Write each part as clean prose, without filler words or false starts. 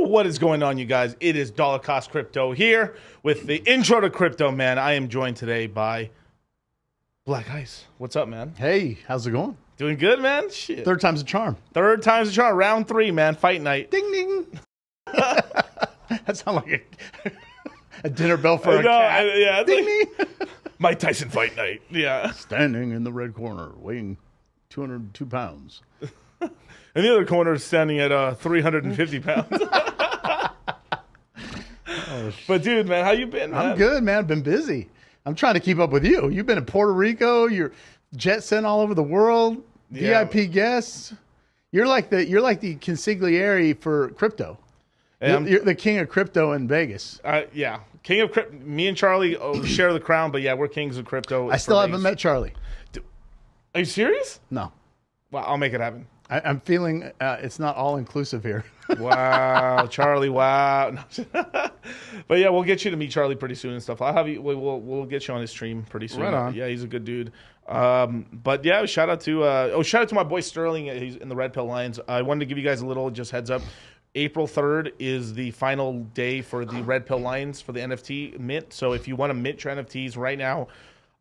What is going on, you guys? It is Dollar Cost Crypto here with the intro to crypto, man. I am joined today by blackice. What's up, man? Hey, how's it going? Doing good, man. Shit. Third time's a charm. Third time's a charm. Round 3, man. Fight night. Ding ding. That sounds like a dinner bell for a cat. Yeah. Ding ding. Mike Tyson fight night. Yeah. Standing in the red corner, weighing 202 pounds. And the other corner is standing at 350 pounds. But dude, man, how you been, man? I'm good, man. Been busy. I'm trying to keep up with you. You've been in Puerto Rico. You're jet setting all over the world. Yeah. VIP guests. You're like the consigliere for crypto. You're the king of crypto in Vegas. Yeah, king of crypto. Me and Charlie share the crown, but yeah, we're kings of crypto. I still haven't met Charlie. Are you serious? No. Well, I'll make it happen. I'm feeling it's not all inclusive here. Wow, Charlie! Wow, but yeah, we'll get you to meet Charlie pretty soon and stuff. I'll have you. We'll get you on his stream pretty soon. Right on. Yeah, he's a good dude. But yeah, shout out to my boy Sterling. He's in the Red Pill Lions. I wanted to give you guys a little just heads up. April 3rd is the final day for the Red Pill Lions for the NFT mint. So if you want to mint your NFTs right now,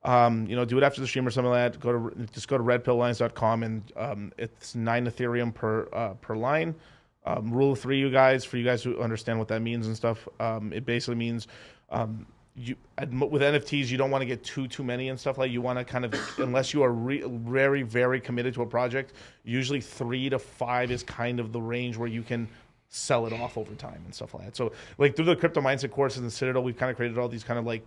do it after the stream or something like that. Just go to redpilllions.com and it's 9 Ethereum per line. Rule of 3, you guys, for you guys who understand what that means and stuff. It basically means with NFTs, you don't want to get too many and stuff like. You want to kind of, unless you are very, very committed to a project, usually 3 to 5 is kind of the range where you can sell it off over time and stuff like that. So like through the crypto mindset courses and Citadel, we've kind of created all these kind of like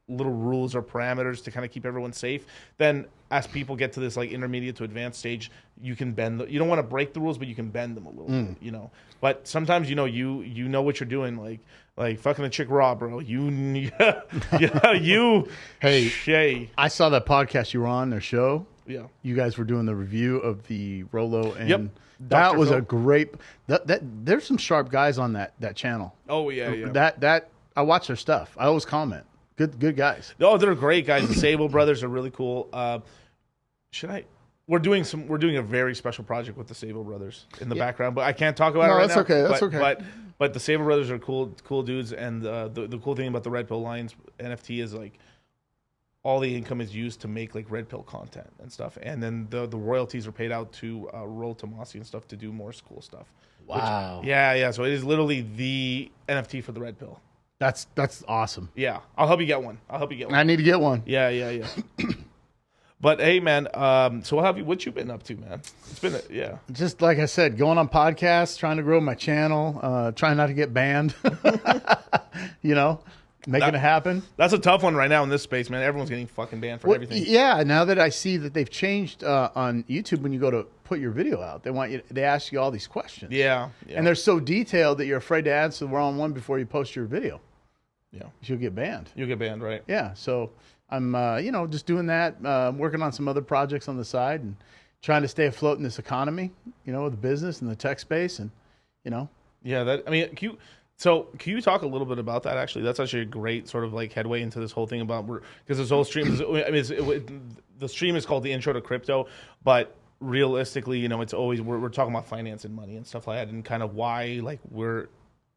little rules or parameters to kind of keep everyone safe. Then as people get to this like intermediate to advanced stage, you can bend you don't want to break the rules, but you can bend them a little bit, but sometimes you know what you're doing, like fucking a chick raw, bro. Hey, Shay. I saw that podcast you were on, their show. Yeah, you guys were doing the review of the Rolo, and yep. that Dr. was Phil. a great. There's some sharp guys on that channel. Oh yeah. That I watch their stuff. I always comment. Good guys. Oh, they're great guys. The Sable brothers are really cool. We're doing a very special project with the Sable brothers in the background, but I can't talk about it right now. That's okay. But the Sable brothers are cool dudes, and the cool thing about the Red Pill Lions NFT is like all the income is used to make like red pill content and stuff, and then the royalties are paid out to Roll Tomasi and stuff to do more cool stuff. Wow. Yeah. So it is literally the NFT for the red pill. That's awesome. Yeah, I'll help you get one. I need to get one. Yeah. But hey, man. So what you been up to, man? It's been Just like I said, going on podcasts, trying to grow my channel, trying not to get banned. Making it happen. That's a tough one right now in this space, man. Everyone's getting fucking banned for everything. Yeah, now that I see that they've changed on YouTube, when you go to put your video out, they ask you all these questions. Yeah. And they're so detailed that you're afraid to answer the wrong one before you post your video. Yeah. You'll get banned. You'll get banned, right? Yeah. So I'm, just doing that, working on some other projects on the side and trying to stay afloat in this economy, with the business and the tech space and, Yeah, can you talk a little bit about that? Actually, that's actually a great sort of like headway into this whole thing about because this whole stream the stream is called the Intro to Crypto, but realistically, it's always we're talking about finance and money and stuff like that, and kind of why like we're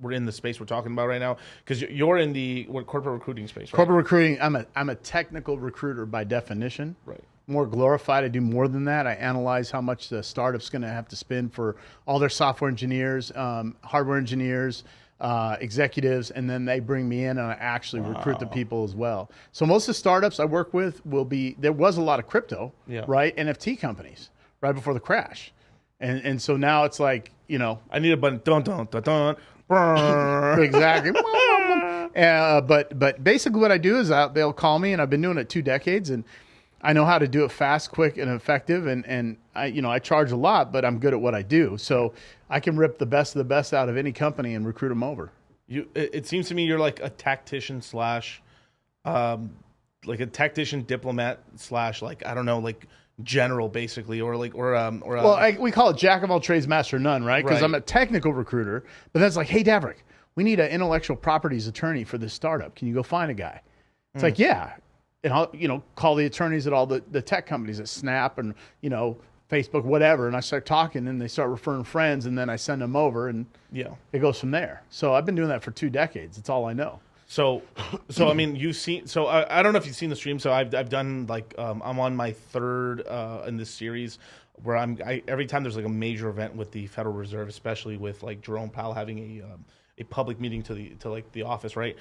in the space we're talking about right now, because you're in the corporate recruiting space, right? Corporate recruiting. I'm a technical recruiter by definition. Right. More glorified. I do more than that. I analyze how much the startup's going to have to spend for all their software engineers, hardware engineers, executives, and then they bring me in and I actually recruit the people as well. So most of the startups I work with there was a lot of crypto, right? NFT companies right before the crash. And so now it's like, I need a button. Dun, dun, dun, dun. Exactly. But basically what I do is they'll call me, and I've been doing it 2 decades, and I know how to do it fast, quick, and effective. And I charge a lot, but I'm good at what I do. So I can rip the best of the best out of any company and recruit them over. It seems to me you're like a tactician diplomat slash like, I don't know, like general basically, we call it jack of all trades, master of none, right? Because I'm a technical recruiter, but that's like, hey, Davrick, we need an intellectual properties attorney for this startup. Can you go find a guy? It's like, yeah. And I'll, call the attorneys at all the tech companies at Snap and, Facebook, whatever. And I start talking and they start referring friends, and then I send them over, and it goes from there. So I've been doing that for 2 decades. That's all I know. So I mean, you've seen, so I don't know if you've seen the stream. So I've done like, I'm on my 3rd in this series where every time there's like a major event with the Federal Reserve, especially with like Jerome Powell having a public meeting to like the office, right?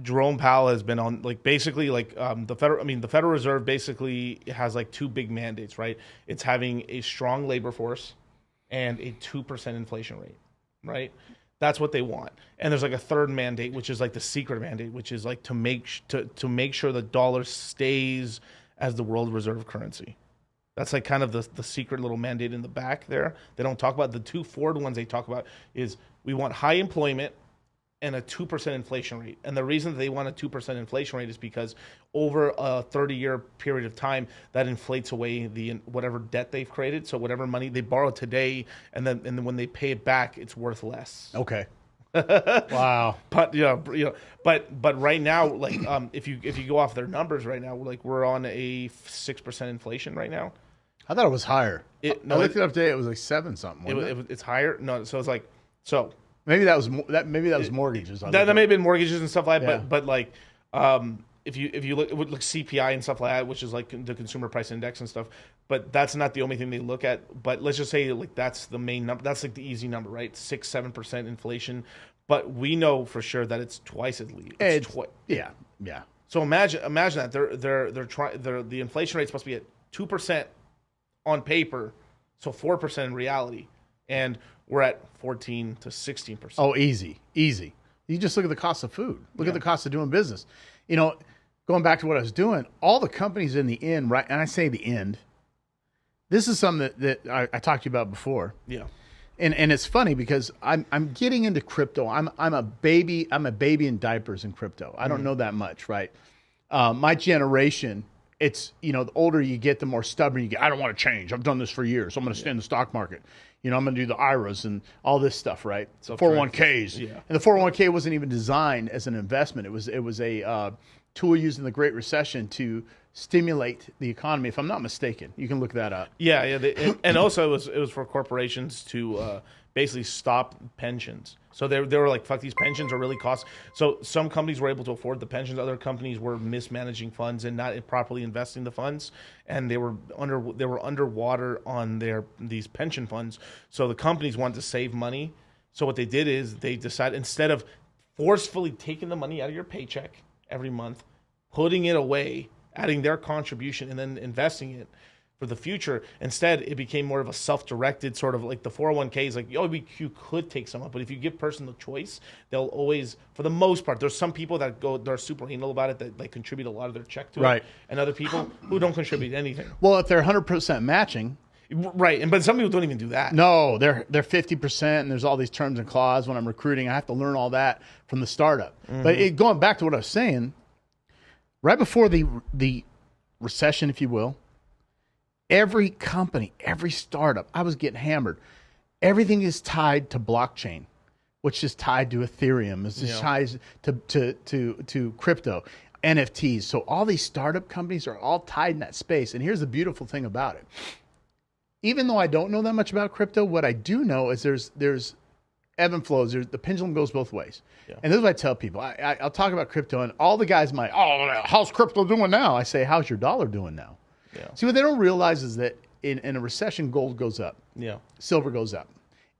Jerome Powell has been on like basically like the Federal Reserve basically has like 2 big mandates, right? It's having a strong labor force and a 2% inflation rate, right? That's what they want. And there's like a 3rd mandate, which is like the secret mandate, which is like to make sure the dollar stays as the world reserve currency. That's like kind of the secret little mandate in the back there. They don't talk about the 2 forward ones. They talk about is we want high employment and a 2% inflation rate. And the reason that they want a 2% inflation rate is because over a 30-year period of time, that inflates away whatever debt they've created. So whatever money they borrow today, and then when they pay it back, it's worth less. Okay. Wow. But but right now, like if you go off their numbers right now, like we're on a 6% inflation right now. I thought it was higher. I looked it up today. It was like 7 something. It's higher. No, so it's like so. Maybe that was mortgages. That may have been mortgages and stuff like that. But like if you look CPI and stuff like that, which is like the consumer price index and stuff. But that's not the only thing they look at. But let's just say like that's the main number. That's like the easy number, right? 6-7% inflation. But we know for sure that it's twice at least. Yeah. So imagine that the inflation rate's supposed to be at 2% on paper, so 4% in reality, and we're at 14 to 16%. Oh, easy. You just look at the cost of food. Look at the cost of doing business. Going back to what I was doing, all the companies in the end, right? And I say the end. This is something that I talked to you about before. Yeah. And it's funny because I'm getting into crypto. I'm a baby in diapers in crypto. I don't know that much, right? My generation, it's the older you get, the more stubborn you get. I don't want to change. I've done this for years. I'm going to stay in the stock market. I'm going to do the IRAs and all this stuff, right? So 401ks. Yeah. And the 401k wasn't even designed as an investment. It was a tool used in the Great Recession to stimulate the economy, if I'm not mistaken. You can look that up. Yeah. And also it was for corporations to basically stop pensions. So they were like, fuck, these pensions are really cost. So some companies were able to afford the pensions. Other companies were mismanaging funds and not properly investing the funds, and they were underwater on these pension funds. So the companies wanted to save money. So what they did is they decided, instead of forcefully taking the money out of your paycheck every month, putting it away, adding their contribution, and then investing it for the future, instead it became more of a self-directed sort of like the 401k is like, you could take some up, but if you give person the choice, they'll always, for the most part, there's some people they're super anal about it, that like contribute a lot of their check to it, and other people who don't contribute anything. Well, if they're 100% matching. Right, but some people don't even do that. No, they're 50%, and there's all these terms and clauses. When I'm recruiting, I have to learn all that from the startup. But going back to what I was saying, right before the recession, if you will, every company, every startup, I was getting hammered. Everything is tied to blockchain, which is tied to Ethereum, is tied to crypto, NFTs. So all these startup companies are all tied in that space. And here's the beautiful thing about it. Even though I don't know that much about crypto, what I do know is there's ebb and flows. The pendulum goes both ways. Yeah. And this is what I tell people. I'll talk about crypto, and all the guys might, how's crypto doing now? I say, how's your dollar doing now? Yeah. See, what they don't realize is that in a recession, gold goes up. Yeah. Silver goes up.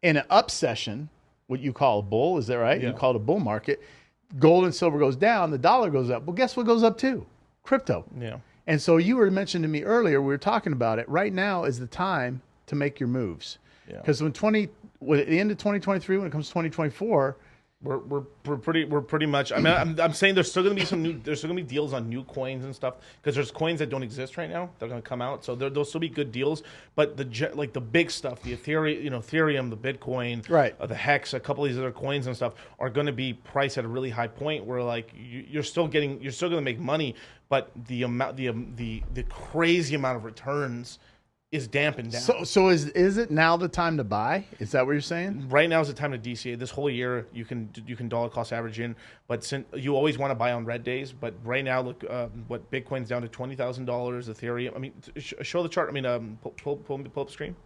In an up session, what you call a bull, is that right? Yeah. You call it a bull market. Gold and silver goes down, the dollar goes up. Well, guess what goes up too? Crypto. Yeah. And so you were mentioning to me earlier, we were talking about it. Right now is the time to make your moves. Because at the end of 2023, when it comes to 2024, we're pretty much. I mean, I'm saying there's still going to be deals on new coins and stuff, because there's coins that don't exist right now. They're going to come out, so there'll still be good deals. But the big stuff, the Ethereum, the Bitcoin, the Hex, a couple of these other coins and stuff are going to be priced at a really high point where like you're still going to make money, but the crazy amount of returns is dampened down. So is it now the time to buy? Is that what you're saying? Right now is the time to DCA. This whole year you can dollar cost average in, but since you always want to buy on red days. But right now, look, what Bitcoin's down to $20,000. Ethereum. I mean, show the chart. I mean, pull up the screen.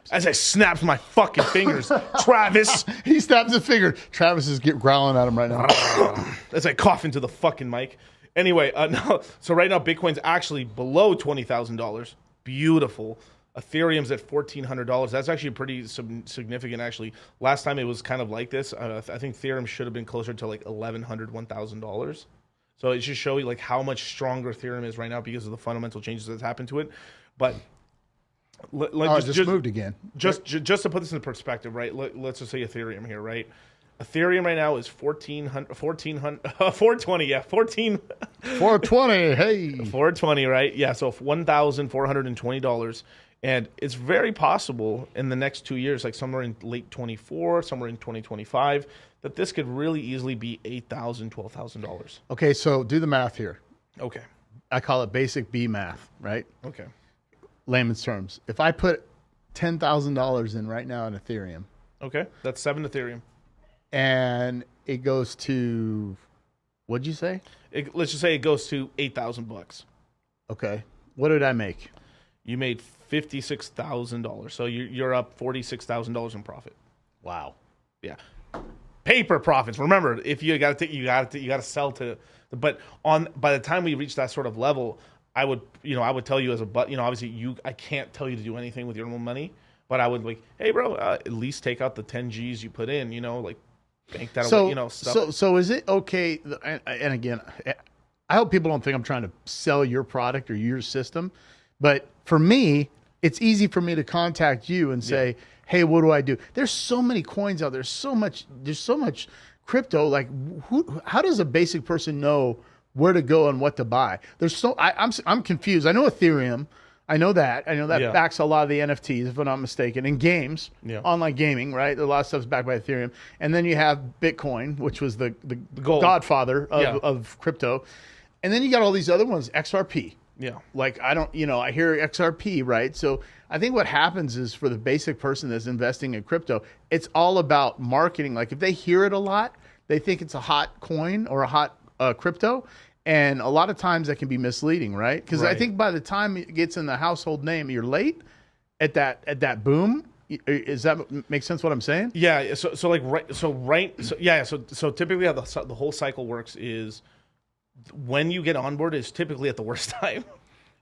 As I snaps my fucking fingers, Travis. He snaps his finger. Travis is growling at him right now. As I cough into the fucking mic. Anyway, so right now Bitcoin's actually below $20,000. Beautiful. Ethereum's at $1,400. That's actually pretty significant, actually. Last time it was kind of like this. I think Ethereum should have been closer to like $1,100, $1,000. So it should show you like how much stronger Ethereum is right now because of the fundamental changes that's happened to it. But just moved again. Just to put this in perspective, right? Let's just say Ethereum here, right? Ethereum right now is 420, yeah, 420, hey. 420, right? Yeah, so $1,420. And it's very possible in the next 2 years, like somewhere in late 24, somewhere in 2025, that this could really easily be $8,000, $12,000. Okay, so do the math here. Okay. I call it basic B math, right? Okay. Layman's terms. If I put $10,000 in right now in Ethereum. Okay, that's 7 Ethereum. And it goes to, what'd you say? Let's just say it goes to $8,000. Okay. What did I make? You made $56,000. So you're up $46,000 in profit. Wow. Yeah. Paper profits. Remember, if you got to sell to, but by the time we reach that sort of level, I would tell you obviously I can't tell you to do anything with your own money, but I would like, hey bro, at least take out the 10 G's you put in, like bank that away, stuff. So is it okay? And again, I hope people don't think I'm trying to sell your product or your system, but for me, it's easy for me to contact you and say, hey, what do I do? There's so many coins out there. There's so much crypto. Like, how does a basic person know where to go and what to buy? I'm confused. I know Ethereum. I know that backs a lot of the NFTs, if I'm not mistaken, in games, online gaming, right? A lot of stuff's backed by Ethereum. And then you have Bitcoin, which was the godfather of crypto. And then you got all these other ones, XRP. Yeah. Like, I hear XRP, right? So I think what happens is for the basic person that's investing in crypto, it's all about marketing. Like if they hear it a lot, they think it's a hot coin or a hot crypto. And a lot of times that can be misleading, right? Because I Right. think by the time it gets in the household name, you're late at that boom. Is that make sense what I'm saying? Yeah. So typically how the whole cycle works is when you get on board is typically at the worst time.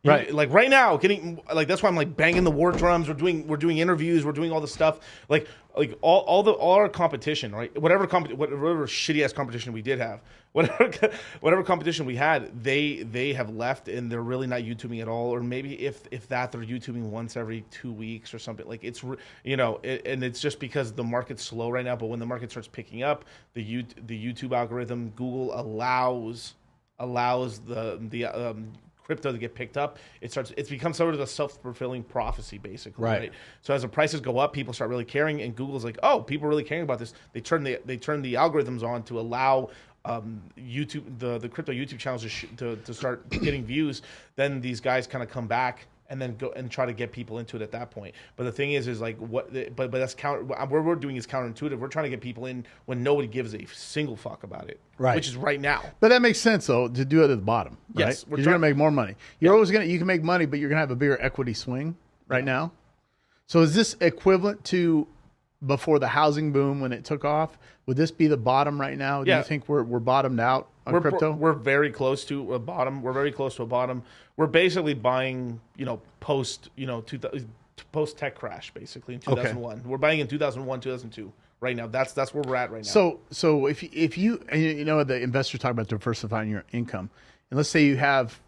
Right. Like right now, that's why I'm like banging the war drums. We're doing interviews. We're doing all this stuff. Like all our competition, right? Whatever shitty ass competition we did have, whatever competition we had, they have left and they're really not YouTubing at all. Or maybe if that they're YouTubing once every 2 weeks or something. Like it's and it's just because the market's slow right now. But when the market starts picking up, the YouTube algorithm, Google allows the crypto to get picked up. It's become sort of a self-fulfilling prophecy, basically. Right. So as the prices go up, people start really caring, and Google's like, oh, people are really caring about this. They turn the algorithms on to allow YouTube, the crypto YouTube channels to start getting views. Then these guys kind of come back and then go and try to get people into it at that point. But the thing is like but that's what we're doing is counterintuitive. We're trying to get people in when nobody gives a single fuck about it, right? Which is right now. But that makes sense though to do it at the bottom, right? Yes, because you're gonna make more money. You're always you can make money, but you're gonna have a bigger equity swing right now. So is this equivalent to before the housing boom when it took off? Would this be the bottom right now? Do you think we're bottomed out on crypto? We're very close to a bottom. We're very close to a bottom. We're basically buying, post tech crash, basically in 2001. Okay. We're buying in 2001, 2002 right now. That's where we're at right now. So if you the investors talk about diversifying your income, and let's say you have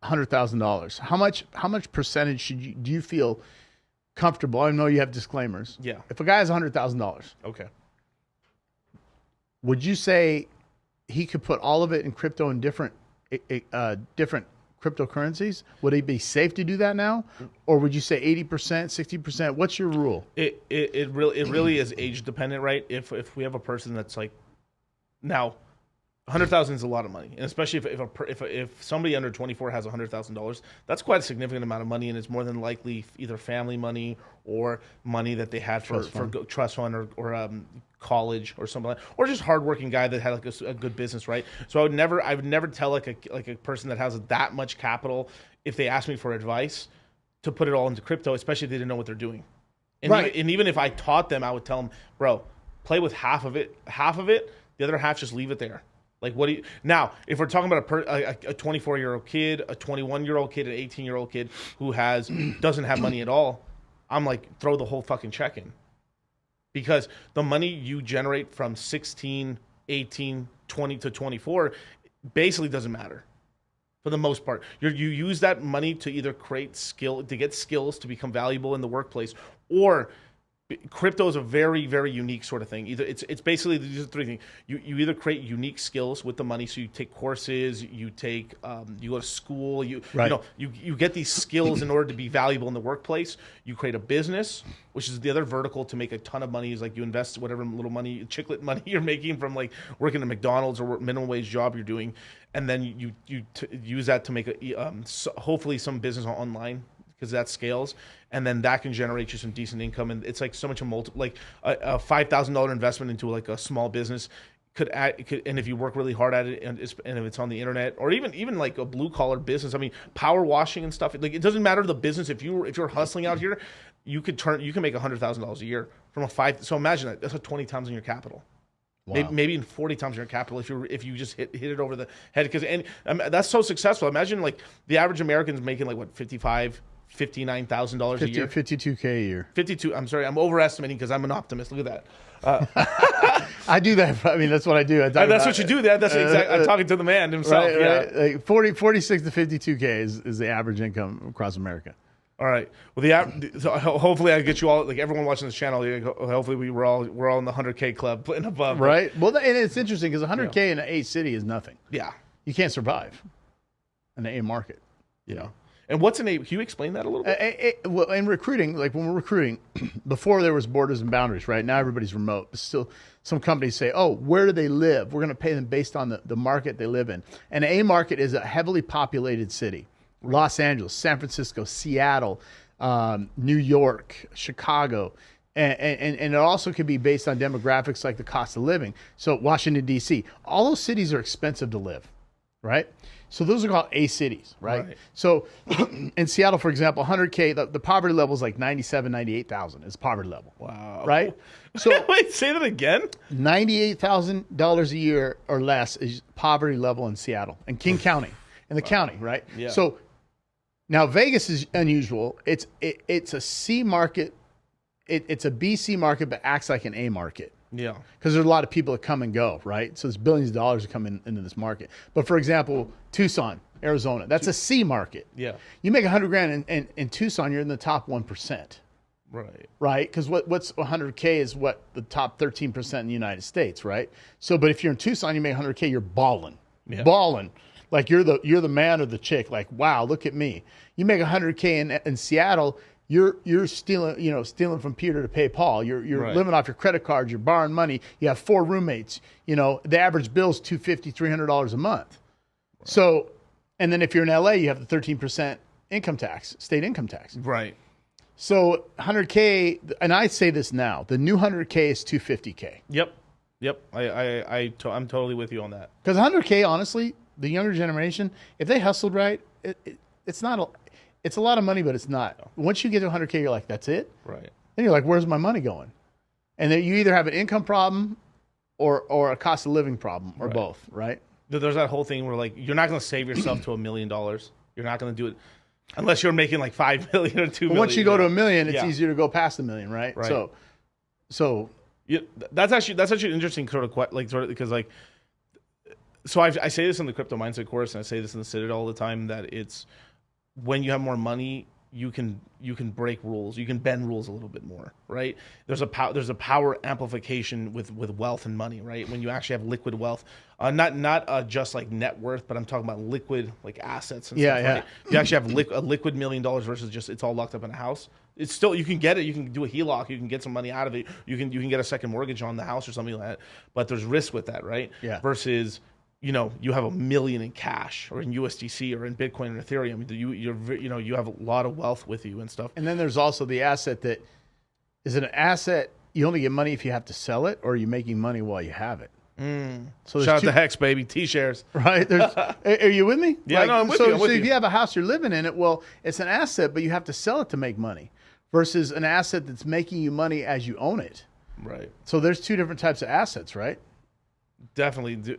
$100,000, how much percentage do you feel comfortable? I know you have disclaimers. Yeah. If a guy has $100,000, okay, would you say he could put all of it in crypto and different cryptocurrencies? Would it be safe to do that now, or would you say 80%, 60%? What's your rule? It really is age dependent, right? If we have a person that's like now. 100,000 is a lot of money, and especially if somebody under 24 has $100,000, that's quite a significant amount of money, and it's more than likely either family money or money that they had for trust fund or college or something like that, or just hardworking guy that had like a good business, right? So I would never tell like a person that has that much capital, if they ask me for advice, to put it all into crypto, especially if they didn't know what they're doing. And right. Even if I taught them, I would tell them, bro, play with half of it, the other half just leave it there. Like, what do you now? If we're talking about a 24-year-old kid, a 21-year-old kid, an 18-year-old kid who doesn't have money at all, I'm like, throw the whole fucking check in, because the money you generate from 16, 18, 20 to 24 basically doesn't matter for the most part. You use that money to either get skills to become valuable in the workplace, or crypto is a very, very unique sort of thing. Either it's basically these are three things. You either create unique skills with the money, so you take courses, you go to school, you get these skills in order to be valuable in the workplace. You create a business, which is the other vertical to make a ton of money. Is like you invest whatever little money, chiclet money you're making from like working at McDonald's or minimum wage job you're doing, and then you use that to make hopefully some business online, because that scales, and then that can generate you some decent income. And it's like so much a $5,000 investment into like a small business could and if you work really hard at it, and if it's on the internet, or even like a blue collar business, I mean, power washing and stuff. Like, it doesn't matter the business. If you're hustling out here, you can make $100,000 a year from So imagine that. That's 20 times in your capital. Wow. Maybe even 40 times your capital if you just hit it over the head. Because that's so successful. Imagine like the average American's making like what, $59,000 a year. $52K a year. 52. I'm sorry, I'm overestimating because I'm an optimist. Look at that. I do that. I mean, that's what I do. That's what you do. That's exactly. I'm talking to the man himself. Right, yeah. Right. Like 46 to 52K is the average income across America. All right. Well, so hopefully I get you all, like everyone watching this channel. Hopefully we're all in the 100K club and above. Right. Well, and it's interesting because 100K in an A city is nothing. Yeah. You can't survive in the A market. You know. And what's an A? Can you explain that a little bit? Well, in recruiting, like when we're recruiting, before there was borders and boundaries, right? Now everybody's remote. But still, some companies say, oh, where do they live? We're going to pay them based on the market they live in. And A market is a heavily populated city. Los Angeles, San Francisco, Seattle, New York, Chicago. And it also could be based on demographics like the cost of living. So Washington, D.C., all those cities are expensive to live, right? So those are called A cities, right? So in Seattle, for example, 100K, the poverty level is like 97, 98,000 is poverty level. Wow. Right? So wait, say that again? $98,000 a year or less is poverty level in Seattle and King County, in the county, right? Yeah. So now Vegas is unusual. It's a C market. It's a BC market, but acts like an A market. Yeah. Because there's a lot of people that come and go, right? So there's billions of dollars that come into this market. But for example, Tucson, Arizona, that's a C market. Yeah. You make $100,000 in Tucson, you're in the top 1%. Right. Right? Because what's 100K is what the top 13% in the United States, right? So, but if you're in Tucson, you make 100K, you're balling. Yeah. Balling. Like you're the man or the chick. Like, wow, look at me. You make 100K in Seattle, you're stealing from Peter to pay Paul. You're Right. living off your credit cards. You're borrowing money. You have 4 roommates. The average bill is $250, $300 a month. Right. So, and then if you're in LA, you have the 13% income tax, state income tax. Right. So 100K, and I say this now, the new 100K is 250K. Yep. I'm totally with you on that. Because 100K, honestly, the younger generation, if they hustled right, it's not. It's a lot of money, but it's not. Once you get to 100K, you're like, that's it? Right. Then you're like, where's my money going? And then you either have an income problem or a cost of living problem or both, right? There's that whole thing where, like, you're not going to save yourself to $1 million. You're not going to do it unless you're making like 5 million or 2 million. Once you go to $1 million, it's easier to go past $1 million, right? Right. So yeah, that's actually an interesting sort of because like, so I say this in the crypto mindset course, and I say this in the Citadel all the time, that it's when you have more money, you can break rules, you can bend rules a little bit more, right? There's a power amplification with wealth and money, right? When you actually have liquid wealth, not just like net worth, but I'm talking about liquid like assets and stuff. Right? You actually have a liquid $1 million versus just it's all locked up in a house. It's still, you can get it, you can do a HELOC, you can get some money out of it, you can get a second mortgage on the house or something like that, but there's risk with that, right? Yeah. Versus, you have $1 million in cash or in USDC or in Bitcoin and Ethereum. You have a lot of wealth with you and stuff. And then there's also the asset that is an asset. You only get money if you have to sell it, or are you making money while you have it? So shout out to Hex, baby. T-shares. Right. Are you with me? Yeah, no, I'm with you. So if you have a house you're living in it, well, it's an asset, but you have to sell it to make money versus an asset that's making you money as you own it. Right. So there's 2 different types of assets, right? Definitely.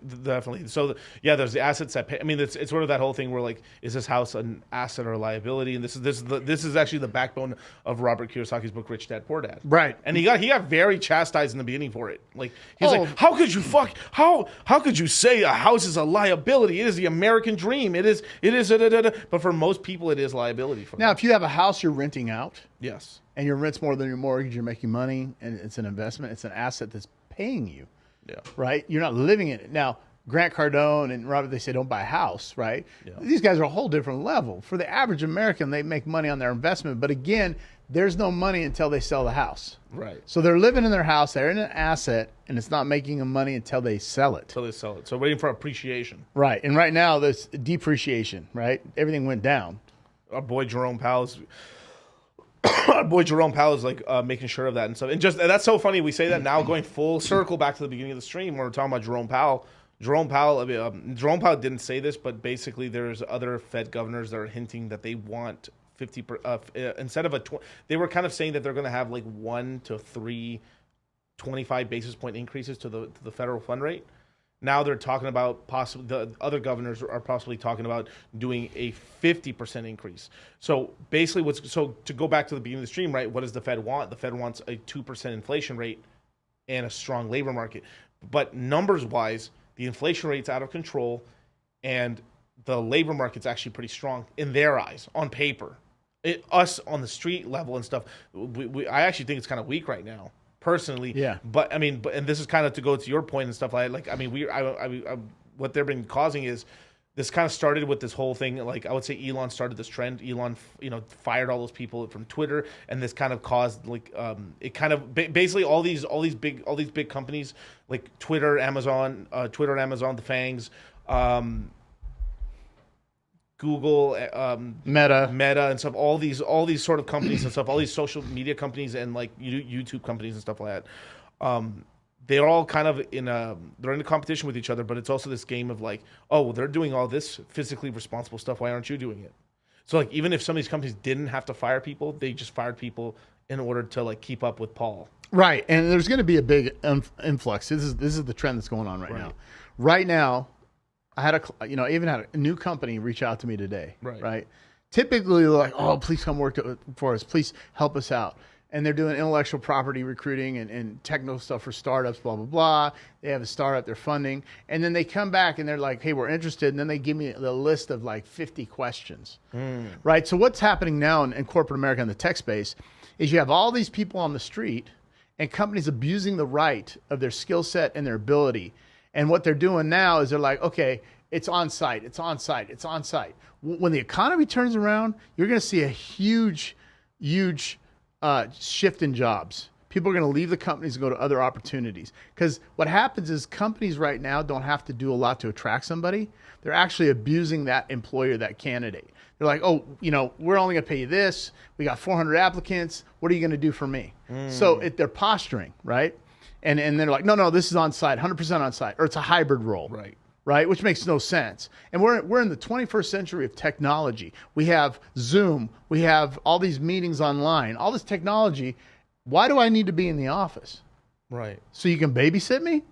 So there's the assets that pay. I mean, it's sort of that whole thing where, like, is this house an asset or a liability? And this is actually the backbone of Robert Kiyosaki's book Rich Dad Poor Dad. Right. And he got very chastised in the beginning for it. Like, he's like, how could you say a house is a liability? It is the American dream. It is. But for most people, it is liability for them. Now, if you have a house you're renting out, yes, and your rent's more than your mortgage, you're making money, and it's an investment. It's an asset that's paying you. Yeah. Right? You're not living in it. Now, Grant Cardone and Robert, they say don't buy a house, right? Yeah. These guys are a whole different level. For the average American, they make money on their investment. But again, there's no money until they sell the house. Right. So they're living in their house. They're in an asset, and it's not making them money until they sell it. So waiting for appreciation. Right. And right now, there's depreciation, right? Everything went down. Our boy Jerome Powell's like making sure of that and stuff. And that's so funny. We say that now, going full circle back to the beginning of the stream, when we're talking about Jerome Powell. Jerome Powell didn't say this, but basically there's other Fed governors that are hinting that they want 50 instead of they were kind of saying that they're going to have like 1 to 3 25 basis point increases to the federal fund rate. Now they're talking about possibly, the other governors are possibly talking about doing a 50% increase. So basically, to go back to the beginning of the stream, right? What does the Fed want? The Fed wants a 2% inflation rate and a strong labor market. But numbers wise, the inflation rate's out of control, and the labor market's actually pretty strong in their eyes, on paper. Us on the street level and stuff, I actually think it's kind of weak right now. Personally, yeah. But I mean, and this is kind of to go to your point and stuff like I mean, what they've been causing is this kind of started with this whole thing. Like, I would say Elon started this trend. Elon, fired all those people from Twitter, and this kind of caused like it kind of basically all these big companies like Twitter, Amazon, the FANGs, Google, Meta, and stuff, all these sort of companies and stuff, all these social media companies and like YouTube companies and stuff like that. They're all kind of they're in a competition with each other, but it's also this game of like, oh, well, they're doing all this physically responsible stuff. Why aren't you doing it? So like, even if some of these companies didn't have to fire people, they just fired people in order to like keep up with Paul. Right, and there's going to be a big influx. This is the trend that's going on right now. Right now, I had I even had a new company reach out to me today. Right. Typically, they're like, oh, please come work for us. Please help us out. And they're doing intellectual property recruiting and technical stuff for startups, blah, blah, blah. They have a startup, they're funding. And then they come back and they're like, hey, we're interested. And then they give me the list of like 50 questions. Right. So what's happening now in corporate America in the tech space is you have all these people on the street and companies abusing the right of their skill set and their ability. And what they're doing now is they're like, okay, it's on site, it's on site, it's on site. When the economy turns around, you're going to see a huge shift in jobs. People are going to leave the companies and go to other opportunities. Because what happens is companies right now don't have to do a lot to attract somebody. They're actually abusing that employer, that candidate. They're like, oh, we're only going to pay you this. We got 400 applicants. What are you going to do for me? So they're posturing, right? And they're like, no, this is on site, 100% on site, or it's a hybrid role. Right, which makes no sense. And we're in the 21st century of technology. We have Zoom. We have all these meetings online, all this technology. Why do I need to be in the office? Right. So you can babysit me?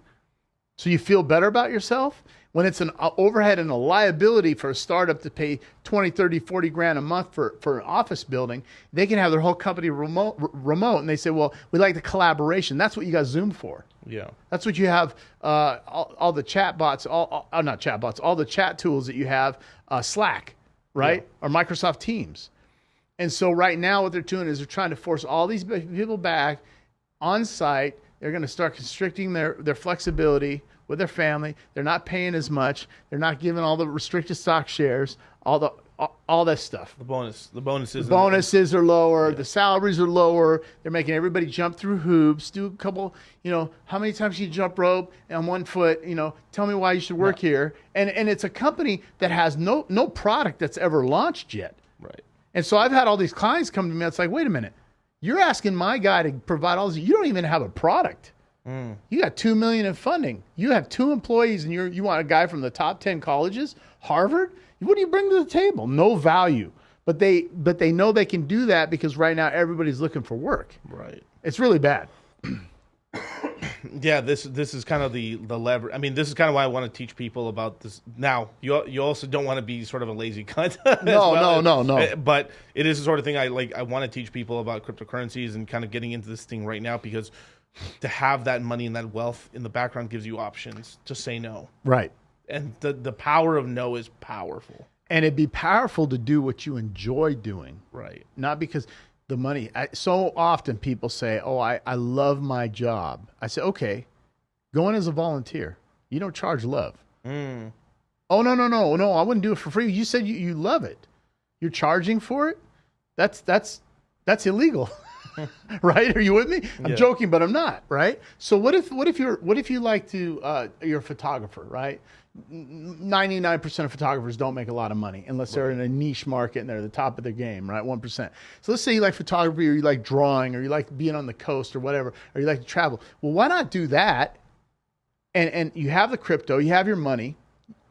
So you feel better about yourself? When it's an overhead and a liability for a startup to pay 20, 30, 40 grand a month for an office building, they can have their whole company remote. And they say, well, we like the collaboration. That's what you got Zoom for. Yeah. That's what you have, all the chat bots, not chat bots, all the chat tools that you have, Slack, right? Or Microsoft Teams. And so right now what they're doing is they're trying to force all these people back on site. They're going to start constricting their flexibility with their family. They're not paying as much. They're not giving all the restricted stock shares, all that stuff. The bonuses. The bonuses are lower. Yeah. The salaries are lower. They're making everybody jump through hoops. Do a couple, how many times you jump rope on 1 foot? Tell me why you should work here. And it's a company that has no product that's ever launched yet. Right. And so I've had all these clients come to me. It's like, wait a minute, you're asking my guy to provide all this. You don't even have a product. You got $2 million in funding. You have 2 employees, and you want a guy from the top 10 colleges, Harvard. What do you bring to the table? No value. But they know they can do that because right now everybody's looking for work. Right. It's really bad. Yeah, this is kind of the lever. I mean, this is kind of why I want to teach people about this. Now, you also don't want to be sort of a lazy cunt. No. But it is the sort of thing I want to teach people about cryptocurrencies and kind of getting into this thing right now, because to have that money and that wealth in the background gives you options to say no. Right. And the power of no is powerful. And it'd be powerful to do what you enjoy doing. Right. Not because the money. So often people say, oh, I love my job. I say, okay, go in as a volunteer. You don't charge love. Oh, no, I wouldn't do it for free. You said you love it. You're charging for it? That's illegal. Right? Are you with me? I'm joking, but I'm not, right? So what if you like to you're a photographer, right? 99% of photographers don't make a lot of money unless they're in a niche market and they're at the top of their game, right? 1%. So let's say you like photography, or you like drawing, or you like being on the coast or whatever, or you like to travel. Well, why not do that? And you have the crypto, you have your money,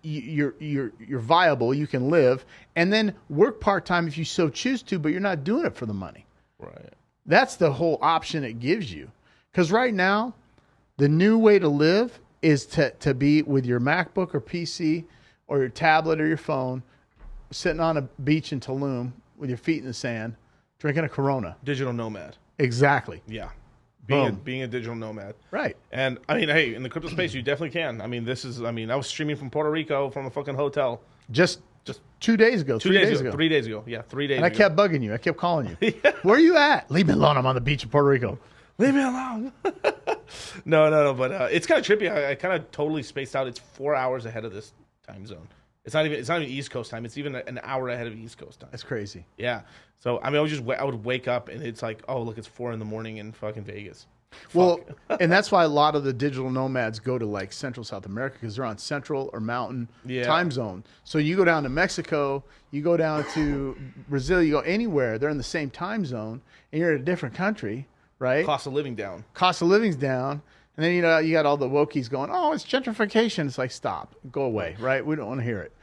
you're viable, you can live, and then work part-time if you so choose to, but you're not doing it for the money. Right. That's the whole option it gives you. Because right now, the new way to live is to be with your MacBook or PC or your tablet or your phone, sitting on a beach in Tulum with your feet in the sand, drinking a Corona. Digital nomad. Exactly. Yeah. Being a digital nomad. Right. And I mean, hey, in the crypto space, you definitely can. I mean, I was streaming from Puerto Rico from a fucking hotel. Just 2 days ago. 3 days ago. 3 days ago. Yeah, 3 days ago. And I kept bugging you. I kept calling you. Where are you at? Leave me alone. I'm on the beach in Puerto Rico. Leave me alone. No. But it's kind of trippy. I kind of totally spaced out. It's 4 hours ahead of this time zone. It's not even East Coast time. It's even an hour ahead of East Coast time. That's crazy. Yeah. So I mean, I would wake up and it's like, oh look, it's 4 a.m. in fucking Vegas. Well, and that's why a lot of the digital nomads go to like Central South America because they're on Central or Mountain time zone. So you go down to Mexico, you go down to Brazil, you go anywhere, they're in the same time zone, and you're in a different country, right? Cost of living down. Cost of living's down. And then, you got all the wokies going, oh, it's gentrification. It's like, stop, go away, right? We don't want to hear it.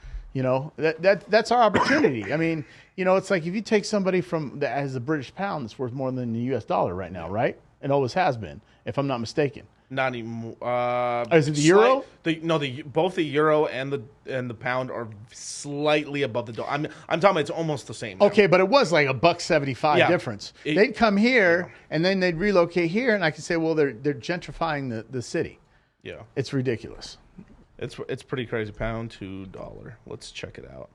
That's our opportunity. I mean, it's like if you take somebody that has a British pound that's worth more than the US dollar right now, right? It always has been, if I'm not mistaken. Not anymore. Is it the euro? Both the euro and the pound are slightly above the dollar. I'm talking about it's almost the same now. Okay, but it was like $1.75 difference. They'd come here and then they'd relocate here, and I could say, well, they're gentrifying the city. Yeah, it's ridiculous. It's pretty crazy. Pound to dollar. Let's check it out.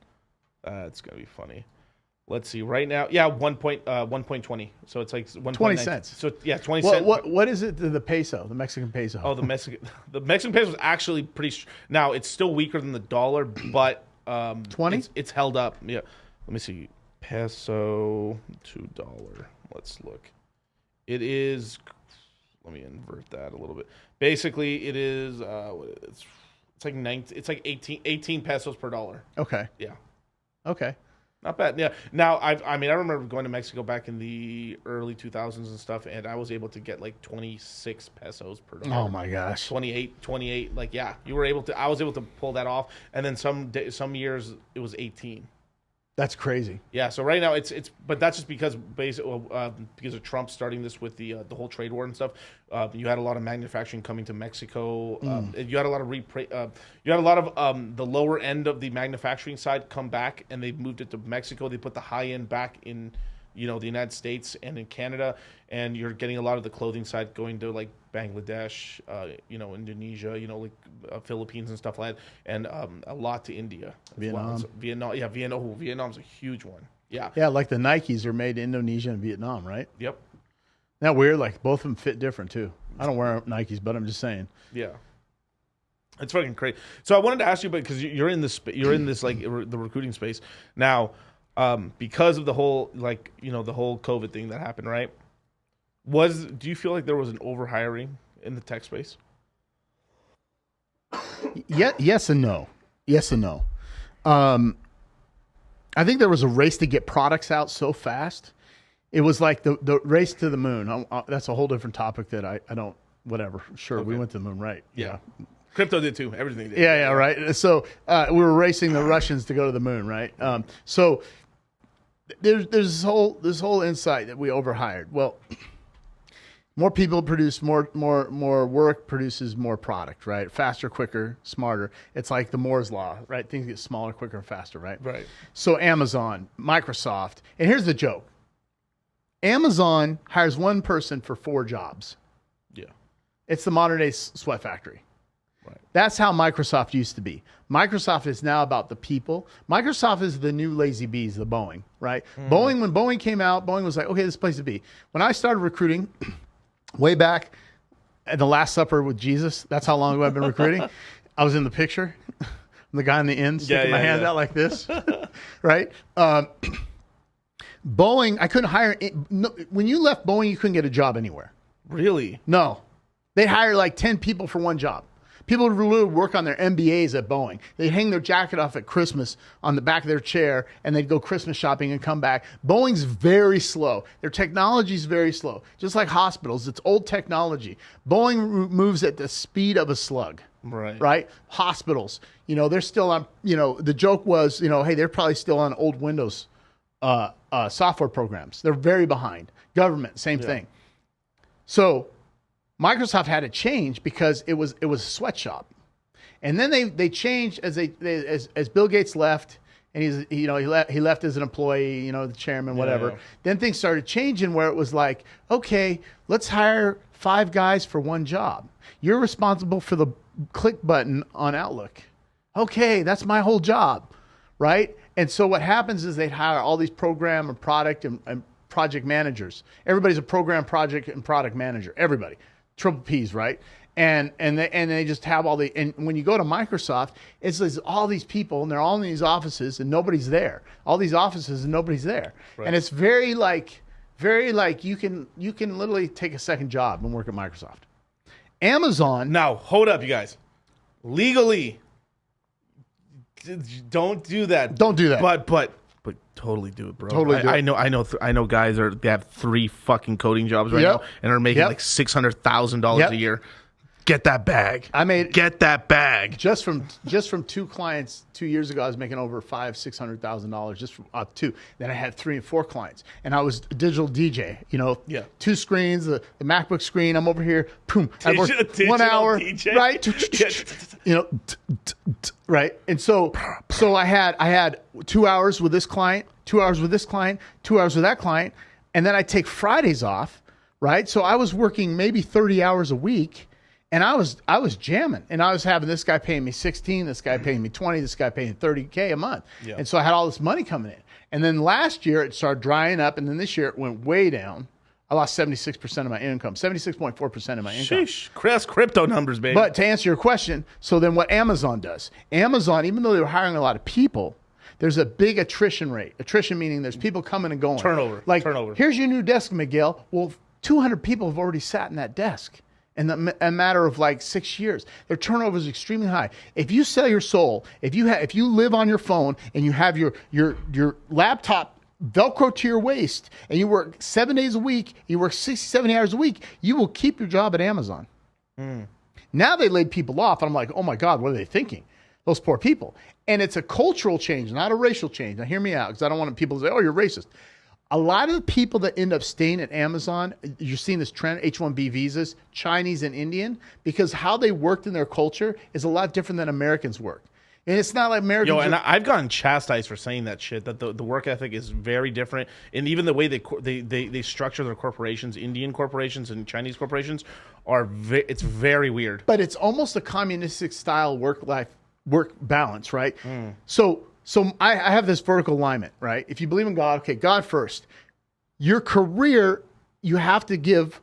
It's gonna be funny. Let's see. Right now, 1.20. So it's like 20 cents. So 20 cents. What is it to the peso, the Mexican peso? Oh, the Mexican peso is actually pretty. Now it's still weaker than the dollar, but 20. It's held up. Yeah. Let me see. Peso to dollar. Let's look. It is. Let me invert that a little bit. Basically, it is. It's like 19. It's like 18 pesos per dollar. Okay. Yeah. Okay. Not bad. Yeah. Now, I remember going to Mexico back in the early 2000s and stuff, and I was able to get like 26 pesos per dollar. Oh my gosh. 28. Like, yeah, I was able to pull that off. And then some years it was 18. That's crazy. Yeah. So right now but that's just because because of Trump starting this with the whole trade war and stuff. You had a lot of manufacturing coming to Mexico. You had a lot of the lower end of the manufacturing side come back, and they moved it to Mexico. They put the high end back in, the United States and in Canada, and you're getting a lot of the clothing side going to like Bangladesh, Indonesia, Philippines and stuff like that, and a lot to India. Vietnam. Well. Vietnam. Vietnam's a huge one. Yeah. Yeah, like the Nikes are made in Indonesia and Vietnam, right? Yep. Isn't that weird? Like both of them fit different too. I don't wear Nikes, but I'm just saying. Yeah. It's fucking crazy. So I wanted to ask you, because you're in this like the recruiting space now, because of the whole the whole COVID thing that happened, right? Do you feel like there was an overhiring in the tech space? Yes and no. Yes and no. I think there was a race to get products out so fast. It was like the race to the moon. That's a whole different topic that I don't. Whatever. Sure, okay. We went to the moon, right? Yeah. Crypto did too. Everything did. Yeah, right. So we were racing the Russians to go to the moon, right? So there's this whole insight that we overhired. Well, more people produce more work produces more product, right? Faster, quicker, smarter. It's like the Moore's law, right? Things get smaller, quicker, faster, right? Right. So Amazon, Microsoft, and here's the joke. Amazon hires one person for 4 jobs. Yeah. It's the modern day sweat factory. Right. That's how Microsoft used to be. Microsoft is now about the people. Microsoft is the new lazy bees, the Boeing, right? Boeing, when Boeing came out, Boeing was like, okay, this place to be. When I started recruiting way back at the Last Supper with Jesus, that's how long ago I've been recruiting. I was in the picture. I'm the guy in the end sticking my hand out like this, right? Boeing, I couldn't hire. When you left Boeing, you couldn't get a job anywhere. Really? No. They'd hire like 10 people for one job. People would work on their MBAs at Boeing. They'd hang their jacket off at Christmas on the back of their chair, and they'd go Christmas shopping and come back. Boeing's very slow. Their technology's very slow. Just like hospitals, it's old technology. Boeing moves at the speed of a slug. Right? Hospitals, they're still on, the joke was, hey, they're probably still on old Windows software programs. They're very behind. Government, same thing. So Microsoft had to change because it was a sweatshop, and then they changed as Bill Gates left, and he left as an employee, the chairman, whatever. Yeah. Then things started changing where it was like, okay, let's hire 5 guys for one job. You're responsible for the click button on Outlook. Okay, that's my whole job, right? And so what happens is they hire all these program and product and project managers. Everybody's a program, project, and product manager. Everybody. Triple P's, right? And they just have and when you go to Microsoft, it's all these people, and they're all in these offices, and nobody's there. All these offices, and nobody's there. Right. And it's very very like you can literally take a second job and work at Microsoft. Amazon. Now, hold up, you guys. Legally, don't do that. Don't do that. But totally do it, bro. Totally do it. I know guys they have 3 fucking coding jobs right now and are making like $600,000 a year. Get that bag. Get that bag. Just from 2 clients 2 years ago, I was making over $500,000-$600,000 just from 2. Then I had 3 and 4 clients, and I was a digital DJ. 2 screens, the MacBook screen. I'm over here. Boom. I worked 1 hour. DJ. Right. Right. And so I had 2 hours with this client, 2 hours with this client, 2 hours with that client, and then I take Fridays off. Right. So I was working maybe 30 hours a week. And I was jamming, and I was having this guy paying me 16, this guy paying me 20, this guy paying 30K a month. Yeah. And so I had all this money coming in. And then last year it started drying up, and then this year it went way down. I lost 76% of my income, 76.4% of my income. Sheesh, that's crypto numbers, baby. But to answer your question, so then what Amazon does, Amazon, even though they were hiring a lot of people, there's a big attrition rate. Attrition meaning there's people coming and going. Turnover. Here's your new desk, Miguel. Well, 200 people have already sat in that desk. In a matter of like 6 years, their turnover is extremely high. If you sell your soul, if you live on your phone and you have your laptop Velcro to your waist and you work 7 days a week, you work 60, 70 hours a week, you will keep your job at Amazon. Now they laid people off, and I'm like, oh my God, what are they thinking? Those poor people. And it's a cultural change, not a racial change. Now hear me out, because I don't want people to say, oh, you're racist. A lot of the people that end up staying at Amazon, you're seeing this trend, H-1B visas, Chinese and Indian, because how they worked in their culture is a lot different than Americans work. And it's not like Americans. And I've gotten chastised for saying that shit, that the work ethic is very different. And even the way they structure their corporations, Indian corporations and Chinese corporations, it's very weird. But it's almost a communistic style work balance, right? So I have this vertical alignment, right? If you believe in God, okay, God first. Your career, you have to give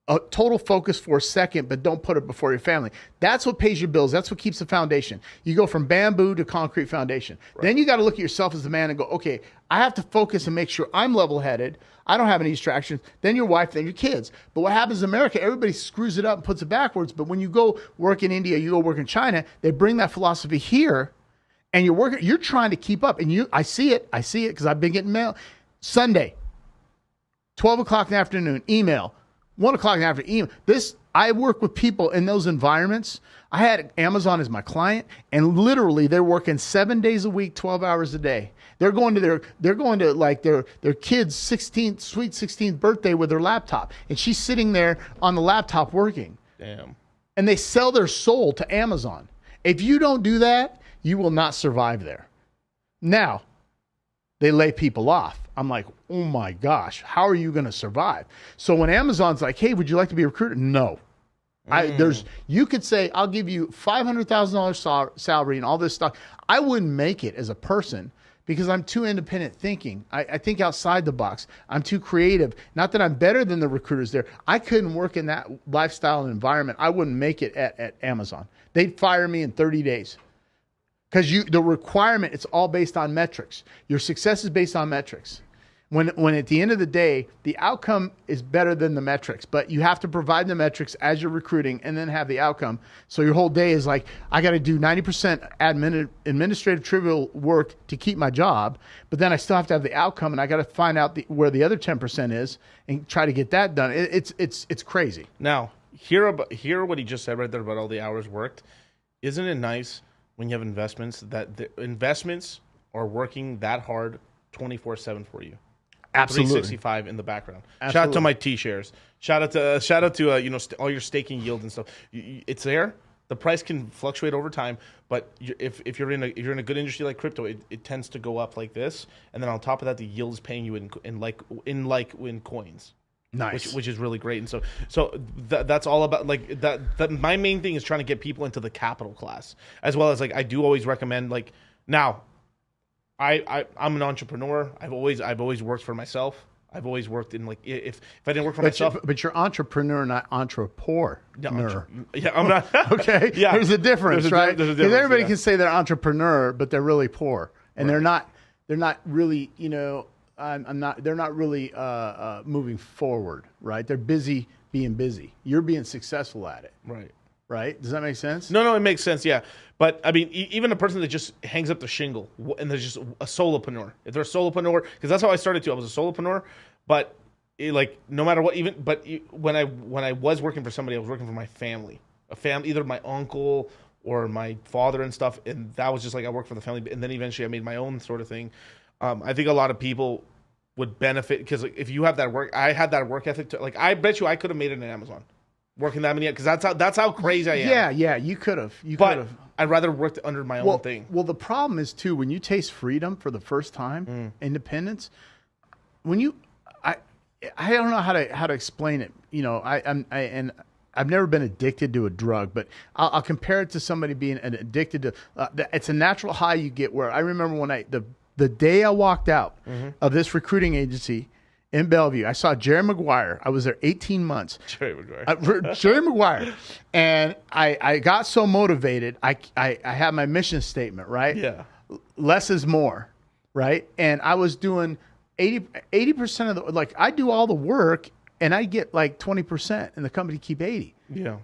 a total focus for a second, but don't put it before your family. That's what pays your bills. That's what keeps the foundation. You go from bamboo to concrete foundation. Right. Then you got to look at yourself as the man and go, okay, I have to focus and make sure I'm level-headed. I don't have any distractions. Then your wife, then your kids. But what happens in America, everybody screws it up and puts it backwards. But when you go work in India, you go work in China, they bring that philosophy here. And you're trying to keep up. And I see it because I've been getting mail. Sunday, 12 o'clock in the afternoon, email. 1 o'clock in the afternoon, email. I work with people in those environments. I had Amazon as my client, and literally they're working 7 days a week, 12 hours a day. They're going to like their kid's 16th birthday with their laptop. And she's sitting there on the laptop working. Damn. And they sell their soul to Amazon. If you don't do that, you will not survive there. Now, they lay people off. I'm like, oh my gosh, how are you going to survive? So when Amazon's like, hey, would you like to be a recruiter? No. You could say, I'll give you $500,000 salary and all this stuff. I wouldn't make it as a person because I'm too independent thinking. I think outside the box. I'm too creative. Not that I'm better than the recruiters there. I couldn't work in that lifestyle and environment. I wouldn't make it at Amazon. They'd fire me in 30 days. Because the requirement, it's all based on metrics. Your success is based on metrics. When at the end of the day, the outcome is better than the metrics, but you have to provide the metrics as you're recruiting and then have the outcome. So your whole day is like, I got to do 90% administrative trivial work to keep my job, but then I still have to have the outcome, and I got to find out where the other 10% is and try to get that done. It's crazy. Now, hear what he just said right there about all the hours worked. Isn't it nice when you have investments that the investments are working that hard 24/7 for you? Absolutely. 365 in the background. Absolutely. Shout out to my T-shares. Shout out to all your staking yield and stuff. It's there. The price can fluctuate over time, but if you're in a good industry like crypto, it tends to go up like this, and then on top of that, the yield is paying you in coins. Nice. Which is really great. And so that's all about like that. My main thing is trying to get people into the capital class, as well as like I do always recommend like now. I'm an entrepreneur. I've always worked for myself. I've always worked in like if I didn't work for myself. But you're entrepreneur, not entrepreneur. Yeah, I'm not. Okay. Yeah. There's a difference, right? There's a difference. Because everybody can say they're entrepreneur, but they're really poor, and they're not really I'm not. They're not really moving forward, right? They're busy being busy. You're being successful at it, Right. right? Does that make sense? No, it makes sense, yeah. But, I mean, even a person that just hangs up the shingle, and there's just a solopreneur. If they're a solopreneur, because that's how I started, too. I was a solopreneur, but, no matter what, when I was working for somebody, I was working for my family. Either my uncle or my father and stuff, and that was just like I worked for the family, and then eventually I made my own sort of thing. I think a lot of people would benefit, because if you have that work, I had that work ethic, I bet you I could have made it in Amazon. Working that many, because that's how crazy I am. Yeah, you could have. But I'd rather work under my own thing. Well, the problem is too, when you taste freedom for the first time, independence. I don't know how to explain it. I've never been addicted to a drug, but I'll compare it to somebody being addicted to. It's a natural high you get. Where I remember when the day I walked out of this recruiting agency in Bellevue, I saw Jerry Maguire. I was there 18 months. Jerry Maguire. Jerry Maguire. And I got so motivated. I had my mission statement, right? Yeah. Less is more, right? And I was doing 80% of the, I do all the work and I get 20% and the company keep 80. Yeah.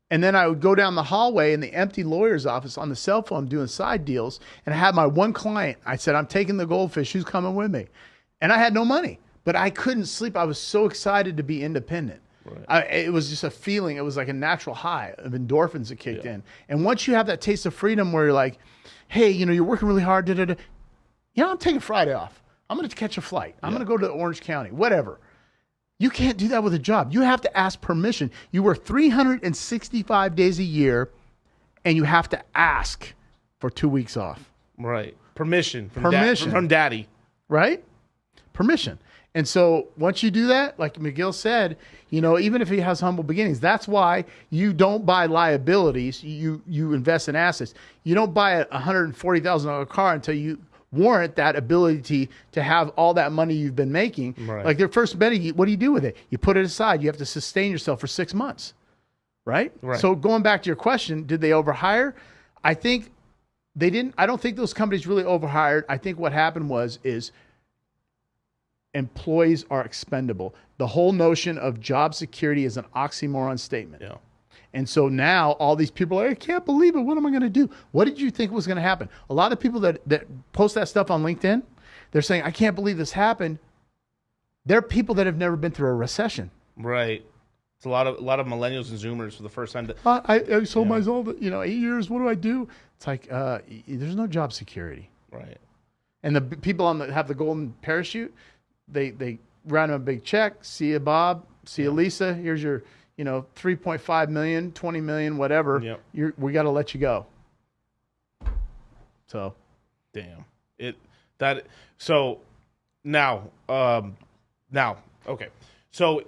And then I would go down the hallway in the empty lawyer's office on the cell phone doing side deals, and I had my one client. I said, I'm taking the goldfish. Who's coming with me? And I had no money. But I couldn't sleep. I was so excited to be independent. Right. It was just a feeling. It was like a natural high of endorphins that kicked in. And once you have that taste of freedom where you're like, hey, you're working really hard. I'm taking Friday off. I'm going to catch a flight. I'm going to go to Orange County, whatever. You can't do that with a job. You have to ask permission. You work 365 days a year, and you have to ask for 2 weeks off. Right. Permission. From daddy. Right? Permission. And so once you do that, like McGill said, even if he has humble beginnings, that's why you don't buy liabilities. You invest in assets. You don't buy a $140,000 car until you warrant that ability to have all that money you've been making. Right. Like their first betting, what do you do with it? You put it aside. You have to sustain yourself for 6 months. Right? So going back to your question, did they overhire? I think they didn't. I don't think those companies really overhired. I think what happened is employees are expendable. The whole notion of job security is an oxymoron statement. Yeah. And so now all these people are like, I can't believe it. What am I going to do? What did you think was going to happen? A lot of people that post that stuff on LinkedIn, they're saying, I can't believe this happened. They're people that have never been through a recession. Right. It's a lot of millennials and Zoomers for the first time. I sold myself, 8 years. What do I do? It's like, there's no job security. Right. And the people have the golden parachute, they write them a big check. See you, Bob. See you, Lisa. Here's your, 3.5 million, 20 million, whatever. Yep. We got to let you go. So, damn now, okay. So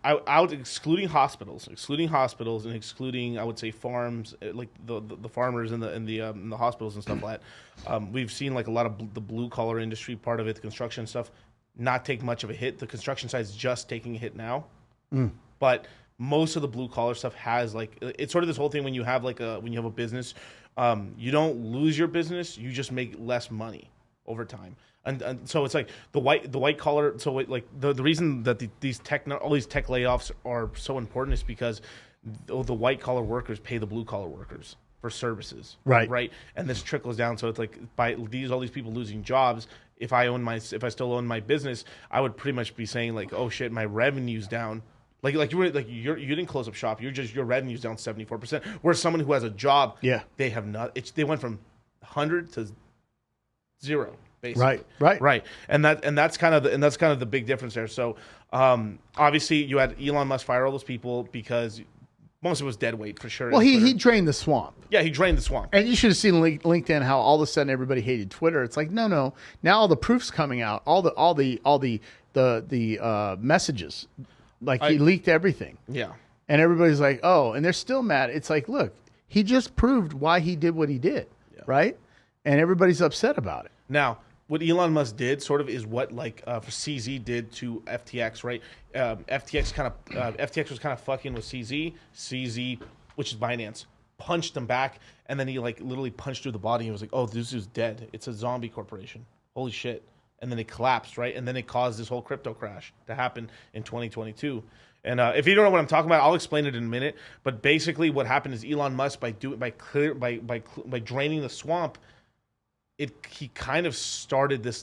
out excluding hospitals, and excluding, I would say, farms, like the farmers and the hospitals and stuff like that. We've seen a lot of the blue collar industry part of it, the construction stuff, not take much of a hit. The construction side is just taking a hit now, but most of the blue collar stuff has it's sort of this whole thing when you have when you have a business, you don't lose your business, you just make less money over time. And so it's like the white collar. So the reason that all these tech layoffs are so important is because the white collar workers pay the blue collar workers for services. Right. And this trickles down. So it's by all these people losing jobs. If I still own my business, I would pretty much be saying oh shit, my revenue's down. You didn't close up shop. Your revenue's down 74%. Whereas someone who has a job, they have not. They went from 100 to 0. Basically. Right. And that's kind of the big difference there. So obviously you had Elon Musk fire all those people because most of it was dead weight for sure. Well, he drained the swamp. Yeah, he drained the swamp. And you should have seen LinkedIn how all of a sudden everybody hated Twitter. It's like no. Now all the proof's coming out. All the messages. He leaked everything. Yeah. And everybody's like, oh, and they're still mad. It's like, look, he just proved why he did what he did, right? And everybody's upset about it. Now, what Elon Musk did sort of is what for CZ did to FTX, right? FTX was kind of fucking with CZ, which is Binance, punched him back, and then he literally punched through the body and was like, oh, this is dead. It's a zombie corporation. Holy shit. and then it collapsed, right? And then it caused this whole crypto crash to happen in 2022. And if you don't know what I'm talking about, I'll explain it in a minute. But basically, what happened is Elon Musk, by draining the swamp, he kind of started this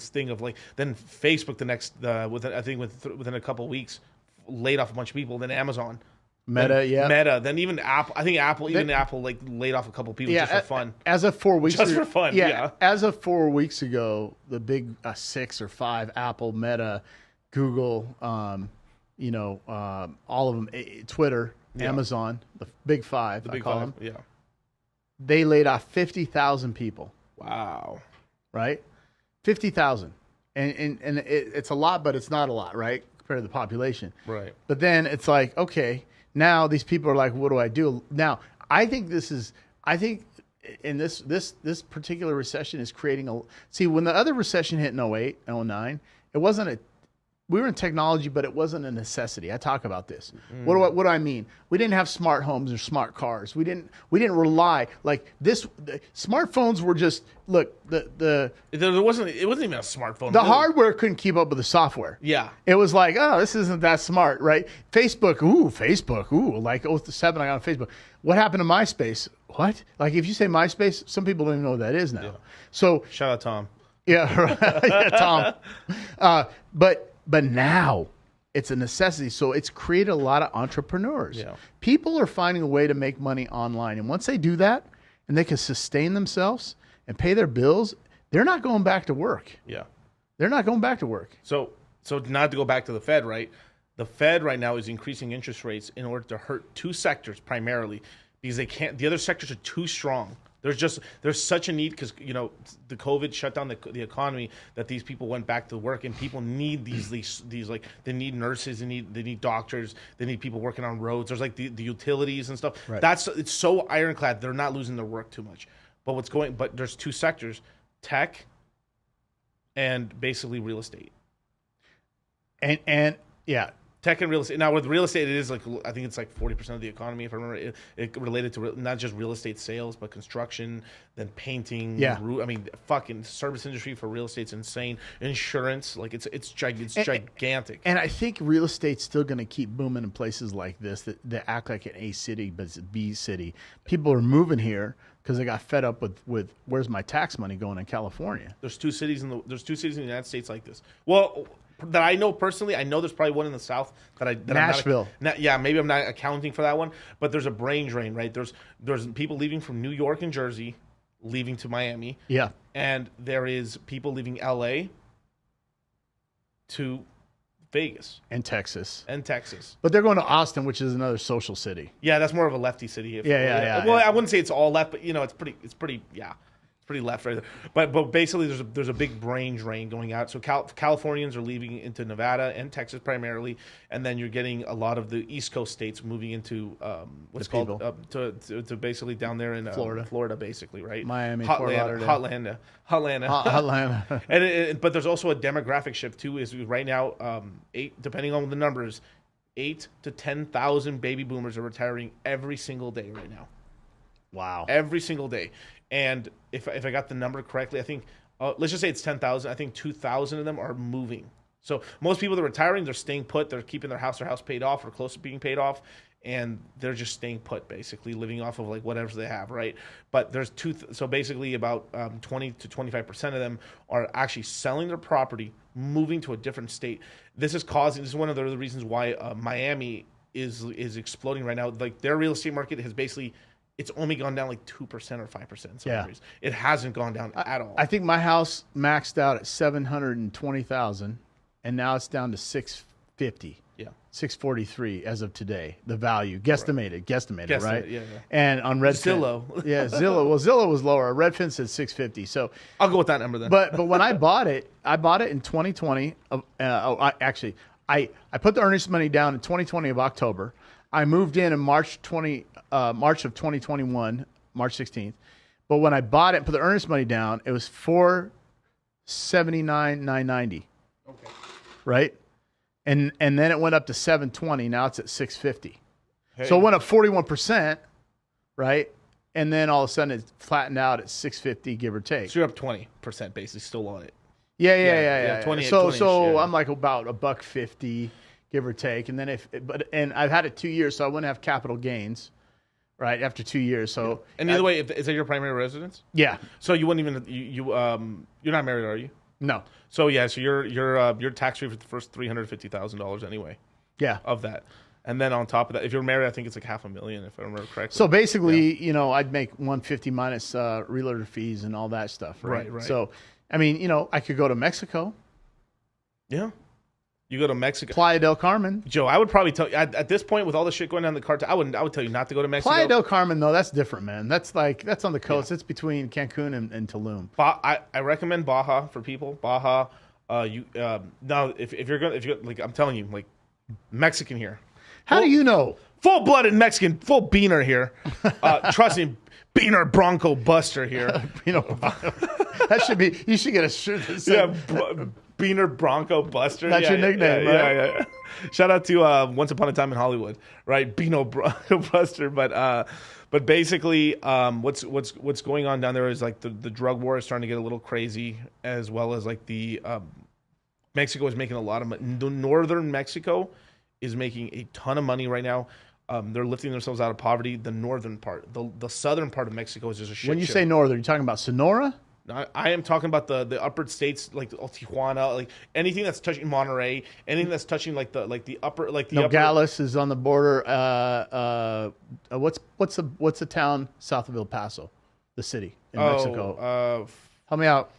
thing of like, then Facebook the next within a couple of weeks laid off a bunch of people. Then Amazon, Meta, then even Apple. I think Apple like laid off a couple of people just for fun. As of 4 weeks, just for fun. Yeah. As of 4 weeks ago, the big 6 or 5: Apple, Meta, Google. All of them, Twitter, Amazon, the big 5, I call them. Yeah. They laid off 50,000 people. Wow. Right? 50,000. And it's a lot, but it's not a lot, right? Compared to the population. Right. But then it's like, okay, now these people are like, what do I do? Now, I think in this particular recession is creating when the other recession hit in 08, 09, it wasn't we were in technology, but it wasn't a necessity. I talk about this. What do I mean? We didn't have smart homes or smart cars. We didn't rely like this. The smartphones were just it wasn't even a smartphone. The hardware couldn't keep up with the software. Yeah, it was like, oh, this isn't that smart, right? Facebook, like 07, I got on Facebook. What happened to MySpace? What? Like if you say MySpace, some people don't even know what that is now. Yeah. So shout out Tom. Yeah, right. Yeah, Tom. But now it's a necessity. So it's created a lot of entrepreneurs. Yeah. People are finding a way to make money online. And once they do that and they can sustain themselves and pay their bills, they're not going back to work. Yeah. They're not going back to work. So not to go back to the Fed, right? The Fed right now is increasing interest rates in order to hurt two sectors primarily because the other sectors are too strong. There's such a need because the COVID shut down the economy that these people went back to work, and people need these like they need nurses, they need doctors, they need people working on roads. There's like the utilities and stuff. Right. It's so ironclad they're not losing their work too much. But there's two sectors: tech and basically real estate. And yeah. Tech and real estate. Now, with real estate, it is like I think it's like 40% of the economy. If I remember, it related to not just real estate sales, but construction, then painting. Yeah. Fucking service industry for real estate's insane. Insurance, like it's gigantic. And I think real estate's still going to keep booming in places like this that act like an A city, but it's a B city. People are moving here because they got fed up with where's my tax money going in California. There's two cities in the United States like this. Well, that I know personally, I know there's probably one in the South that Nashville. Maybe I'm not accounting for that one, but there's a brain drain, right? There's people leaving from New York and Jersey, leaving to Miami. Yeah. And there is people leaving LA to Vegas. And Texas. But they're going to Austin, which is another social city. Yeah, that's more of a lefty city. Yeah. Well, I wouldn't say it's all left, but it's pretty left right there. But basically there's a big brain drain going out. So Californians are leaving into Nevada and Texas primarily, and then you're getting a lot of the East Coast states moving into to basically down there in Florida basically, right? Miami, Hotlanta. But there's also a demographic shift too. Is right now depending on the numbers, 8,000 to 10,000 baby boomers are retiring every single day right now. Wow. Every single day. And if I got the number correctly, I think, let's just say it's 10,000. I think 2,000 of them are moving. So most people that are retiring, they're staying put. They're keeping their house paid off or close to being paid off. And they're just staying put, basically, living off of like whatever they have, right? But there's so basically about 20 to 25% of them are actually selling their property, moving to a different state. This is one of the reasons why Miami is exploding right now. Like their real estate market has basically... It's only gone down like 2% or 5%. Yeah. It hasn't gone down at all. I think my house maxed out at $720,000, and now it's down to $650,000. Yeah. $643,000 as of today. The value guesstimated, right? Yeah. And on Redfin, Zillow. Yeah, Zillow. Well, Zillow was lower. Redfin said $650,000. So I'll go with that number then. But when I bought it in 2020. I put the earnest money down in 2020 of October. I moved in March of 2021, March 16th. But when I bought it and put the earnest money down, it was $479,990. Okay. Right? And then it went up to $720. Now it's at $650. Hey. So it went up 41%, right? And then all of a sudden it flattened out at $650, give or take. So you're up 20% basically still on it. Yeah. 28, So 20-ish, yeah. I'm like about $1.50, give or take. And then and I've had it 2 years, so I wouldn't have capital gains, right? After 2 years. So and either way, is that your primary residence? yeah, So you wouldn't even you're not married, are you? no, So yeah, so you're tax free for the first $350,000 anyway yeah. of that, and then on top of that, if you're married, I think it's like $500,000 if I remember correctly. So basically, I'd make 150 minus realtor fees and all that stuff, right? Right. So, I mean, I could go to Mexico, yeah, you go to Mexico. Playa del Carmen. Joe, I would probably tell you at this point with all the shit going on in the cartel, I would tell you not to go to Mexico. Playa del Carmen, though, that's different, man. That's on the coast. It's between Cancun and Tulum. I recommend Baja for people. Baja, now if you're like I'm telling you, like Mexican here, How do you know? full-blooded Mexican, full beaner here. Trust me, beaner Bronco Buster here. That should be. You should get a shirt that says, Beaner Bronco Buster. That's your nickname, right? Yeah. Shout out to Once Upon a Time in Hollywood, right? Beano Bronco Buster. But basically, what's going on down there is like the drug war is starting to get a little crazy, as well as like the Mexico is making a lot of money. The northern Mexico is making a ton of money right now. They're lifting themselves out of poverty. The northern part, the southern part of Mexico is just a shit when you show. say northern, you're talking about Sonora? I am talking about the upper states like Tijuana, like anything that's touching Monterrey, anything that's touching like the upper Nogales is on the border. What's the town south of El Paso, the city in Mexico? Help me out,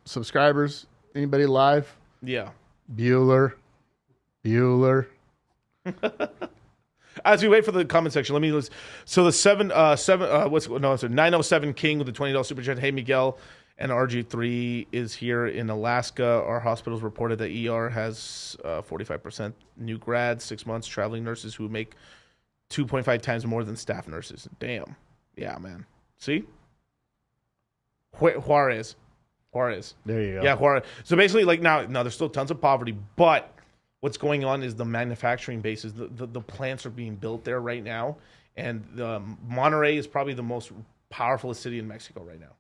subscribers. Anybody live? Yeah, Bueller. As we wait for the comment section, let me list. So the 907 King with the $20 super chat. Hey Miguel and RG3 is here in Alaska. Our hospitals reported that ER has 45% new grads, 6 months, traveling nurses who make 2.5 times more than staff nurses. Damn. Yeah, man. See? Juarez. There you go. Yeah, Juarez. So basically, like now there's still tons of poverty, but what's going on is the manufacturing bases. The plants are being built there right now, and Monterrey is probably the most powerful city in Mexico right now.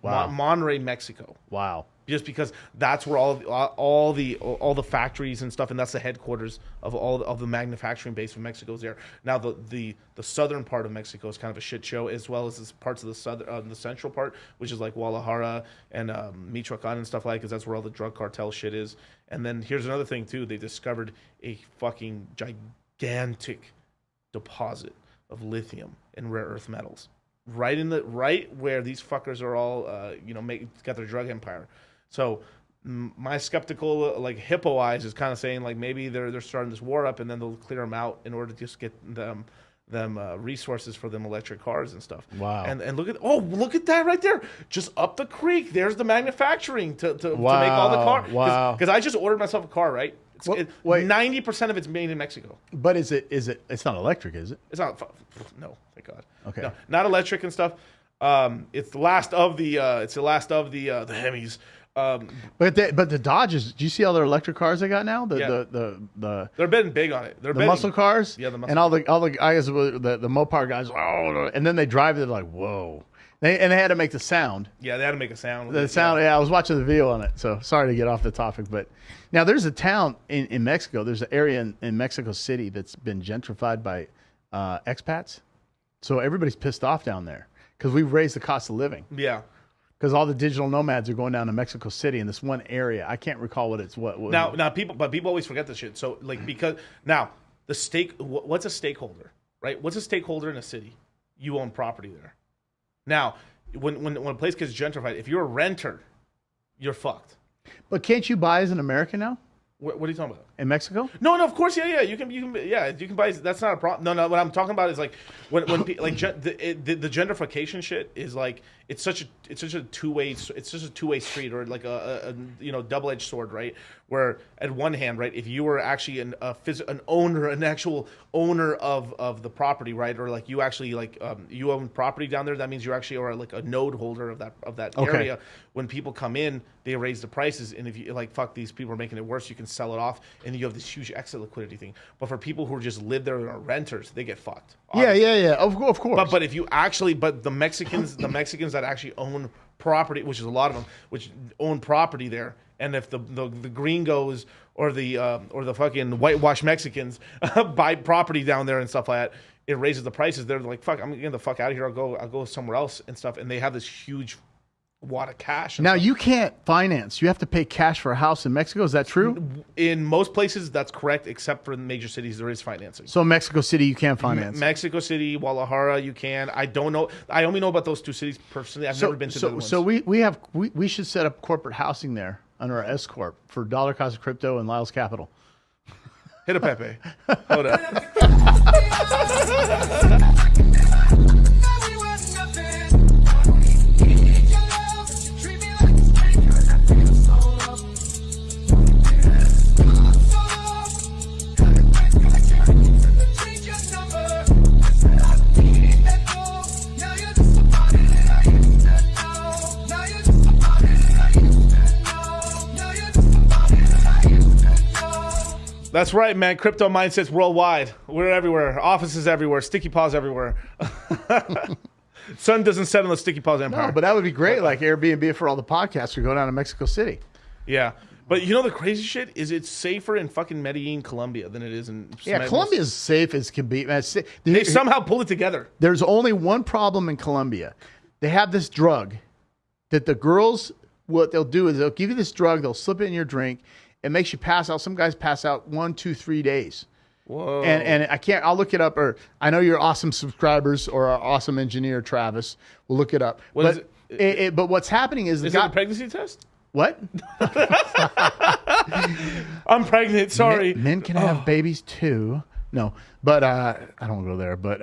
Wow. Monterrey, Mexico. Wow. Just because that's where all the factories and stuff, and that's the headquarters of all of the manufacturing base of Mexico's there. Now the southern part of Mexico is kind of a shit show, as well as parts of the central part, which is like Guadalajara and Michoacan and stuff like, because that's where all the drug cartel shit is. And then here's another thing too: they discovered a fucking gigantic deposit of lithium and rare earth metals right where these fuckers are all got their drug empire. So my skeptical like hippo eyes is kind of saying like maybe they're starting this war up, and then they'll clear them out in order to just get them resources for them electric cars and stuff. Wow. And look at that right there, just up the creek. There's the manufacturing to make all the cars. Wow. Because I just ordered myself a car, right? Wait. 90% of it's made in Mexico. But is it? It's not electric, is it? It's not. No, thank God. Okay. No, not electric and stuff. It's the last of the Hemis. But the Dodges. Do you see all their electric cars they got now? They're betting big on it. They're the muscle cars. Yeah, the muscle. And all the guys, the Mopar guys. Oh, and then they drive. They're like, whoa. They had to make the sound. Yeah, they had to make a sound. The sound. Yeah, I was watching the video on it. So sorry to get off the topic, but now there's a town in Mexico. There's an area in Mexico City that's been gentrified by expats. So everybody's pissed off down there because we've raised the cost of living. Yeah. Because all the digital nomads are going down to Mexico City in this one area. I can't recall what it's what. Now people always forget this shit. So like because now what's a stakeholder, right? What's a stakeholder in a city? You own property there. Now, when a place gets gentrified, if you're a renter, you're fucked. But can't you buy as an American now What are you talking about? in Mexico? No, of course, yeah, you can buy. That's not a problem. No, what I'm talking about is like when the gentrification shit is like it's such a two-way street, or like a double-edged sword, right? Where at one hand, right, if you were actually an actual owner of the property, right, or like you actually like you own property down there, that means you actually are like a node holder of that Okay. area. When people come in, they raise the prices, and if you like fuck these people are making it worse, you can sell it off, and you have this huge exit liquidity thing. But for people who just live there and are renters, they get fucked. Obviously. Yeah. Of course. But if you actually, the Mexicans that that actually own property, which is a lot of them, which own property there. And if the green goes or the fucking whitewash Mexicans buy property down there and stuff like that, it raises the prices. They're like, fuck, I'm getting the fuck out of here. I'll go somewhere else and stuff. And they have this huge wad of cash. Now you can't finance. You have to pay cash for a house in Mexico. Is that true? In most places, that's correct, except for the major cities, there is financing. So Mexico City, you can't finance. Mexico City, Guadalajara, you can. I don't know. I only know about those two cities personally. I've never been to the other ones. So we should set up corporate housing there under our S corp for dollar cost of crypto and Lyle's Capital. Hit a Pepe. Hold up. That's right, man. Crypto mindsets worldwide. We're everywhere. Offices everywhere. Sticky paws everywhere. Sun doesn't set on the sticky paws empire. No, but that would be great. Like Airbnb for all the podcasts who go down to Mexico City. Yeah. But you know the crazy shit is it's safer in fucking Medellin, Colombia than it is in... Yeah, Colombia is safe as can be. They somehow pulled it together. There's only one problem in Colombia. They have this drug that the girls, what they'll do is they'll give you this drug, they'll slip it in your drink. It makes you pass out. Some guys pass out 1, 2, 3 days. Whoa. And I can't, I'll look it up. Or I know your awesome subscribers or our awesome engineer, Travis, will look it up. But what's happening is... Is it a pregnancy test? What? I'm pregnant, sorry. Men can have babies too. No, but I don't want to go there. But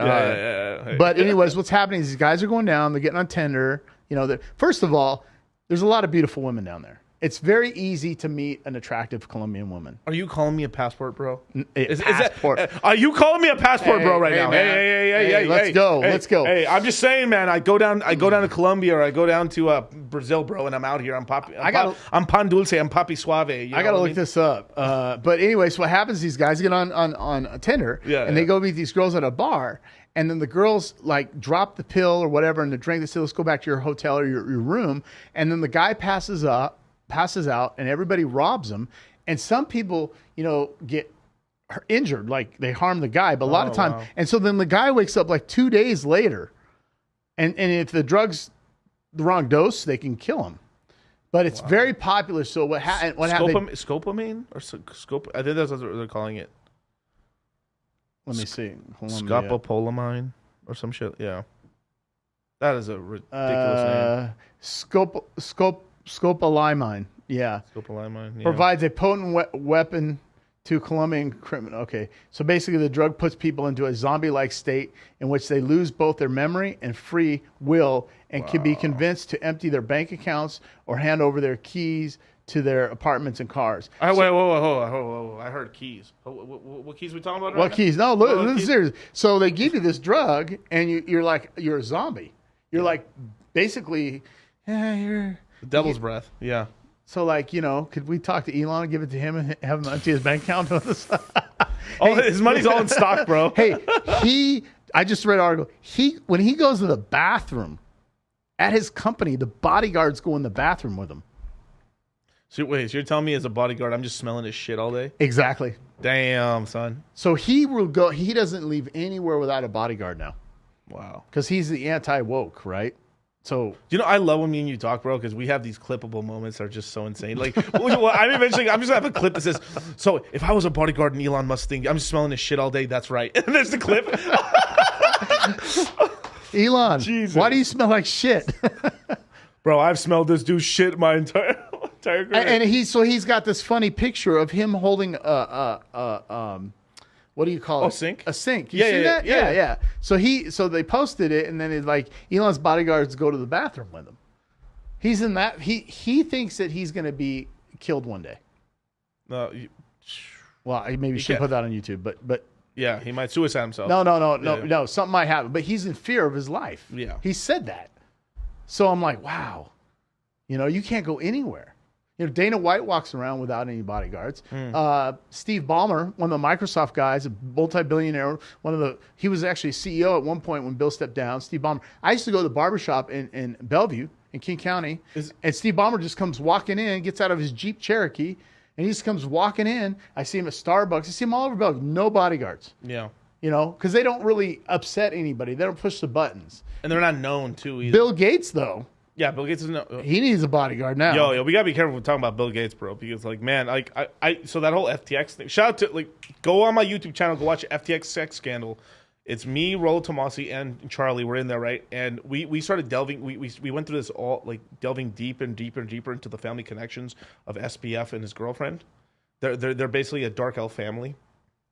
but anyways, what's happening is these guys are going down. They're getting on Tinder. You know, first of all, there's a lot of beautiful women down there. It's very easy to meet an attractive Colombian woman. Are you calling me a passport, bro? Passport. Are you calling me a passport, bro, right now? Man. Hey, let's go. Let's go. Hey, I'm just saying, man. I go down to Colombia or I go down to Brazil, bro, and I'm out here. I'm pan dulce. I'm papi suave. I gotta look this up. But anyways, what happens? These guys get on Tinder, and they go meet these girls at a bar. And then the girls like drop the pill or whatever in the drink. They say, let's go back to your hotel or your room. And then the guy passes out, and everybody robs him. And some people, you know, get injured, like they harm the guy. But a lot of time, wow. And so then the guy wakes up like 2 days later. And if the drug's the wrong dose, they can kill him. But it's very popular. So what happened? Scopolamine or scope? I think that's what they're calling it. Let me see. Scopolamine or some shit. Yeah. That is a ridiculous name. Scopolamine. Yeah. Scopolamine. Yeah. Provides a potent weapon to Colombian criminal. Okay. So basically the drug puts people into a zombie-like state in which they lose both their memory and free will and can be convinced to empty their bank accounts or hand over their keys to their apartments and cars. Whoa. I heard keys. What keys we talking about? What keys? No, look, this is serious. So they give you this drug, and you're a zombie. You're like, basically, you're... The devil's breath. Yeah. So, like, you know, could we talk to Elon and give it to him and have him empty his bank account? His money's all in stock, bro. Hey, I just read an article. When he goes to the bathroom at his company, the bodyguards go in the bathroom with him. So you're telling me as a bodyguard, I'm just smelling his shit all day? Exactly. Damn, son. So he will go. He doesn't leave anywhere without a bodyguard now. Wow. Because he's the anti-woke, right? So you know, I love when me and you talk, bro, because we have these clippable moments that are just so insane. Like, I'm just gonna have a clip that says, "So if I was a bodyguard in Elon Musk thing, I'm just smelling his shit all day." That's right. And there's the clip. Elon, Jesus. Why do you smell like shit? Bro, I've smelled this dude's shit my entire career. And he's got this funny picture of him holding what do you call it? A sink? A sink. You see that? Yeah. So they posted it, and then it's like Elon's bodyguards go to the bathroom with him. He's in that. He thinks that he's going to be killed one day. No. Well, I maybe should put that on YouTube, but yeah, he might suicide himself. No. Something might happen, but he's in fear of his life. Yeah, he said that. So I'm like, wow, you know, you can't go anywhere. Dana White walks around without any bodyguards. Steve Ballmer, one of the Microsoft guys, a multi-billionaire, he was actually CEO at one point when Bill stepped down. Steve Ballmer. I used to go to the barbershop in Bellevue in King County, and Steve Ballmer just comes walking in, gets out of his Jeep Cherokee, and he just comes walking in. I see him at Starbucks. I see him all over Bellevue. No bodyguards. Yeah. Because they don't really upset anybody. They don't push the buttons. And they're not known, too, either. Bill Gates, though. Yeah, Bill Gates is no. He needs a bodyguard now. Yo, we gotta be careful with talking about Bill Gates, bro. Because so that whole FTX thing. Shout out to go on my YouTube channel, go watch FTX sex scandal. It's me, Rollo Tomasi, and Charlie. We're in there, right? And we started delving. We went through this all delving deeper and deeper and deeper into the family connections of SBF and his girlfriend. They're basically a dark elf family,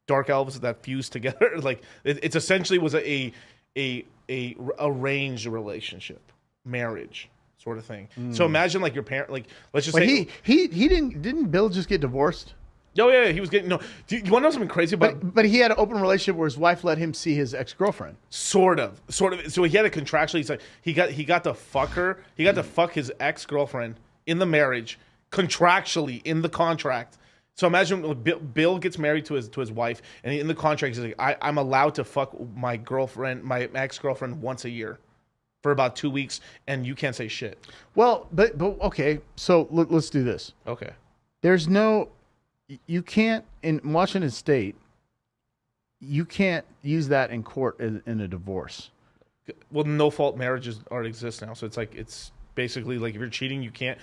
dark elves that fused together. It's essentially was a arranged relationship, marriage sort of thing. So imagine your parent, let's just say he didn't Bill just get divorced? Oh yeah, he was getting no. Do you want to know something crazy about? But he had an open relationship where his wife let him see his ex-girlfriend. Sort of. So he had a contractually. He got to fuck her. He got to fuck his ex-girlfriend in the marriage, contractually in the contract. So imagine Bill gets married to his wife, and in the contract he's like, I'm allowed to fuck my girlfriend, my ex-girlfriend, once a year for about 2 weeks, and you can't say shit. Well, but okay. So let's do this. Okay. You can't, in Washington State, you can't use that in court in a divorce. Well, no fault marriages already exist now, so it's basically if you're cheating, you can't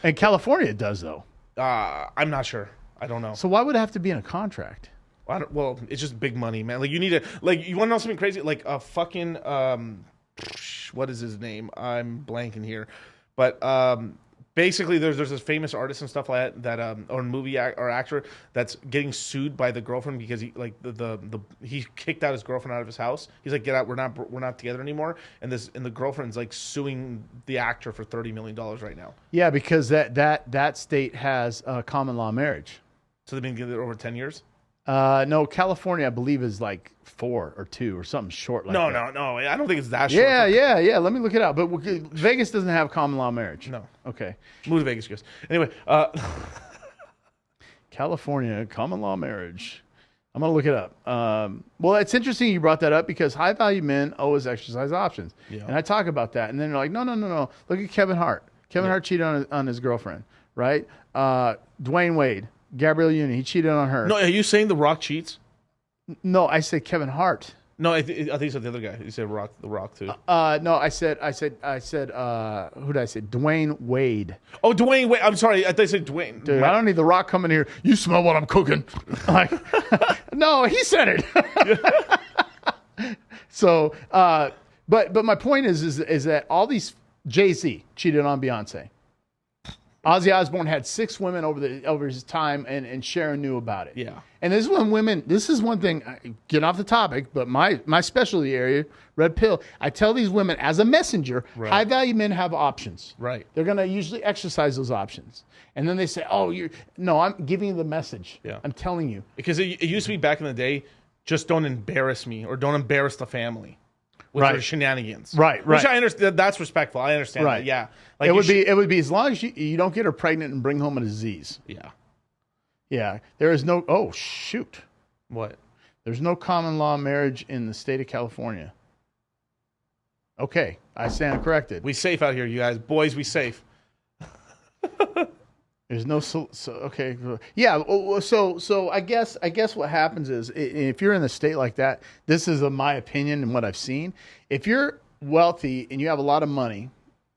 In California, it does though. I'm not sure. I don't know. So why would it have to be in a contract? Well, it's just big money, man. You need to you want to know something crazy? A fucking what is his name? I'm blanking here, but basically there's this famous artist and stuff like that or movie or actor that's getting sued by the girlfriend because he he kicked out his girlfriend out of his house. He's like, get out, we're not together anymore. And the girlfriend's suing the actor for $30 million right now. Yeah, because that state has common law marriage. So they've been together over 10 years. No, California, I believe, is 4 or 2 or something short like that. No. I don't think it's that short. Yeah. Let me look it up. But Vegas doesn't have common law marriage. No. Okay. Move to Vegas, guys. Anyway. California, common law marriage. I'm going to look it up. Well, it's interesting you brought that up because high-value men always exercise options. Yeah. And I talk about that. And then they're like, no. Look at Kevin Hart. Kevin Hart cheated on his girlfriend, right? Dwayne Wade. Gabrielle Union, he cheated on her. No, are you saying The Rock cheats? No, I said Kevin Hart. No, I think you said the other guy. You said The Rock too. No, I said. Who did I say? Dwayne Wade. Oh, Dwayne Wade. I'm sorry. I thought you said Dwayne. Dude, I don't need The Rock coming here. You smell what I'm cooking. No, he said it. So, but my point is that all these Jay-Z cheated on Beyonce. Ozzy Osbourne had 6 women over his time, and Sharon knew about it. Yeah. And this is one thing, get off the topic, but my specialty area, red pill, I tell these women as a messenger, high-value men have options. Right. They're going to usually exercise those options. And then they say, I'm giving you the message. Yeah. I'm telling you. Because it used to be back in the day, just don't embarrass me or don't embarrass the family. With their shenanigans. Right. Which I understand. That's respectful. I understand that. Yeah. It would be as long as you don't get her pregnant and bring home a disease. Yeah. Yeah. There is no, oh, shoot. What? There's no common law marriage in the state of California. Okay. I stand corrected. We safe out here, you guys. Boys, we safe. There's no okay, yeah. So I guess what happens is if you're in a state like that, this is my opinion and what I've seen. If you're wealthy and you have a lot of money,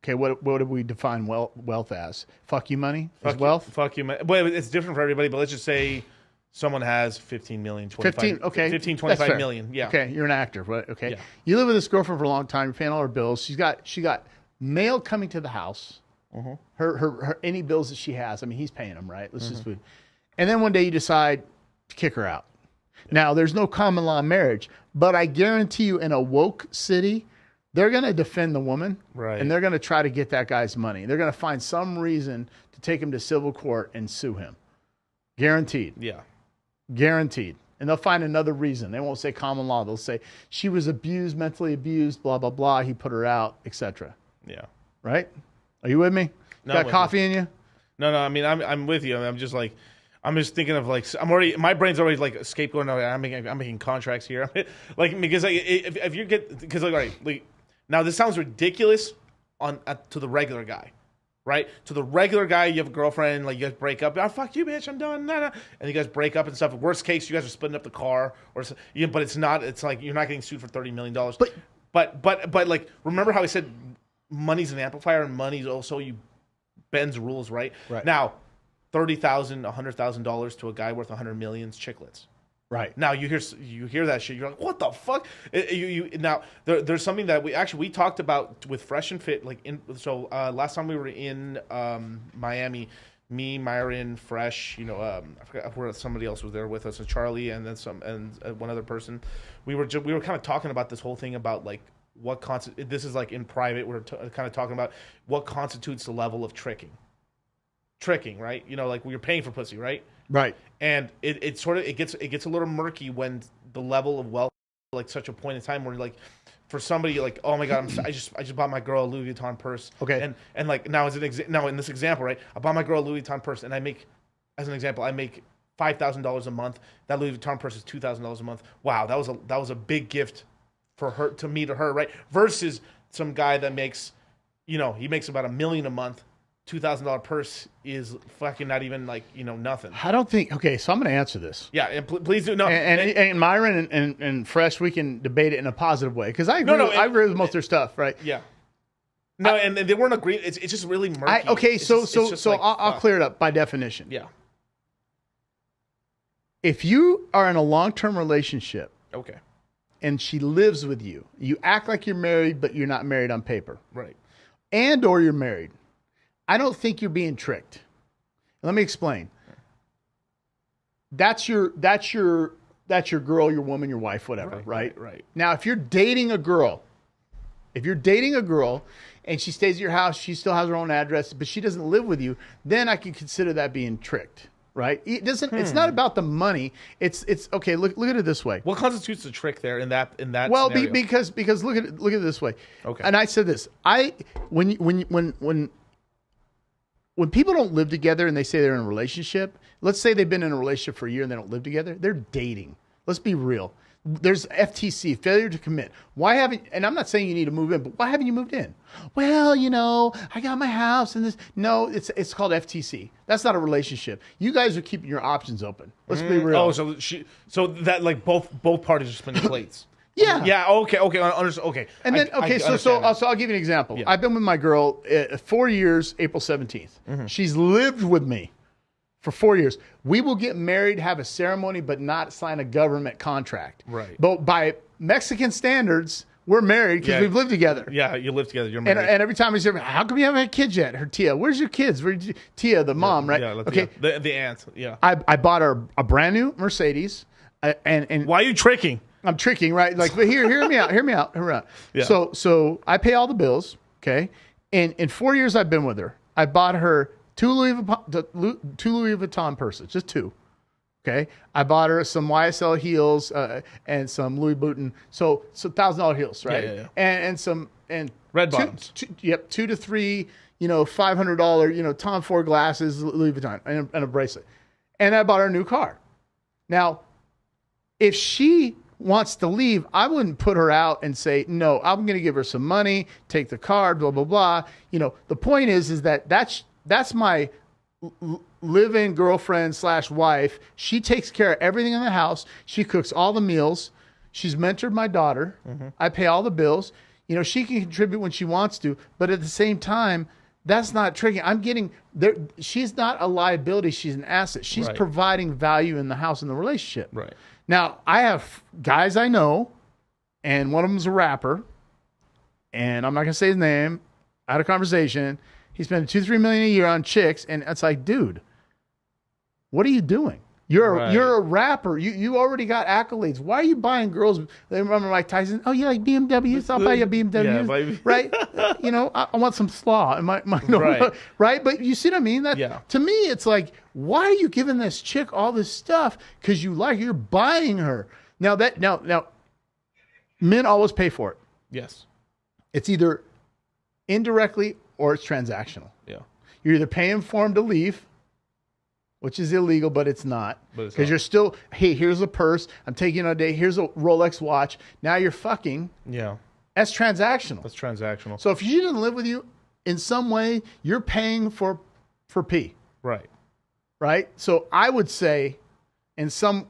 okay, what do we define wealth as? Fuck you money as wealth? Fuck you money. Well, it's different for everybody, but let's just say someone has 15 million, 25, 15, 25 million. Yeah. Okay, you're an actor, right? Okay. Yeah. You live with this girlfriend for a long time. You're paying all her bills. She got mail coming to the house. Mm-hmm. Her any bills that she has, I mean, he's paying them, right? Let's just, and then one day you decide to kick her out. Now, there's no common law marriage, but I guarantee you, in a woke city, they're going to defend the woman, right? And they're going to try to get that guy's money. They're going to find some reason to take him to civil court and sue him. Guaranteed. Yeah, guaranteed. And they'll find another reason. They won't say common law. They'll say she was abused, mentally abused, blah blah blah. He put her out, etc. Yeah. Right. Are you with me? No, got coffee in you? No. I mean, I'm with you. I'm just like, I'm just thinking of like, my brain's already like scapegoating. I'm making contracts here, like because like if you get because like all right, like now this sounds ridiculous to the regular guy, right? To the regular guy, you have a girlfriend, like you guys break up. Oh, fuck you, bitch, I'm done. Nah. And you guys break up and stuff. Worst case, you guys are splitting up the car, but it's not. It's like you're not getting sued for $30 million. But like remember how I said money's an amplifier and money's also you bends rules, right? Right. Now. $30,000, $100,000 to a guy worth 100 million's chiclets. Right. Now you hear that shit. You're like, what the fuck? Now there's something that we talked about with Fresh and Fit. Last time we were in Miami, me, Myron, Fresh. I forgot somebody else was there with us, Charlie, and then one other person. We were kind of talking about this whole thing about like what this is like in private. We're kind of talking about what constitutes the level of tricking, right? Like when you're paying for pussy, right? Right. And it gets a little murky when the level of wealth, like such a point in time where like for somebody like, oh my god, I just bought my girl a Louis Vuitton purse. Okay. And like now in this example, right? I bought my girl a Louis Vuitton purse, and I make $5,000 a month. That Louis Vuitton purse is $2,000 a month. Wow, that was a big gift for her to her, right? Versus some guy that makes, he makes about $1 million a month. $2,000 purse is fucking not even like nothing. I don't think. Okay, so I'm going to answer this. Yeah, and please do no. And Myron and Fresh, we can debate it in a positive way because I agree with most of their stuff, right? Yeah. No, and they weren't agreeing. It's just really murky. I'll clear it up by definition. Yeah. If you are in a long-term relationship, okay, and she lives with you, you act like you're married, but you're not married on paper, right? Or you're married. I don't think you're being tricked. Let me explain. That's your girl, your woman, your wife, whatever, right? Right. Now, if you're dating a girl, and she stays at your house, she still has her own address, but she doesn't live with you, then I can consider that being tricked, right? It doesn't. It's not about the money. It's okay. Look at it this way. What constitutes the trick there in that? Well, scenario? because look at it this way. Okay. And I said this. When people don't live together and they say they're in a relationship, let's say they've been in a relationship for a year and they don't live together, they're dating. Let's be real. There's FTC, failure to commit. And I'm not saying you need to move in, but why haven't you moved in? Well, I got my house and this. No, it's called FTC. That's not a relationship. You guys are keeping your options open. Let's be real. Oh, so that like both parties are spinning plates. Yeah. Yeah. Okay. Okay. And then so I'll give you an example. Yeah. I've been with my girl 4 years. April 17th. Mm-hmm. She's lived with me for 4 years. We will get married, have a ceremony, but not sign a government contract. Right. But by Mexican standards, we're married because we've lived together. Yeah, you live together. You're married. And every time we say, "How come you haven't had kids yet?" Her Tia, where's your kids? Tia, the mom, right? Yeah. Okay. The aunt. Yeah. I bought her a brand new Mercedes. And why are you tricking? I'm tricking, right? Like, but hear me out. Yeah. So I pay all the bills, okay? And in 4 years I've been with her, I bought her two Louis Vuitton purses, just two, okay? I bought her some YSL heels and some Louis Vuitton, so $1,000 heels, right? Yeah. And red bottoms. 2 to 3, $500, Tom Ford glasses, Louis Vuitton, and a bracelet. And I bought her a new car. Now, if she wants to leave, I wouldn't put her out and say, no, I'm going to give her some money, take the car, blah, blah, blah. The point is that's my live-in girlfriend / wife. She takes care of everything in the house. She cooks all the meals. She's mentored my daughter. Mm-hmm. I pay all the bills. She can contribute when she wants to, but at the same time, that's not tricky. I'm getting there. She's not a liability. She's an asset. She's providing value in the house and the relationship. Right. Now, I have guys I know, and one of them's a rapper, and I'm not going to say his name. I had a conversation. He's spending $2-3 million a year on chicks, and it's like, dude, what are you doing? You're a rapper. You already got accolades. Why are you buying girls? They remember Mike Tyson. Oh, you like BMWs? I'll buy you a BMW. Yeah, right? I want some slaw. Right? But you see what I mean? To me, it's like, why are you giving this chick all this stuff? Because you're buying her. Now men always pay for it. Yes. It's either indirectly or it's transactional. Yeah. You're either paying for them to leave, which is illegal, but it's not. Because you're still, hey, here's a purse. I'm taking you on a date. Here's a Rolex watch. Now you're fucking. Yeah. That's transactional. That's transactional. So if she doesn't live with you in some way, you're paying for P. Right. Right? So I would say in some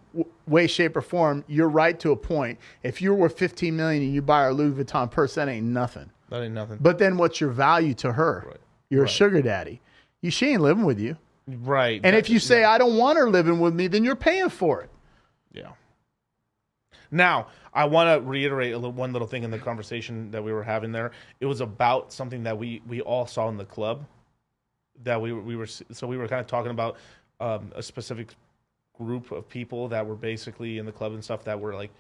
way, shape, or form, you're right to a point. If you're worth $15 million and you buy our Louis Vuitton purse, that ain't nothing. That ain't nothing. But then what's your value to her? Right. You're a sugar daddy. She ain't living with you. Right. And if you say, I don't want her living with me, then you're paying for it. Yeah. Now, I want to reiterate one little thing in the conversation that we were having there. It was about something that we all saw in the club. That we were kind of talking about a specific group of people that were basically in the club and stuff that were like,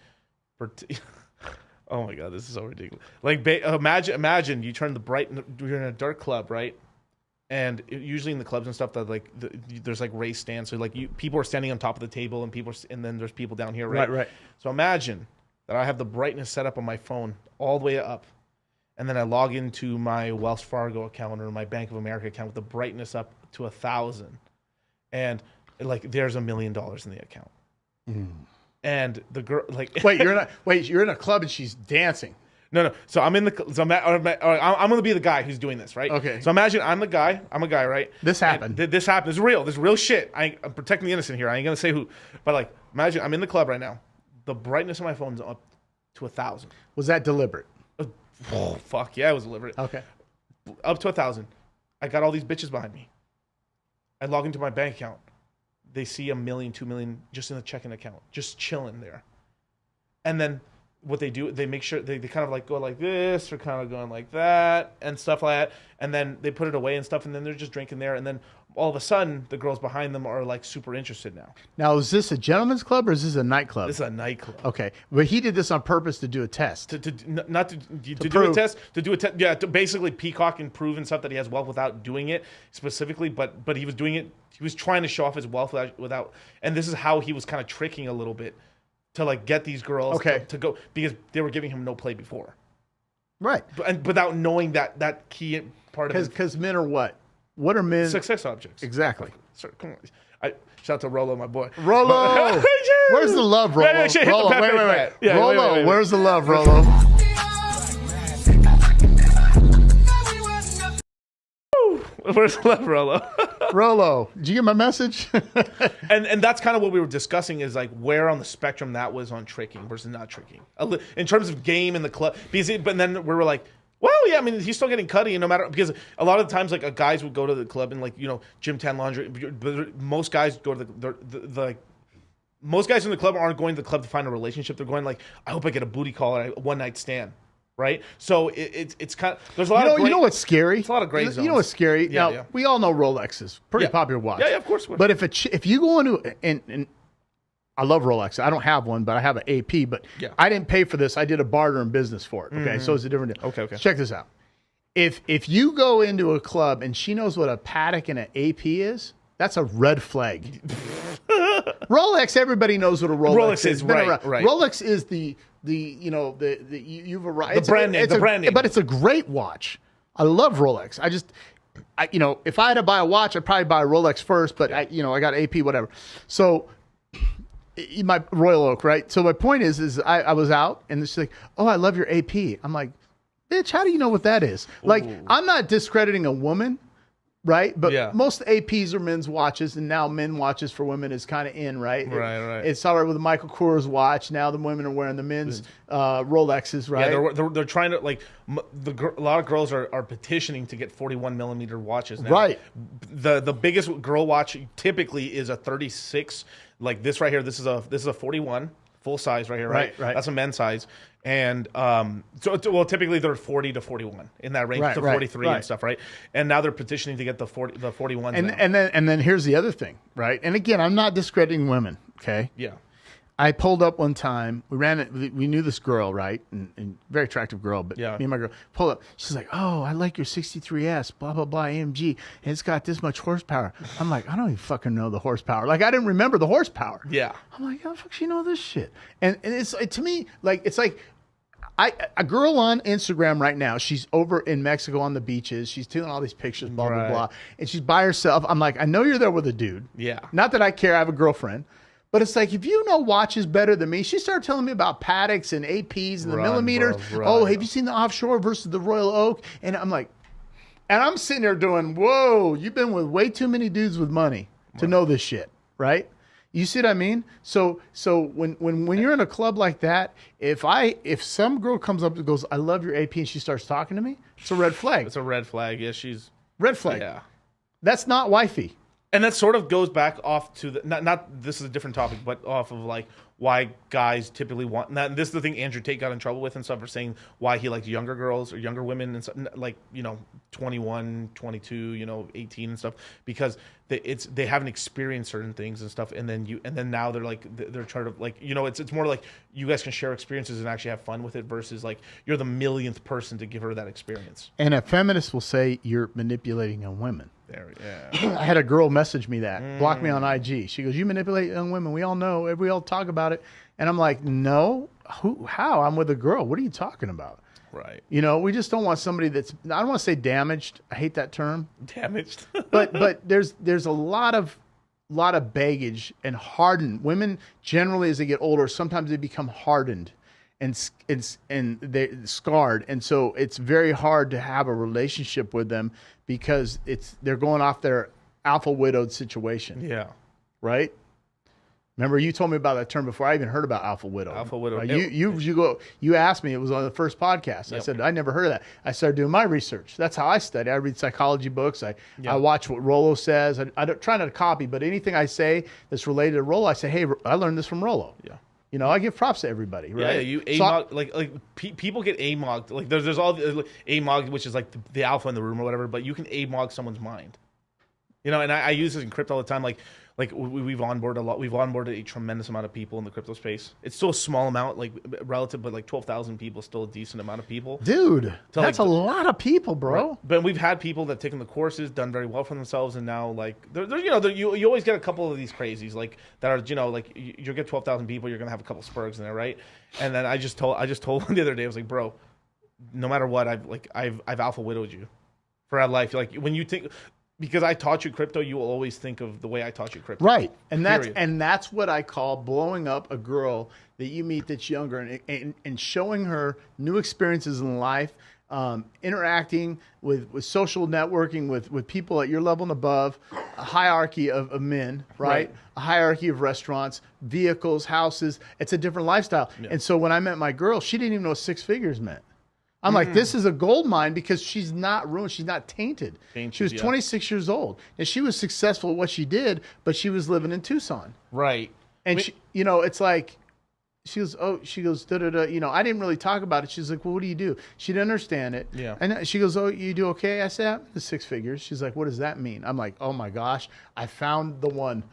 oh my god, this is so ridiculous. Like, imagine you turn you're in a dark club, right? And usually in the clubs and stuff that like there's like race stands, so like people are standing on top of the table and then there's people down here, right? Right. So imagine that I have the brightness set up on my phone all the way up. And then I log into my Wells Fargo account or my Bank of America account with the brightness up to 1,000. And like there's $1 million in the account. And the girl like you're in a club and she's dancing. No. So I'm in the. So I'm going to be the guy who's doing this, right? Okay. So imagine I'm the guy. I'm a guy, right? This happened. This happened. This is real. This is real shit. I'm protecting the innocent here. I ain't going to say who. But like, imagine I'm in the club right now. The brightness of my phone's up to 1,000. Was that deliberate? Oh fuck yeah, it was deliberate. Okay. Up to 1,000. I got all these bitches behind me. I log into my bank account. They see $1 million, $2 million just in the checking account, just chilling there. And then what they do, they make sure they kind of like go like this or kind of going like that and stuff like that. And then they put it away and stuff. And then they're just drinking there. And then all of a sudden, the girls behind them are like super interested now. Now, is this a gentleman's club or is this a nightclub? This is a nightclub. Okay. But he did this on purpose to do a test. To do a test. To do a test. Yeah, to basically peacock and prove and stuff that he has wealth without doing it specifically. But he was doing it. He was trying to show off his wealth without. And this is how he was kind of tricking a little bit to like get these girls to go, because they were giving him no play before. Right. And without knowing that key part of it. Because men are what? What are men? Success objects. Exactly. Sir, come on. Shout out to Rolo, my boy. Rolo! Where's the love, Rolo? Rolo, wait. Yeah, Rolo, wait. Where's the love, Rolo? Where's the love, Rolo? Rolo, did you get my message? and that's kind of what we were discussing, is like where on the spectrum that was on tricking versus not tricking. In terms of game in the club. But then we were like, well, yeah, I mean, he's still getting cutty no matter, because a lot of the times, like, guys would go to the club and, like, you know, gym tan laundry. Most guys go to most guys in the club aren't going to the club to find a relationship. They're going like, I hope I get a booty call or a one night stand, right? So it's kind of, there's a lot of you know what's scary? It's a lot of gray zones. You know what's scary? Now, we all know Rolexes, pretty popular watch. Yeah, of course. But if you go into and I love Rolex. I don't have one, but I have an AP. But I didn't pay for this. I did a barter in business for it. Okay, so it's a different deal. Okay. Check this out. If you go into a club and she knows what a Patek and an AP is, that's a red flag. Rolex, everybody knows what a Rolex is. Right. Rolex is the you've arrived. The brand name. But it's a great watch. I love Rolex. If I had to buy a watch, I'd probably buy a Rolex first. But I got AP, whatever. So. My Royal Oak, right? So my point is I was out and she's like, oh, I love your AP. I'm like, bitch, how do you know what that is? Ooh. Like, I'm not discrediting a woman, right? But most APs are men's watches, and now men watches for women is kind of in, right? Right. It's all right with the Michael Kors watch. Now the women are wearing the men's Rolexes, right? Yeah, they're trying to, like, a lot of girls are petitioning to get 41 millimeter watches now. Right. The biggest girl watch typically is a 36. Like this right here, this is a 41 full size right here, right? That's a men's size, and typically they're 40 to 41 in that range to 43 and stuff, right? And now they're petitioning to get the 41s. And then here's the other thing, right? And again, I'm not discrediting women, okay? Yeah. I pulled up one time. We knew this girl, right? And very attractive girl, but me and my girl pulled up. She's like, oh, I like your 63S, blah, blah, blah, AMG. And it's got this much horsepower. I'm like, I don't even fucking know the horsepower. Like, I didn't remember the horsepower. Yeah. I'm like, how the fuck she know this shit? And it's to me, like, it's like, A girl on Instagram right now, she's over in Mexico on the beaches. She's doing all these pictures, blah, blah, blah. And she's by herself. I'm like, I know you're there with a dude. Yeah. Not that I care. I have a girlfriend. But it's like, if you know watches better than me, she started telling me about Pateks and APs and the millimeters. Bro, oh, have you seen the offshore versus the Royal Oak? And I'm like, and I'm sitting there doing, whoa, you've been with way too many dudes with money to know this shit, right? You see what I mean? So when you're in a club like that, if some girl comes up and goes, I love your AP, and she starts talking to me, it's a red flag. It's a red flag. Yeah, she's red flag. Yeah, that's not wifey. And that sort of goes back off to the not this is a different topic, but off of like why guys typically want that. And this is the thing Andrew Tate got in trouble with and stuff for saying why he liked younger girls or younger women and stuff, like 21, 22, 18 and stuff, because they haven't experienced certain things and stuff, and then now they're trying to it's more like you guys can share experiences and actually have fun with it versus like you're the millionth person to give her that experience. And a feminist will say you're manipulating young women. Yeah. I had a girl message me that, block me on IG. She goes, you manipulate young women. We all know. We all talk about it. And I'm like, no. How? I'm with a girl. What are you talking about? Right. We just don't want somebody that's, I don't want to say damaged. I hate that term. Damaged. but there's a lot of baggage and hardened. Women generally, as they get older, sometimes they become hardened and they're scarred. And so it's very hard to have a relationship with them because they're going off their alpha widowed situation. Yeah. Right? Remember, you told me about that term before I even heard about alpha widow. Alpha widow. You asked me. It was on the first podcast. Yep. I said I never heard of that. I started doing my research. That's how I study. I read psychology books. I watch what Rollo says. I don't try not to copy, but anything I say that's related to Rollo, I say, hey, I learned this from Rollo. Yeah. I give props to everybody, right? Yeah, you AMOG, people get AMOG'd. Like there's all the AMOG, which is like the alpha in the room or whatever, but you can AMOG someone's mind. And I use this in crypto all the time. Like we've onboarded a lot. We've onboarded a tremendous amount of people in the crypto space. It's still a small amount, like relative, but like 12,000 people is still a decent amount of people. Dude, that's a lot of people, bro. Right. But we've had people that taken the courses, done very well for themselves, and now like you always get a couple of these crazies like that are like you get 12,000 people, you're gonna have a couple spurgs in there, right? And then I just told one the other day, I was like, bro, no matter what, I've alpha widowed you for our life. Like when you think. Because I taught you crypto, you will always think of the way I taught you crypto. Right. And that's what I call blowing up a girl that you meet that's younger and showing her new experiences in life, interacting with social networking with people at your level and above, a hierarchy of men, right? A hierarchy of restaurants, vehicles, houses. It's a different lifestyle. Yeah. And so when I met my girl, she didn't even know what 6 figures meant. I'm like, this is a gold mine because she's not ruined. She's not tainted. She was 26 years old. And she was successful at what she did, but she was living in Tucson. Right. And, she, it's like, she goes, da-da-da. I didn't really talk about it. She's like, well, what do you do? She didn't understand it. Yeah. And she goes, oh, you do okay? I said, the 6 figures. She's like, what does that mean? I'm like, oh, my gosh, I found the one.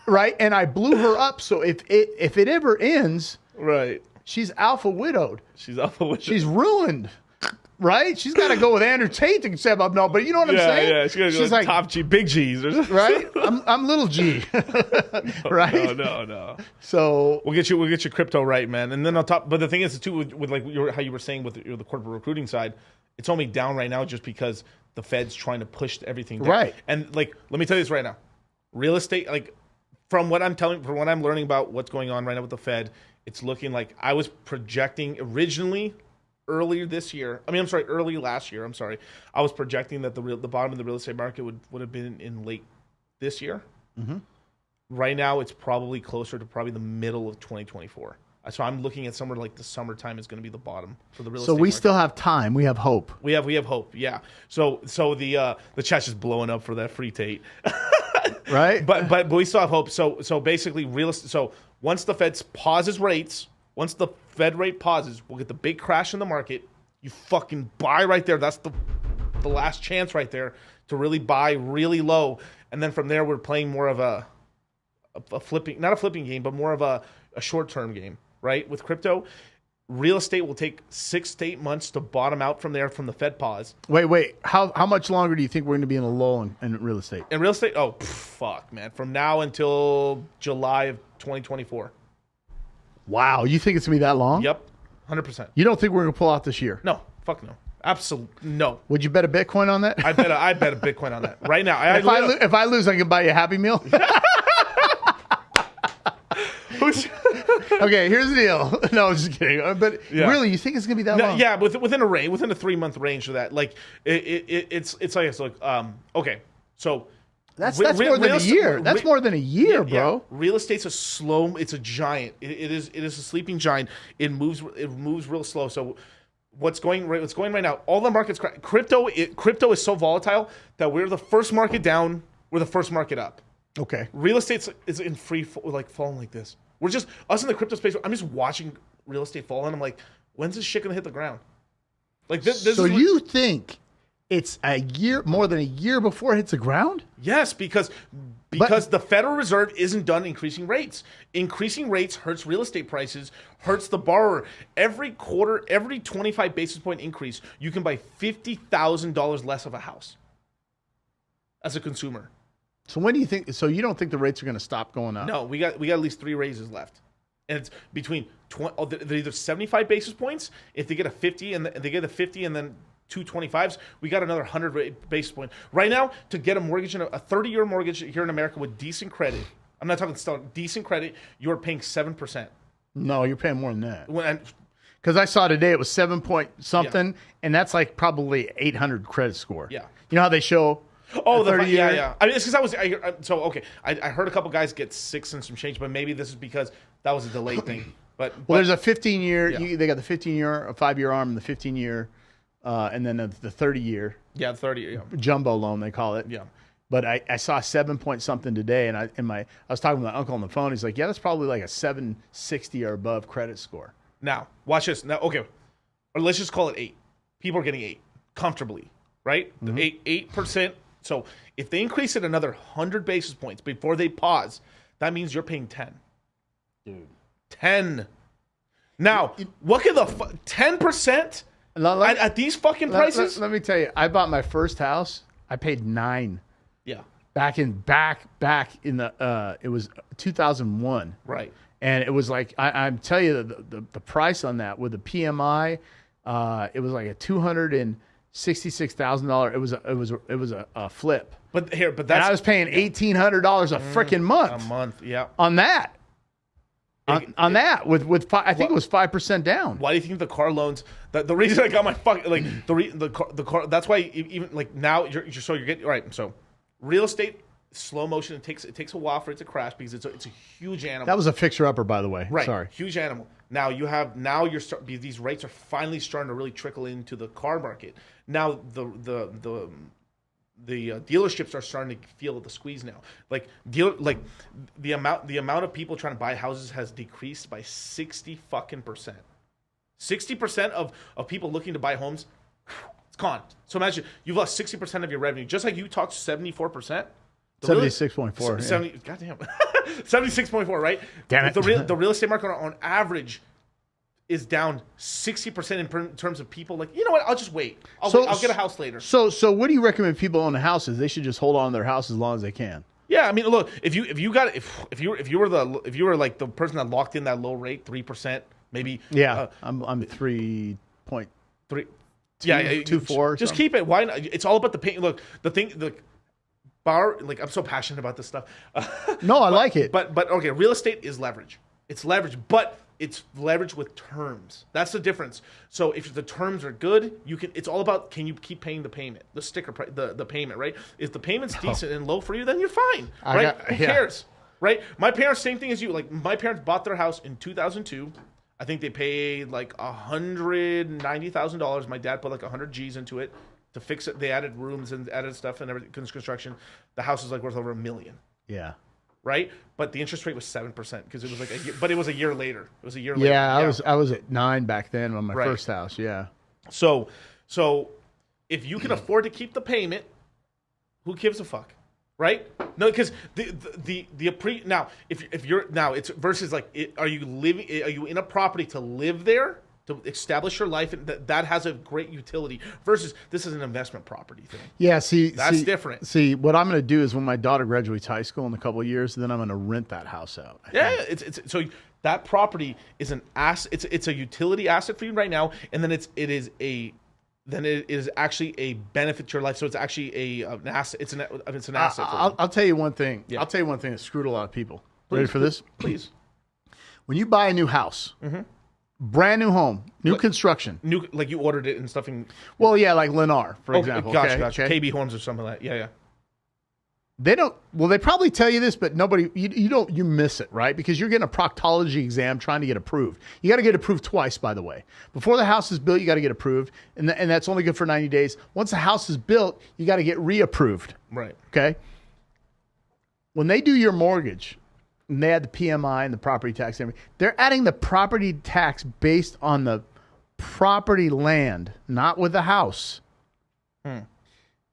Right? And I blew her up. So if it ever ends. Right. She's alpha widowed. She's alpha widowed. She's ruined, right? She's got to go with Andrew Tate to say about no, but you know what I'm saying? Yeah, she's like top G, big G's, or something. Right? I'm little G, right? No. So we'll get you crypto right, man. And then on top, but the thing is too, with like how you were saying with the corporate recruiting side, it's only down right now just because the Fed's trying to push everything down. Right. And like, let me tell you this right now, real estate, like from what I'm learning about what's going on right now with the Fed. It's looking like I was projecting originally early last year. I was projecting that the bottom of the real estate market would have been in late this year. Mm-hmm. Right now, it's probably closer to the middle of 2024. So I'm looking at somewhere like the summertime is going to be the bottom for the real estate. So we still have time. We have hope. We have hope. Yeah. So the chat's just blowing up for that free Tate. Right. But we still have hope. So basically real estate. So once the Fed pauses rates, once the Fed rate pauses, we'll get the big crash in the market. You fucking buy right there. That's the last chance right there to really buy really low. And then from there, we're playing more of a flipping, not a flipping game, but more of a short-term game, right? With crypto, real estate will take 6 to 8 months to bottom out from there from the Fed pause. Wait. How much longer do you think we're going to be in a lull in real estate? In real estate? Oh, fuck, man. From now until July of 2024. Wow. You think it's going to be that long? Yep. 100%. You don't think we're going to pull out this year? No, fuck no. Absolutely no. Would you bet a Bitcoin on that? I bet a Bitcoin on that right now. If I lose, I can buy you a Happy Meal. Okay, here's the deal. No, I'm just kidding. But really, you think it's gonna be that long? Yeah, within a 3-month range of that. Like it's like it's like okay, so that's more than a year. That's more than a year, bro. Yeah. Real estate's a slow. It's a giant. It is a sleeping giant. It moves real slow. So what's going right now? All the markets. Crypto is so volatile that we're the first market down. We're the first market up. Okay. Real estate is in falling like this. We're just us in the crypto space. I'm just watching real estate fall, and I'm like, when's this shit gonna hit the ground? Like this. So you think it's more than a year before it hits the ground? Yes, because the Federal Reserve isn't done increasing rates. Increasing rates hurts real estate prices, hurts the borrower. Every quarter, every 25 basis point increase, you can buy $50,000 less of a house as a consumer. So when do you think? So you don't think the rates are going to stop going up? No, we got at least 3 raises left, and it's between they're either 75 basis points if they get a 50 and they get a 50 and then 2 25s. We got another 100 basis point right now to get a mortgage in a 30-year mortgage here in America with decent credit. I'm not talking still decent credit. You are paying 7%. No, you're paying more than that. Because I saw today it was 7 point something, and that's like probably 800 credit score. Yeah, you know how they show. Oh, the 30 year. Yeah. I mean, it's because I heard a couple guys get 6 and some change, but maybe this is because that was a delayed thing. But there's a 15-year. Yeah. They got the 15-year, a 5-year arm, and the 15-year, and then the 30-year. Yeah, 30. Yeah. Jumbo loan they call it. Yeah. But I saw 7 point something today, and I was talking with my uncle on the phone. He's like, yeah, that's probably like a 760 or above credit score. Now watch this. Now or let's just call it 8. People are getting 8 comfortably, right? Mm-hmm. 8%. So if they increase it another 100 basis points before they pause, that means you're paying 10. Dude. 10. Now, what can 10% at these fucking prices? Let me tell you, I bought my first house. I paid 9. Yeah. Back in the it was 2001. Right. And it was like I'm telling you the price on that with the PMI, it was like a $266,000. It was a flip. But that's and I was paying $1,800 a freaking month. A month, yeah. On that. On that with I think it was 5% down. Why do you think the car loans? The reason I got my fucking like the car. That's why even like now you're getting all right. So real estate slow motion. It takes a while for it to crash because it's a huge animal. That was a fixer upper, by the way. Right. Sorry. Huge animal. Now these rates are finally starting to really trickle into the car market. Now the dealerships are starting to feel the squeeze now. Like the amount of people trying to buy houses has decreased by 60%. 60% of people looking to buy homes, it's gone. So imagine you've lost 60% of your revenue. Just like you talked 74%. 76.4. 70. Yeah. Goddamn. 76.4. Right. Damn it. The real estate market on average is down 60% in terms of people like, you know what, I'll just wait. I'll get a house later. So what do you recommend people own houses? They should just hold on to their house as long as they can. Yeah, I mean, look, if you were like the person that locked in that low rate, 3%, maybe. Yeah, I'm 3.3. Yeah, 2.4. Just keep it. Why not? It's all about the pay. Look, the bar. Like I'm so passionate about this stuff. No, I like it. But okay, real estate is leverage. It's leverage, but it's leverage with terms. That's the difference. So if the terms are good, you can. It's all about can you keep paying the payment, the sticker, the payment, right? If the payment's decent and low for you, then you're fine, right? Who cares, right? My parents, same thing as you. Like my parents bought their house in 2002. I think they paid like $190,000. My dad put like 100 G's into it to fix it. They added rooms and added stuff and everything. Construction. The house is like worth over $1 million. Yeah. Right, but the interest rate was 7% because it was like but it was a year later. It was a year later. Yeah, I was at 9 back then on my first house. Yeah. So if you can afford to keep the payment, who gives a fuck, right? No, because now if you're now it's versus like are you in a property to live there? To establish your life, and that has a great utility. Versus, this is an investment property thing. Yeah, that's different. See, what I'm going to do is when my daughter graduates high school in a couple of years, then I'm going to rent that house out. Yeah, it's so that property is an asset. It's a utility asset for you right now, and then it is actually a benefit to your life. So it's actually an asset. It's an asset. I'll tell you one thing. Yeah. I'll tell you one thing that screwed a lot of people. Ready for this? Please. When you buy a new house, brand new home, new construction. New, like you ordered it and stuff. Well, yeah, like Lennar, for example. Gotcha. KB Homes or something like that. Yeah. They don't. Well, they probably tell you this, but nobody. You miss it, right? Because you're getting a proctology exam trying to get approved. You got to get approved twice, by the way. Before the house is built, you got to get approved, and that's only good for 90 days. Once the house is built, you got to get reapproved. Right. Okay. When they do your mortgage, and they add the PMI and the property tax, and everything, they're adding the property tax based on the property land, not with the house.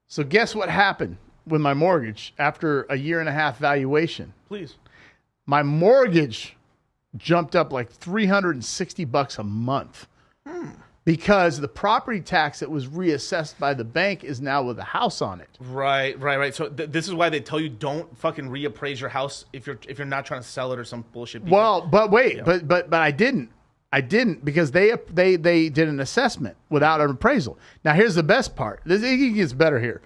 So guess what happened with my mortgage after a 1.5 year valuation? Please. My mortgage jumped up like $360 a month because the property tax that was reassessed by the bank is now with a house on it. Right. So this is why they tell you don't fucking reappraise your house if you're not trying to sell it or some bullshit. Well, but wait, but I didn't because they did an assessment without an appraisal. Now here's the best part. It gets better here.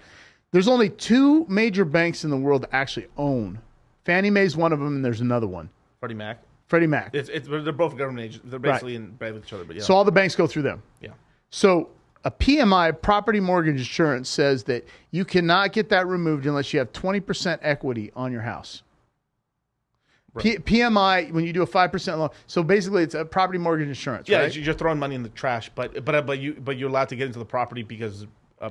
There's only 2 major banks in the world that actually own. Fannie Mae's one of them, and there's another one. Freddie Mac. They're both government agents. They're basically in bed with each other. But yeah. So all the banks go through them. Yeah. So a PMI, property mortgage insurance, says that you cannot get that removed unless you have 20% equity on your house. Right. PMI, when you do a 5% loan, so basically it's a property mortgage insurance. Yeah, right? You're throwing money in the trash, but you're allowed to get into the property because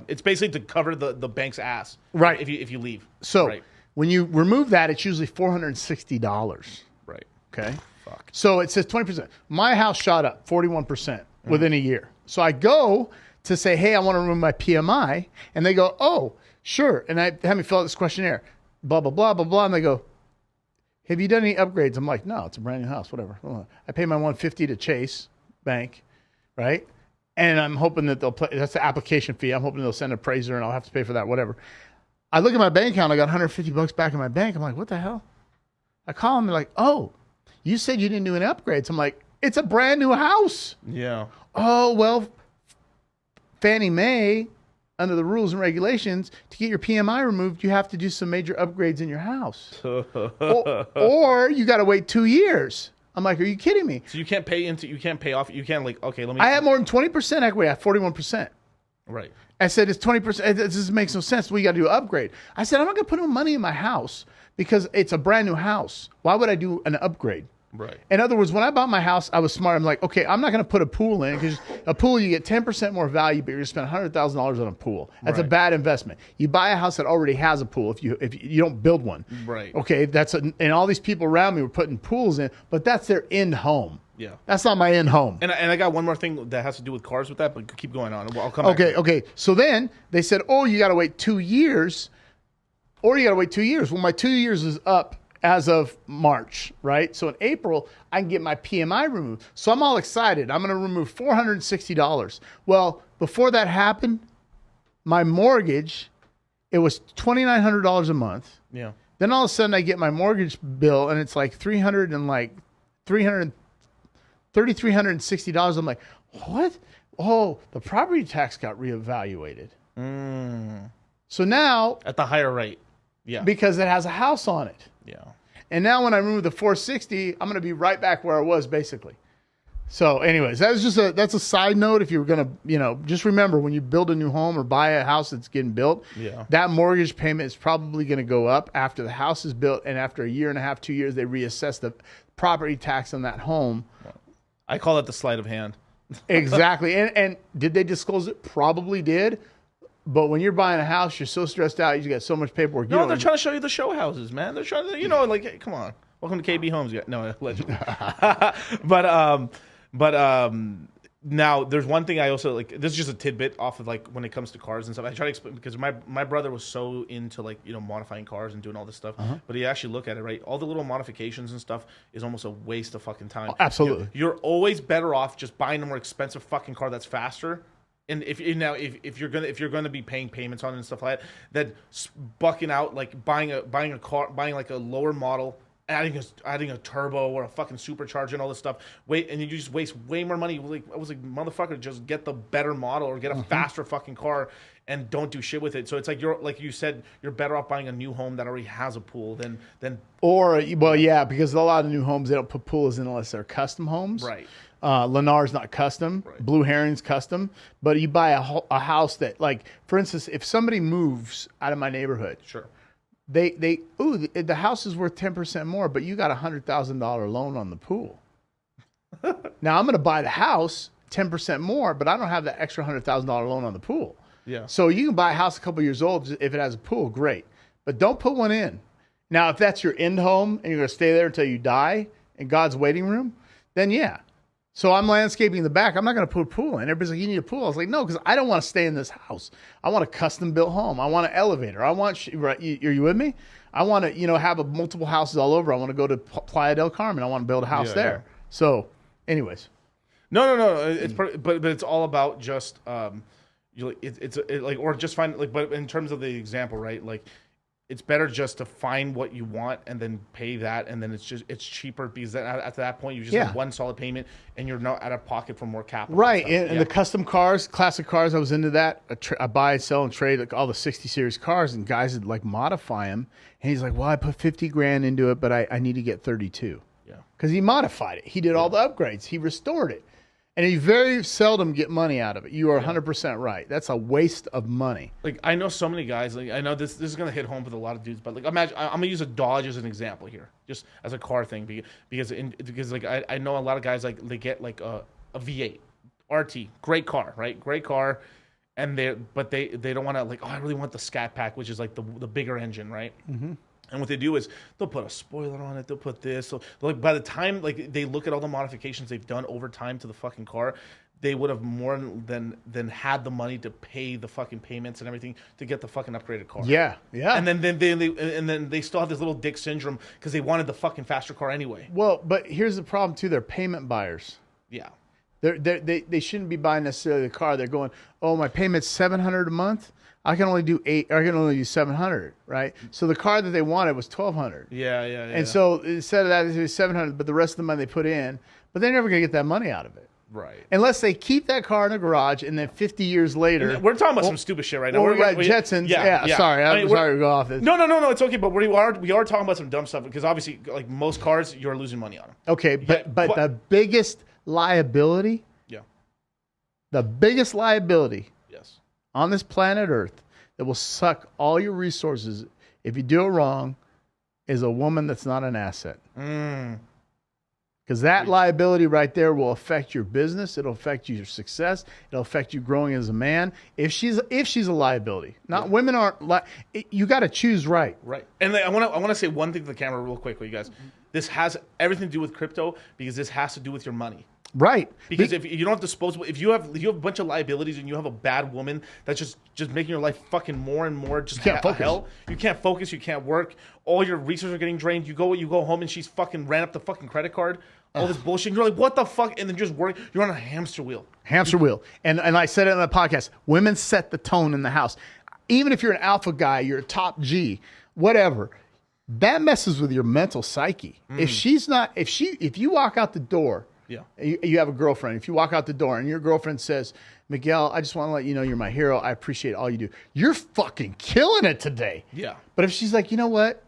it's basically to cover the bank's ass. Right. If you leave. So right. When you remove that, it's usually $460. Right. Okay. Fuck. So it says 20%. My house shot up 41% within a year. So I go to say, hey, I want to remove my PMI. And they go, oh, sure. And I have me fill out this questionnaire, blah, blah, blah, blah, blah. And they go, have you done any upgrades? I'm like, no, it's a brand new house, whatever. I pay my $150 to Chase Bank, right? And I'm hoping that they'll play. That's the application fee. I'm hoping they'll send an appraiser and I'll have to pay for that, whatever. I look at my bank account. I got $150 back in my bank. I'm like, what the hell? I call them. They're like, oh, you said you didn't do any upgrades. I'm like, it's a brand new house. Yeah. Oh, well, Fannie Mae, under the rules and regulations, to get your PMI removed, you have to do some major upgrades in your house. or you got to wait 2 years. I'm like, are you kidding me? So you can't pay off. You can't okay, let me. I have more than 20% equity. I have 41%. Right. I said, it's 20%. This makes no sense. We got to do an upgrade. I said, I'm not going to put no money in my house because it's a brand new house. Why would I do an upgrade? Right. In other words, when I bought my house, I was smart. I'm like, okay, I'm not going to put a pool in because a pool, you get 10% more value, but you're going to spend $100,000 on a pool. That's a bad investment. You buy a house that already has a pool if you don't build one. Right. Okay, and all these people around me were putting pools in, but that's their end home. Yeah. That's not my end home. And I got one more thing that has to do with cars with that, but keep going on. I'll come back. Okay. So then they said, oh, you got to wait 2 years, or you got to wait 2 years. Well, my 2 years is up as of March, right? So in April, I can get my PMI removed. So I'm all excited. I'm going to remove $460. Well, before that happened, my mortgage, it was $2,900 a month. Yeah. Then all of a sudden I get my mortgage bill and it's like $360. I'm like, what? Oh, the property tax got reevaluated. So now at the higher rate. Yeah. Because it has a house on it. Yeah. And now when I remove the 460, I'm going to be right back where I was basically. So anyways, that's a side note. If you're going to, just remember when you build a new home or buy a house that's getting built, that mortgage payment is probably going to go up after the house is built. And after a 1.5, 2 years, they reassess the property tax on that home. I call it the sleight of hand. Exactly. And did they disclose it? Probably did. But when you're buying a house, you're so stressed out. You got so much paperwork. No, they're trying to show you the show houses, man. They're trying to, like, hey, come on. Welcome to KB Homes. No, allegedly. but now there's one thing I also like. This is just a tidbit off of like when it comes to cars and stuff. I try to explain because my brother was so into like modifying cars and doing all this stuff. But he actually look at it right. All the little modifications and stuff is almost a waste of fucking time. Oh, absolutely. You're always better off just buying a more expensive fucking car that's faster. And if you're gonna be paying payments on it and stuff like that, then bucking out like buying a car, buying like a lower model adding a turbo or a fucking supercharger and all this stuff. And you just waste way more money. I was like, motherfucker, just get the better model or get a faster fucking car and don't do shit with it. So it's like like you said, you're better off buying a new home that already has a pool than. Because a lot of new homes, they don't put pools in unless they're custom homes. Right. Lennar's not custom. Right. Blue Herring's custom. But you buy a house that, like, for instance, if somebody moves out of my neighborhood, sure, the house is worth 10% more, but you got $100,000 loan on the pool. Now I'm going to buy the house 10% more, but I don't have that extra $100,000 loan on the pool. Yeah. So you can buy a house a couple years old if it has a pool, great. But don't put one in. Now, if that's your end home and you're going to stay there until you die in God's waiting room, then yeah. So I'm landscaping the back. I'm not going to put a pool in. Everybody's like, you need a pool. I was like, no, because I don't want to stay in this house. I want a custom built home. I want an elevator. I want, right, are you with me? I want to, have multiple houses all over. I want to go to Playa del Carmen. I want to build a house there. Yeah. So anyways. No. But it's all about just, or just find, like, but in terms of the example, right? Like, it's better just to find what you want and then pay that, and then it's cheaper because at that point you just have one solid payment and you're not out of pocket for more capital. Right, and the custom cars, classic cars, I was into that. I buy, sell, and trade like all the 60 series cars, and guys would like modify them, and he's like, "Well, I put 50 grand into it, but I need to get 32." Yeah, because he modified it. He did all the upgrades. He restored it. And you very seldom get money out of it. You are 100% right. That's a waste of money. Like, I know so many guys. Like, I know this is going to hit home with a lot of dudes. But, like, imagine, I'm going to use a Dodge as an example here, just as a car thing. Because like, I know a lot of guys, like, they get, like, a V8 RT. Great car, right? Great car. And they don't want to, like, I really want the Scat Pack, which is, like, the bigger engine, right? Mm-hmm. And what they do is they'll put a spoiler on it. They'll put this. So, like, by the time, like, they look at all the modifications they've done over time to the fucking car, they would have more than had the money to pay the fucking payments and everything to get the fucking upgraded car. Yeah. And then they still have this little dick syndrome because they wanted the fucking faster car anyway. Well, but here's the problem too. They're payment buyers. Yeah. They shouldn't be buying necessarily the car. They're going, oh, my payment's $700 a month. I can only do 700, right? So the car that they wanted was $1,200. Yeah. And so instead of that, it was $700, but the rest of the money they put in, but they're never gonna get that money out of it, right? Unless they keep that car in a garage, and then 50 years later, we're talking about some stupid shit right now. We're Jetsons. Yeah. Sorry, I'm sorry to go off this. No, it's okay. But we are talking about some dumb stuff because obviously, like most cars, you're losing money on them. Okay, but the biggest liability, the biggest liability. On this planet Earth that will suck all your resources if you do it wrong is a woman that's not an asset. Because that liability right there will affect your business. It'll affect your success. It'll affect you growing as a man. If she's a liability, women aren't. You got to choose right. Right. And I want to say one thing to the camera real quick, you guys. This has everything to do with crypto because this has to do with your money. Right. Because if you don't have disposable, if you have a bunch of liabilities and you have a bad woman that's just making your life fucking more and more just hell. You can't focus. You can't work. All your resources are getting drained. You go home and she's fucking ran up the fucking credit card. All this bullshit. You're like, what the fuck? And then just work. You're on a hamster wheel. And I said it in the podcast. Women set the tone in the house. Even if you're an alpha guy, you're a top G, whatever. That messes with your mental psyche. If you walk out the door. Yeah, you have a girlfriend. If you walk out the door and your girlfriend says, Miguel, I just want to let you know you're my hero. I appreciate all you do. You're fucking killing it today. Yeah. But if she's like, you know what?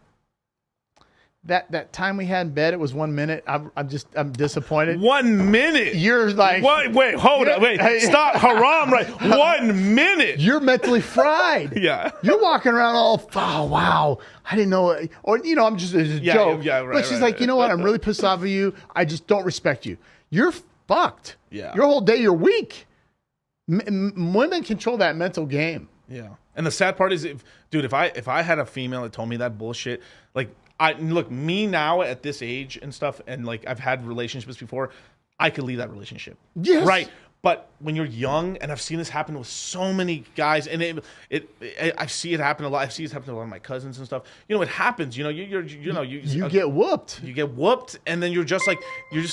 That time we had in bed, it was 1 minute. I'm disappointed. 1 minute. You're like, wait, hold up, stop, haram, right? 1 minute. You're mentally fried. Yeah. You're walking around all, oh wow, I didn't know, or I'm just a joke. Yeah, right. But she's like, you know what? I'm really pissed off of you. I just don't respect you. You're fucked. Yeah. Your whole day, you're weak. Women control that mental game. Yeah. And the sad part is, if I had a female that told me that bullshit, like. Look, me now at this age and stuff, and like I've had relationships before, I could leave that relationship. Yes. Right. But when you're young, and I've seen this happen with so many guys, and I see it happen a lot. I've seen it happen to a lot of my cousins and stuff. You know, it happens. You get whooped. You get whooped, and then you're just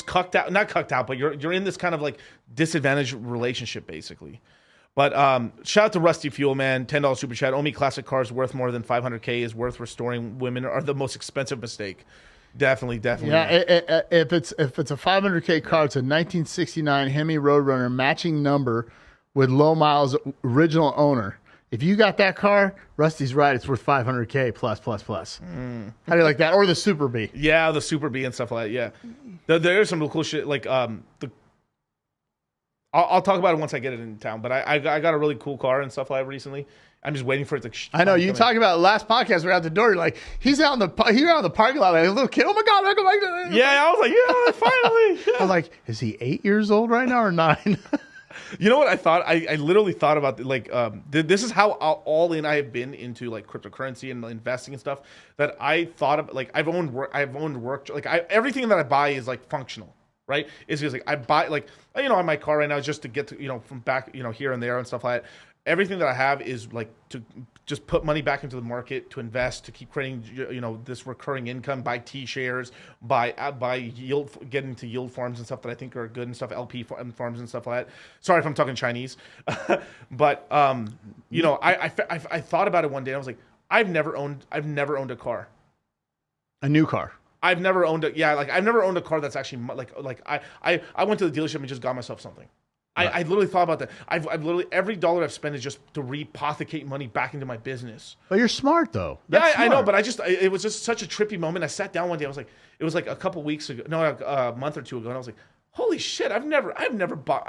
cucked out. Not cucked out, but you're in this kind of like disadvantaged relationship, basically. But shout out to Rusty Fuel, man. $10 super chat. Only classic cars worth more than $500K is worth restoring women are the most expensive mistake. Definitely. Yeah, if it's a 500K car, it's a 1969 Hemi Roadrunner matching number with low miles original owner. If you got that car, Rusty's right. It's worth 500K plus. How do you like that? Or the Super B? Yeah, the Super B and stuff like that. Yeah, there's some cool shit. Like I'll talk about it once I get it in town. But I got a really cool car and stuff like that recently. I'm just waiting for it to. I know you talking about last podcast. We're out the door. You're like, he's out in the parking lot like a little kid. Oh my god, I go back to. Yeah, I was like, yeah, finally. Yeah. I'm like, is he 8 years old right now or 9? You know what I thought? I literally thought about like this is how all in I have been into like cryptocurrency and investing and stuff that I thought of like I've owned work like everything that I buy is like functional, right? It's just like I buy like on my car right now just to get to from back here and there and stuff like that. Everything that I have is like to just put money back into the market to invest, to keep creating, this recurring income, buy T-shares, buy yield, get into yield farms and stuff that I think are good and stuff, LP farms and stuff like that. Sorry if I'm talking Chinese, but I thought about it one day. And I was like, I've never owned a car, a new car. I've never owned I've never owned a car that's actually like I went to the dealership and just got myself something. Right. I literally thought about that. I've literally every dollar I've spent is just to rehypothecate money back into my business. But you're smart though. I know. But it was just such a trippy moment. I sat down one day. I was like, it was like a couple weeks ago, a month or two ago, and I was like, holy shit! I've never bought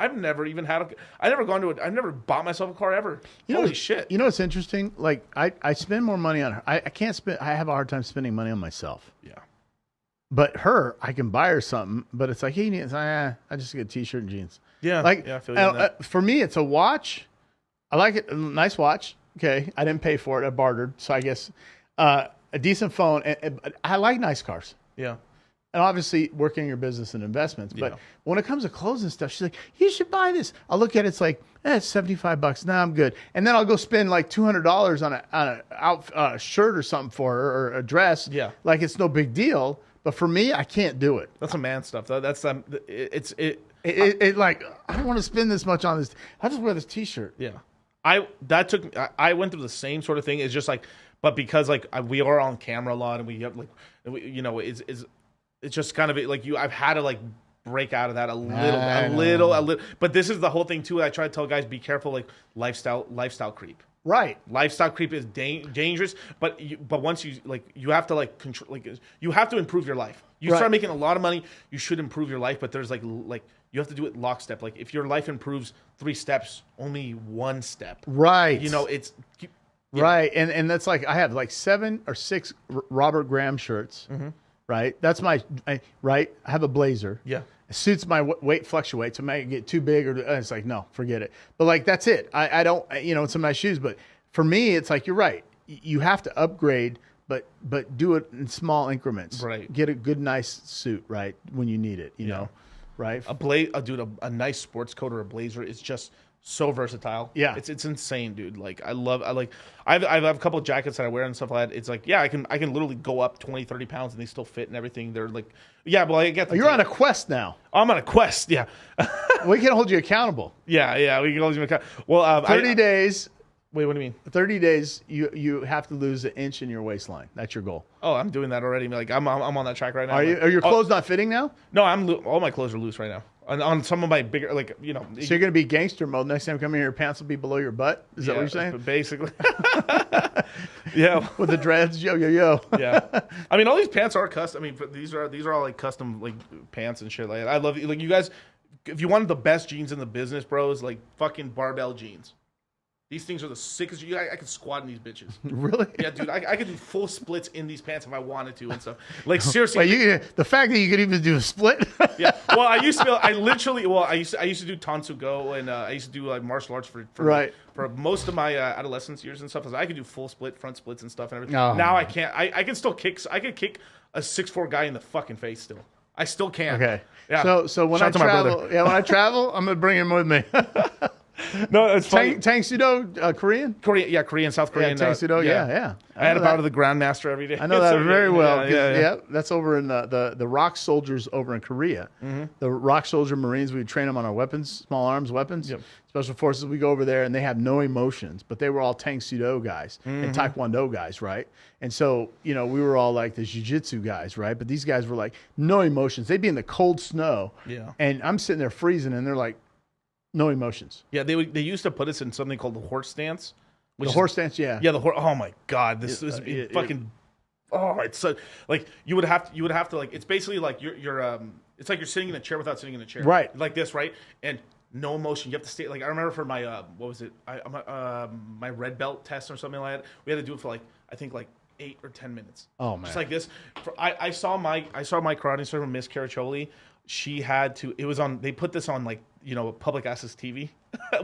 myself a car ever. Holy shit! You know what's interesting? Like I spend more money on her. I can't spend. I have a hard time spending money on myself. Yeah. But her, I can buy her something. But it's like, hey, I just get a T-shirt and jeans. Yeah, like I feel you for me, it's a watch. I like it. Nice watch. Okay, I didn't pay for it. I bartered, so I guess a decent phone. And I like nice cars. Yeah, and obviously working in your business and investments. But when it comes to clothes and stuff, she's like, "You should buy this." I'll look at it. It's like, it's $75. Nah, I'm good. And then I'll go spend like $200 on a shirt or something for her or a dress. Yeah, like it's no big deal. But for me, I can't do it. That's some man stuff. That's like I don't want to spend this much on this. I just wear this T-shirt. Yeah, I went through the same sort of thing. It's just like, but because like we are on camera a lot and we have like, it's just kind of like I've had to like break out of that a little. But this is the whole thing too. I try to tell guys, be careful, like lifestyle creep. Right, lifestyle creep is dangerous, but once you have to like control, like you have to improve your life. You start making a lot of money, you should improve your life, but there's like you have to do it lockstep. Like if your life improves 3 steps, only 1 step. Right. It's right, and that's like I have like 7 or 6 Robert Graham shirts. Mm-hmm. Right, that's right. I have a blazer. Yeah. It suits my weight fluctuates. It might get too big, or it's like, no, forget it. But like, that's it. I don't, it's some nice shoes. But for me, it's like, you're right. You have to upgrade, but do it in small increments. Right. Get a good, nice suit, right, when you need it, you know, right? A nice sports coat or a blazer is just so versatile. Yeah. It's insane, dude. Like I have a couple of jackets that I wear and stuff like that. It's like, I can literally go up 20, 30 pounds and they still fit and everything. They're like, but I get you're on a quest now. I'm on a quest. Yeah. We can hold you accountable. Yeah. We can hold you accountable. Well, 30 days. Wait, what do you mean? 30 days, you have to lose an inch in your waistline. That's your goal. Oh, I'm doing that already. Like I'm on that track right now. Are your clothes not fitting now? No, all my clothes are loose right now. On some of my bigger, like, So you're going to be gangster mode. Next time you come here, your pants will be below your butt? Is that what you're saying? Basically. Yeah. With the dreads, yo. Yeah. I mean, all these pants are custom. I mean, these are all like custom like pants and shit. Like I love like you guys. If you wanted the best jeans in the business, bros, like fucking barbell jeans. These things are the sickest. I could squat in these bitches. Really? Yeah, dude. I could do full splits in these pants if I wanted to and stuff. Like seriously. Wait, the fact that you could even do a split. Yeah. Well, I used to do Tansu-Go and I used to do like martial arts for most of my adolescence years and stuff. I could do full split, front splits and stuff and everything. Oh. Now I can't. I can still kick. I could kick a 6'4" guy in the fucking face still. I still can. Okay. Yeah. So when I travel, I'm gonna bring him with me. No, it's funny. Tang Sudo, Korean? Korean, South Korean. Tang Sudo, yeah. I had a bout of the Grandmaster every day. I know that very well. Yeah. That's over in the Rock Soldiers over in Korea. Mm-hmm. The Rock Soldier Marines, we train them on our weapons, small arms weapons. Yep. Special Forces, we go over there and they have no emotions, but they were all Tang Sudo guys and Taekwondo guys, right? And so, we were all like the jiu-jitsu guys, right? But these guys were like no emotions. They'd be in the cold snow. Yeah. And I'm sitting there freezing and they're like, no emotions. Yeah, they used to put us in something called the horse stance. Horse stance, yeah. Yeah, the horse. Oh my God, this is fucking. It's so like you would have to like. It's basically like you're it's like you're sitting in a chair without sitting in a chair, right? Like this, right? And no emotion. You have to stay. Like I remember for my what was it? My red belt test or something like that. We had to do it for like I think like 8 or 10 minutes. Oh man, just like this. I saw my karate instructor, Miss Caracholi. She had to. It was on. They put this on like public access TV.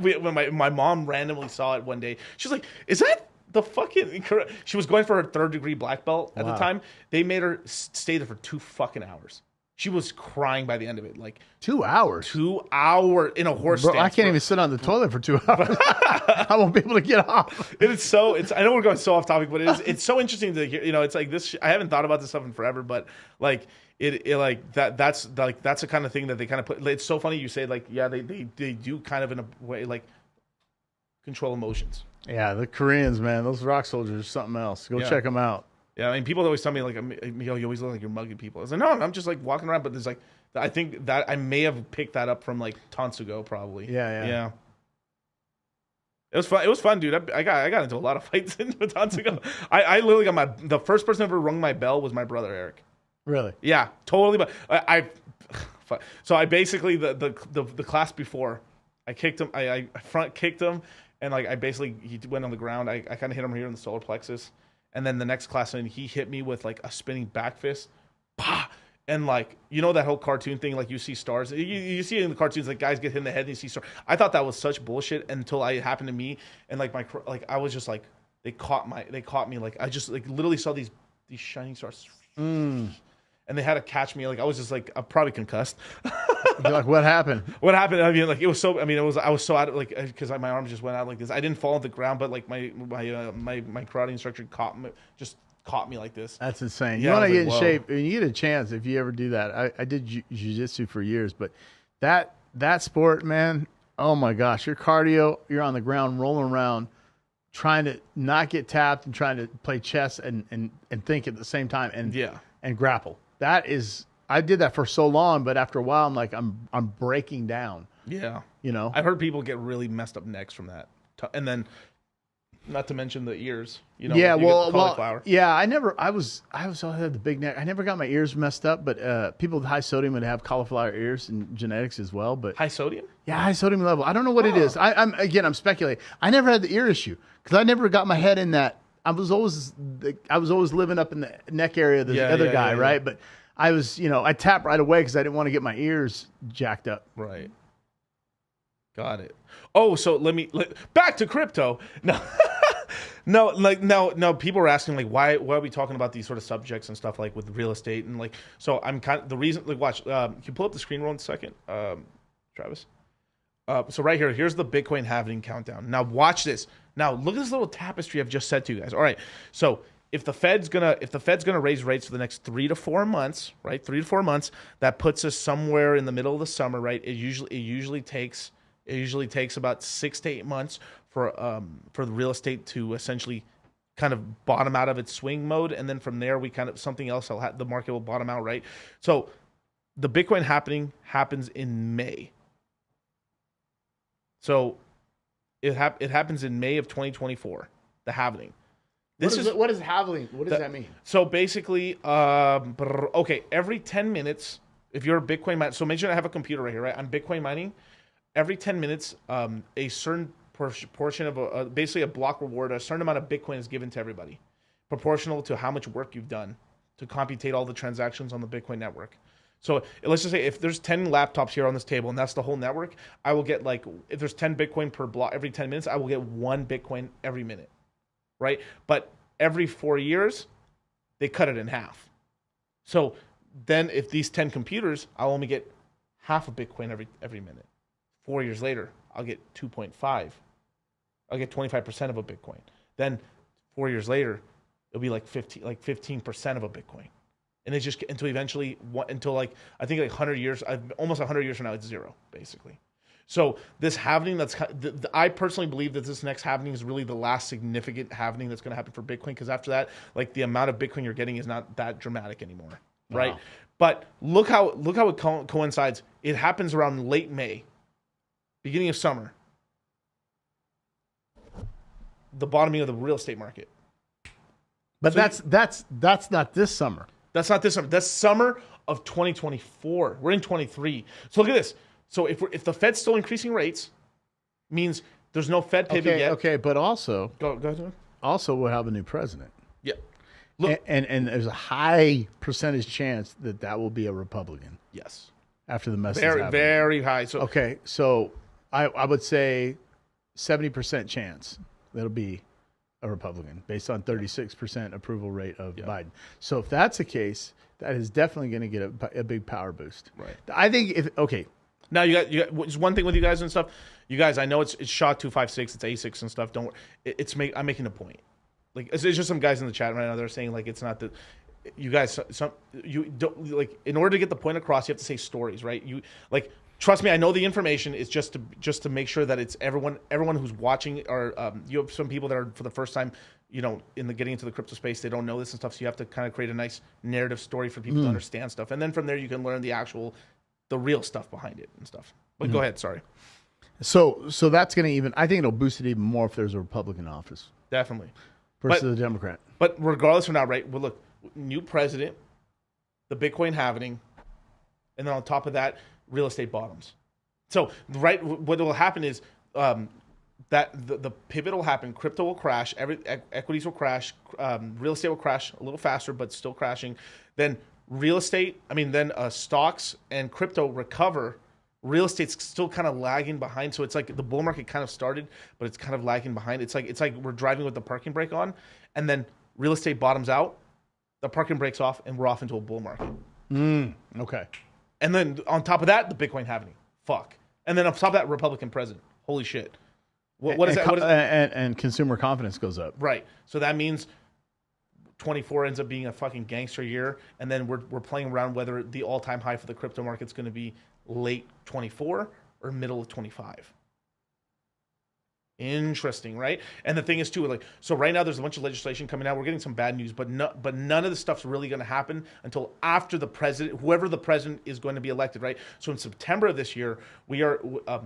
When my mom randomly saw it one day, she's like, "Is that the fucking?" She was going for her 3rd degree black belt at the time. They made her stay there for 2 fucking hours. She was crying by the end of it. Like 2 hours. 2 hours in a horse stance. I can't even sit on the toilet for 2 hours. I won't be able to get off. I know we're going so off topic, but it's so interesting to hear. It's like this. I haven't thought about this stuff in forever, but like. That's the kind of thing that they kind of put. It's so funny you say like they do kind of in a way like control emotions. Yeah, the Koreans, man, those rock soldiers are something else. Go check them out. Yeah, I mean people always tell me like you always look like you're mugging people. I was like no, I'm just like walking around, but there's like I think that I may have picked that up from like taunts ago probably. Yeah. It was fun. It was fun, dude. I got into a lot of fights in taunts ago. I literally got the first person ever rung my bell was my brother Eric. Really? Yeah, totally. But so I basically the class before I kicked him. I front kicked him, and like he went on the ground. I kind of hit him here in the solar plexus, and then the next class in he hit me with like a spinning back fist, bah! And like that whole cartoon thing, like you see stars. You see in the cartoons like guys get hit in the head and you see stars. I thought that was such bullshit until it happened to me, and like I was just like they caught me like I just like literally saw these shining stars. And they had to catch me. Like I was just like I'm probably concussed. You're like, what happened? What happened? I mean, like it was so. I mean, I was so out of like because my arms just went out like this. I didn't fall on the ground, but like my karate instructor caught me like this. That's insane. Yeah, you want to get like, in shape. I mean, you get a chance if you ever do that. I did jiu-jitsu for years, but that sport, man. Oh my gosh, your cardio. You're on the ground rolling around, trying to not get tapped and trying to play chess and think at the same time and grapple. I did that for so long, but after a while, I'm like, I'm breaking down. Yeah. I've heard people get really messed up necks from that. And then, not to mention the ears, Yeah. I always had the big neck. I never got my ears messed up, but people with high sodium would have cauliflower ears and genetics as well. But high sodium? Yeah, high sodium level. I don't know what it is. I'm speculating. I never had the ear issue because I never got my head in that. I was always living up in the neck area of the other guy, right? Yeah. But I was, I tapped right away because I didn't want to get my ears jacked up. Right. Got it. Oh, so back to crypto. No, people are asking like why are we talking about these sort of subjects and stuff like with real estate and like so I'm kind of the reason like watch can you pull up the screen roll in a second, Travis? So right here's the Bitcoin halving countdown. Now watch this. Now look at this little tapestry I've just said to you guys. All right, so if the Fed's gonna raise rates for the next 3 to 4 months, right? 3 to 4 months, that puts us somewhere in the middle of the summer, right? It usually takes about 6 to 8 months for the real estate to essentially kind of bottom out of its swing mode, and then from there something else the market will bottom out, right? So the Bitcoin happens in May. So it happens in May of 2024, the halving. What is halving? What does that mean? So basically, every 10 minutes, if you're a Bitcoin miner, so imagine I have a computer right here, right? I'm Bitcoin mining. Every 10 minutes, a certain portion of basically a block reward, a certain amount of Bitcoin is given to everybody, proportional to how much work you've done to computate all the transactions on the Bitcoin network. So let's just say if there's 10 laptops here on this table and that's the whole network, I will get if there's 10 Bitcoin per block every 10 minutes, I will get 1 Bitcoin every minute, right? But every 4 years, they cut it in half. So then if these 10 computers, I'll only get half a Bitcoin every minute. 4 years later, I'll get 2.5. I'll get 25% of a Bitcoin. Then 4 years later, it'll be like 15% of a Bitcoin. And it's just until eventually, I think like 100 years, almost 100 years from now, it's zero, basically. So this halving, I personally believe that this next halving is really the last significant halving that's going to happen for Bitcoin, because after that, like the amount of Bitcoin you're getting is not that dramatic anymore, right? Wow. But look how it coincides. It happens around late May, beginning of summer, the bottoming of the real estate market. But so that's not this summer. That's not this summer. That's summer of 2024. We're in 23. So look at this. So if the Fed's still increasing rates, means there's no Fed pivot yet. Okay, but also go ahead. Also we'll have a new president. Yeah. Look, and there's a high percentage chance that will be a Republican. Yes. After the mess very, very high. So okay, so I would say 70% chance that'll be a Republican based on 36% approval rate of Biden. So if that's the case, that is definitely going to get a big power boost. Right. I think Now you got just one thing with you guys and stuff. You guys, I know it's SHA-256, it's ASICs and stuff. I'm making a point. Like it's just some guys in the chat right now. They're saying like it's not the. You guys, you don't like. In order to get the point across, you have to say stories, right? You like. Trust me, I know the information. It's just to make sure that it's everyone who's watching, or you have some people that are for the first time, getting into the crypto space. They don't know this and stuff. So you have to kind of create a nice narrative story for people to understand stuff, and then from there you can learn the real stuff behind it and stuff. But go ahead, sorry. So that's going to I think it'll boost it even more if there's a Republican office. Definitely. Versus a Democrat. But regardless of now, right? Well, look, new president, the Bitcoin halving, and then on top of that, real estate bottoms. So, right, what will happen is that the pivot will happen. Crypto will crash. Equities will crash. Real estate will crash a little faster, but still crashing. Then stocks and crypto recover. Real estate's still kind of lagging behind. So it's like the bull market kind of started, but it's kind of lagging behind. It's like we're driving with the parking brake on, and then real estate bottoms out, the parking brake's off, and we're off into a bull market. Okay. And then on top of that, the Bitcoin halving. Fuck. And then on top of that, Republican president. Holy shit. What is that? And consumer confidence goes up. Right. So that means 24 ends up being a fucking gangster year, and then we're playing around whether the all-time high for the crypto market's going to be late 24 or middle of 25. Interesting, right? And the thing is too, so right now there's a bunch of legislation coming out. We're getting some bad news, but none of the stuff's really going to happen until after the president, whoever the president is going to be elected, right? So in September of this year, the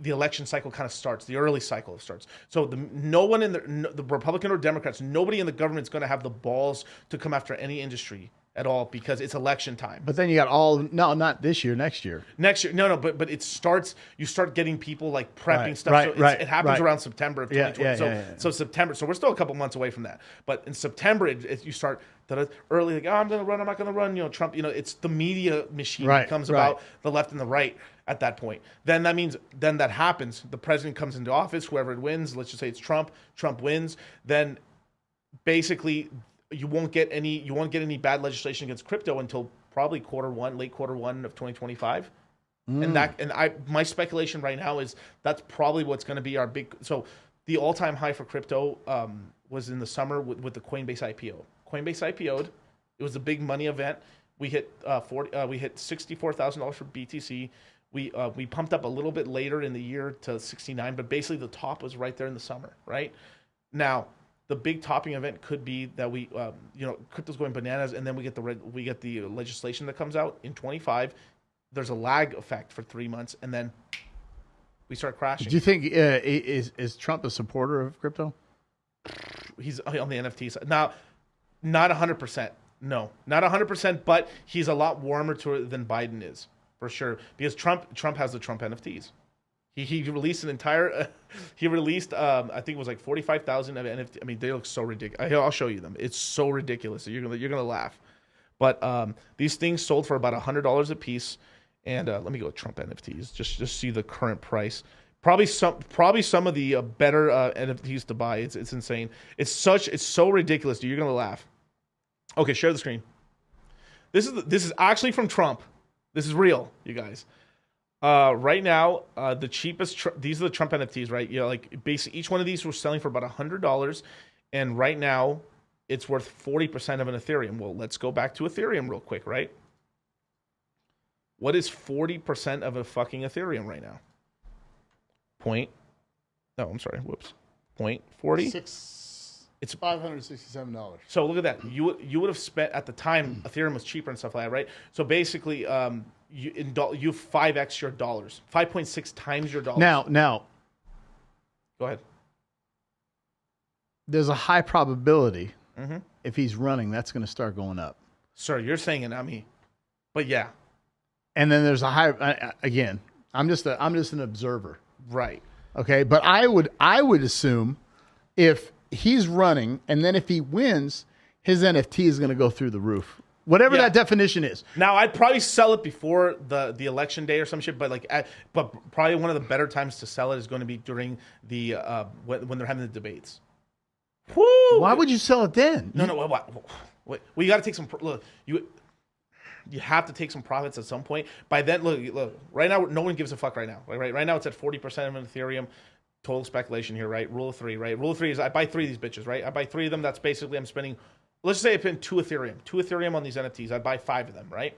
election cycle kind of starts. The early cycle starts. So no one in the Republican or Democrats, nobody in the government is going to have the balls to come after any industry at all because it's election time. But then you got not this year, next year. But it starts, you start getting people like prepping stuff. It happens around September of 2020. So September, so we're still a couple months away from that. But in September, you start early, like, I'm going to run, I'm not going to run, Trump, it's the media machine that comes about the left and the right at that point. Then that means, that happens. The president comes into office, whoever it wins, let's just say it's Trump wins. Then basically, you won't get any bad legislation against crypto until probably late quarter one of 2025. My speculation right now is that's probably what's going to be our big. So the all-time high for crypto was in the summer with the Coinbase IPO. Coinbase IPO'd. It was a big money event. We hit $64,000 for BTC. We pumped up a little bit later in the year to 69, but basically the top was right there in the summer, right? Now, the big topping event could be that crypto's going bananas, and then we get the legislation that comes out in 25. There's a lag effect for 3 months, and then we start crashing. Do you think is Trump a supporter of crypto? He's on the NFT side now, not 100%. No, not 100%, but he's a lot warmer to it than Biden is for sure, because Trump has the Trump NFTs. He released an entire. He released I think it was like 45,000 of NFT. I mean, they look so ridiculous. I'll show you them. It's so ridiculous. You're gonna laugh. But these things sold for about $100 a piece. And let me go with Trump NFTs. Just see the current price. Probably some of the better NFTs to buy. It's insane. It's so ridiculous, dude. You're gonna laugh. Okay, share the screen. This is actually from Trump. This is real, you guys. Right now, the cheapest. These are the Trump NFTs, right? You know, like basically each one of these we're selling for about $100, and right now it's worth 40% of an Ethereum. Well, let's go back to Ethereum real quick, right? What is 40% of a fucking Ethereum right now? No, I'm sorry. Whoops. 0.40. It's $567. So look at that. You would have spent at the time Ethereum was cheaper and stuff like that, right? So basically, you 5x your dollars, 5.6 times your dollars. Now, go ahead. There's a high probability if he's running, that's going to start going up. Sir, you're saying it, not me. But yeah. And then there's a high. Again, I'm just an observer. Right. Okay, but I would assume if he's running, and then if he wins, his NFT is going to go through the roof. Whatever that definition is. Now, I'd probably sell it before the election day or some shit, but but probably one of the better times to sell it is going to be during the when they're having the debates. Woo! Why would you sell it then? No. Wait, well, you got to take some. Look, you have to take some profits at some point. By then, look. Right now, no one gives a fuck. Right now, right now, it's at 40% of an Ethereum. Total speculation here, right? Rule of three, right? Rule of three is I buy 3 of these bitches, right? I buy 3 of them. That's basically I'm spending. Let's say I spend 2 Ethereum on these NFTs. I'd buy 5 of them, right?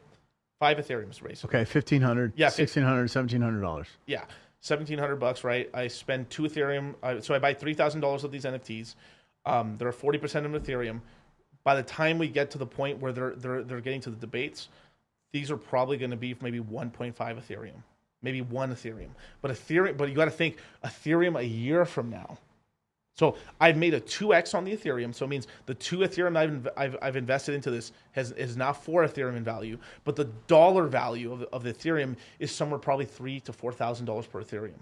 5 Ethereums, basically. Okay, $1,500, yeah, $1,600, $1,700. Yeah, $1,700, right? I spend 2 Ethereum, so I buy $3,000 of these NFTs. They're 40% of Ethereum. By the time we get to the point where they're getting to the debates, these are probably going to be maybe 1.5 Ethereum, maybe 1 Ethereum. But you got to think Ethereum a year from now. So I've made a 2x on the Ethereum. So it means the 2 Ethereum I've invested into this is now 4 Ethereum in value. But the dollar value of the Ethereum is somewhere probably $3,000 to $4,000 per Ethereum.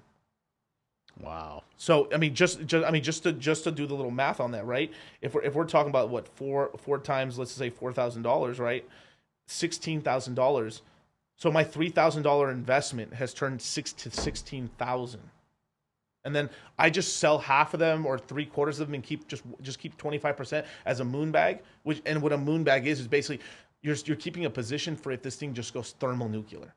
Wow. So I mean, just to do the little math on that, right? If we're talking about what four times, let's say $4,000, right? $16,000. So my $3,000 investment has turned $6,000 to $16,000. And then I just sell half of them or 3/4 of them and keep 25% as a moon bag. What a moon bag is basically you're keeping a position for if this thing just goes thermonuclear.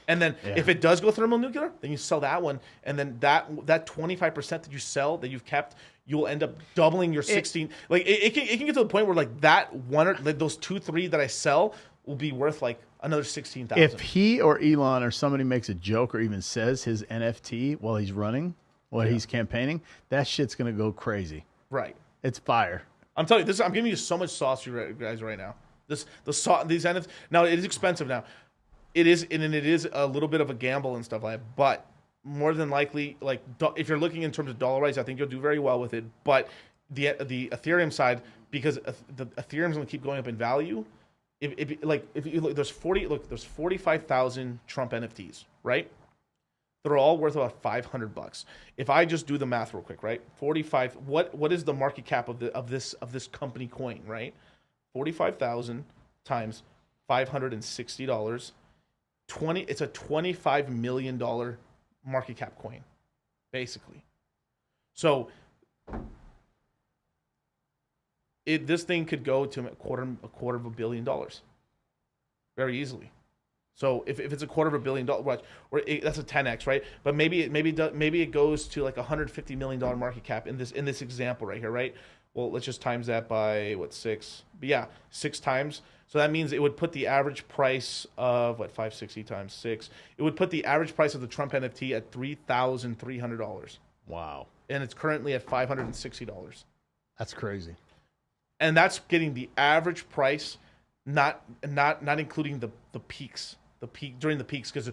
And then if it does go thermonuclear, then you sell that one, and then that 25% that you sell that you've kept, you'll end up doubling your 16. It can get to the point where like that one or like those 2-3 that I sell will be worth like another 16,000. If he or Elon or somebody makes a joke or even says his NFT while he's running, while he's campaigning, that shit's gonna go crazy. Right. It's fire. I'm telling you, this. I'm giving you so much sauce, you guys, right now. These NFTs. Now it is expensive now. It is, and it is a little bit of a gamble and stuff like that. But more than likely, like if you're looking in terms of dollarize, I think you'll do very well with it. But the Ethereum side, because the Ethereum's going to keep going up in value. If you look, there's 45,000 Trump NFTs, right? They're all worth about $500. If I just do the math real quick, right? 45. What is the market cap of this company coin, right? 45,000 times $560. It's a $25 million market cap coin, basically. So this thing could go to a quarter of $1 billion very easily. So if it's a $250 million, that's a 10x, right? But maybe it goes to like $150 million market cap in this example right here, right? Well, let's just times that by 6? But yeah, 6 times. So that means it would put the average price of 560 times 6. It would put the average price of the Trump NFT at $3,300. Wow. And it's currently at $560. That's crazy. And that's getting the average price, not including the peaks. During the peaks, because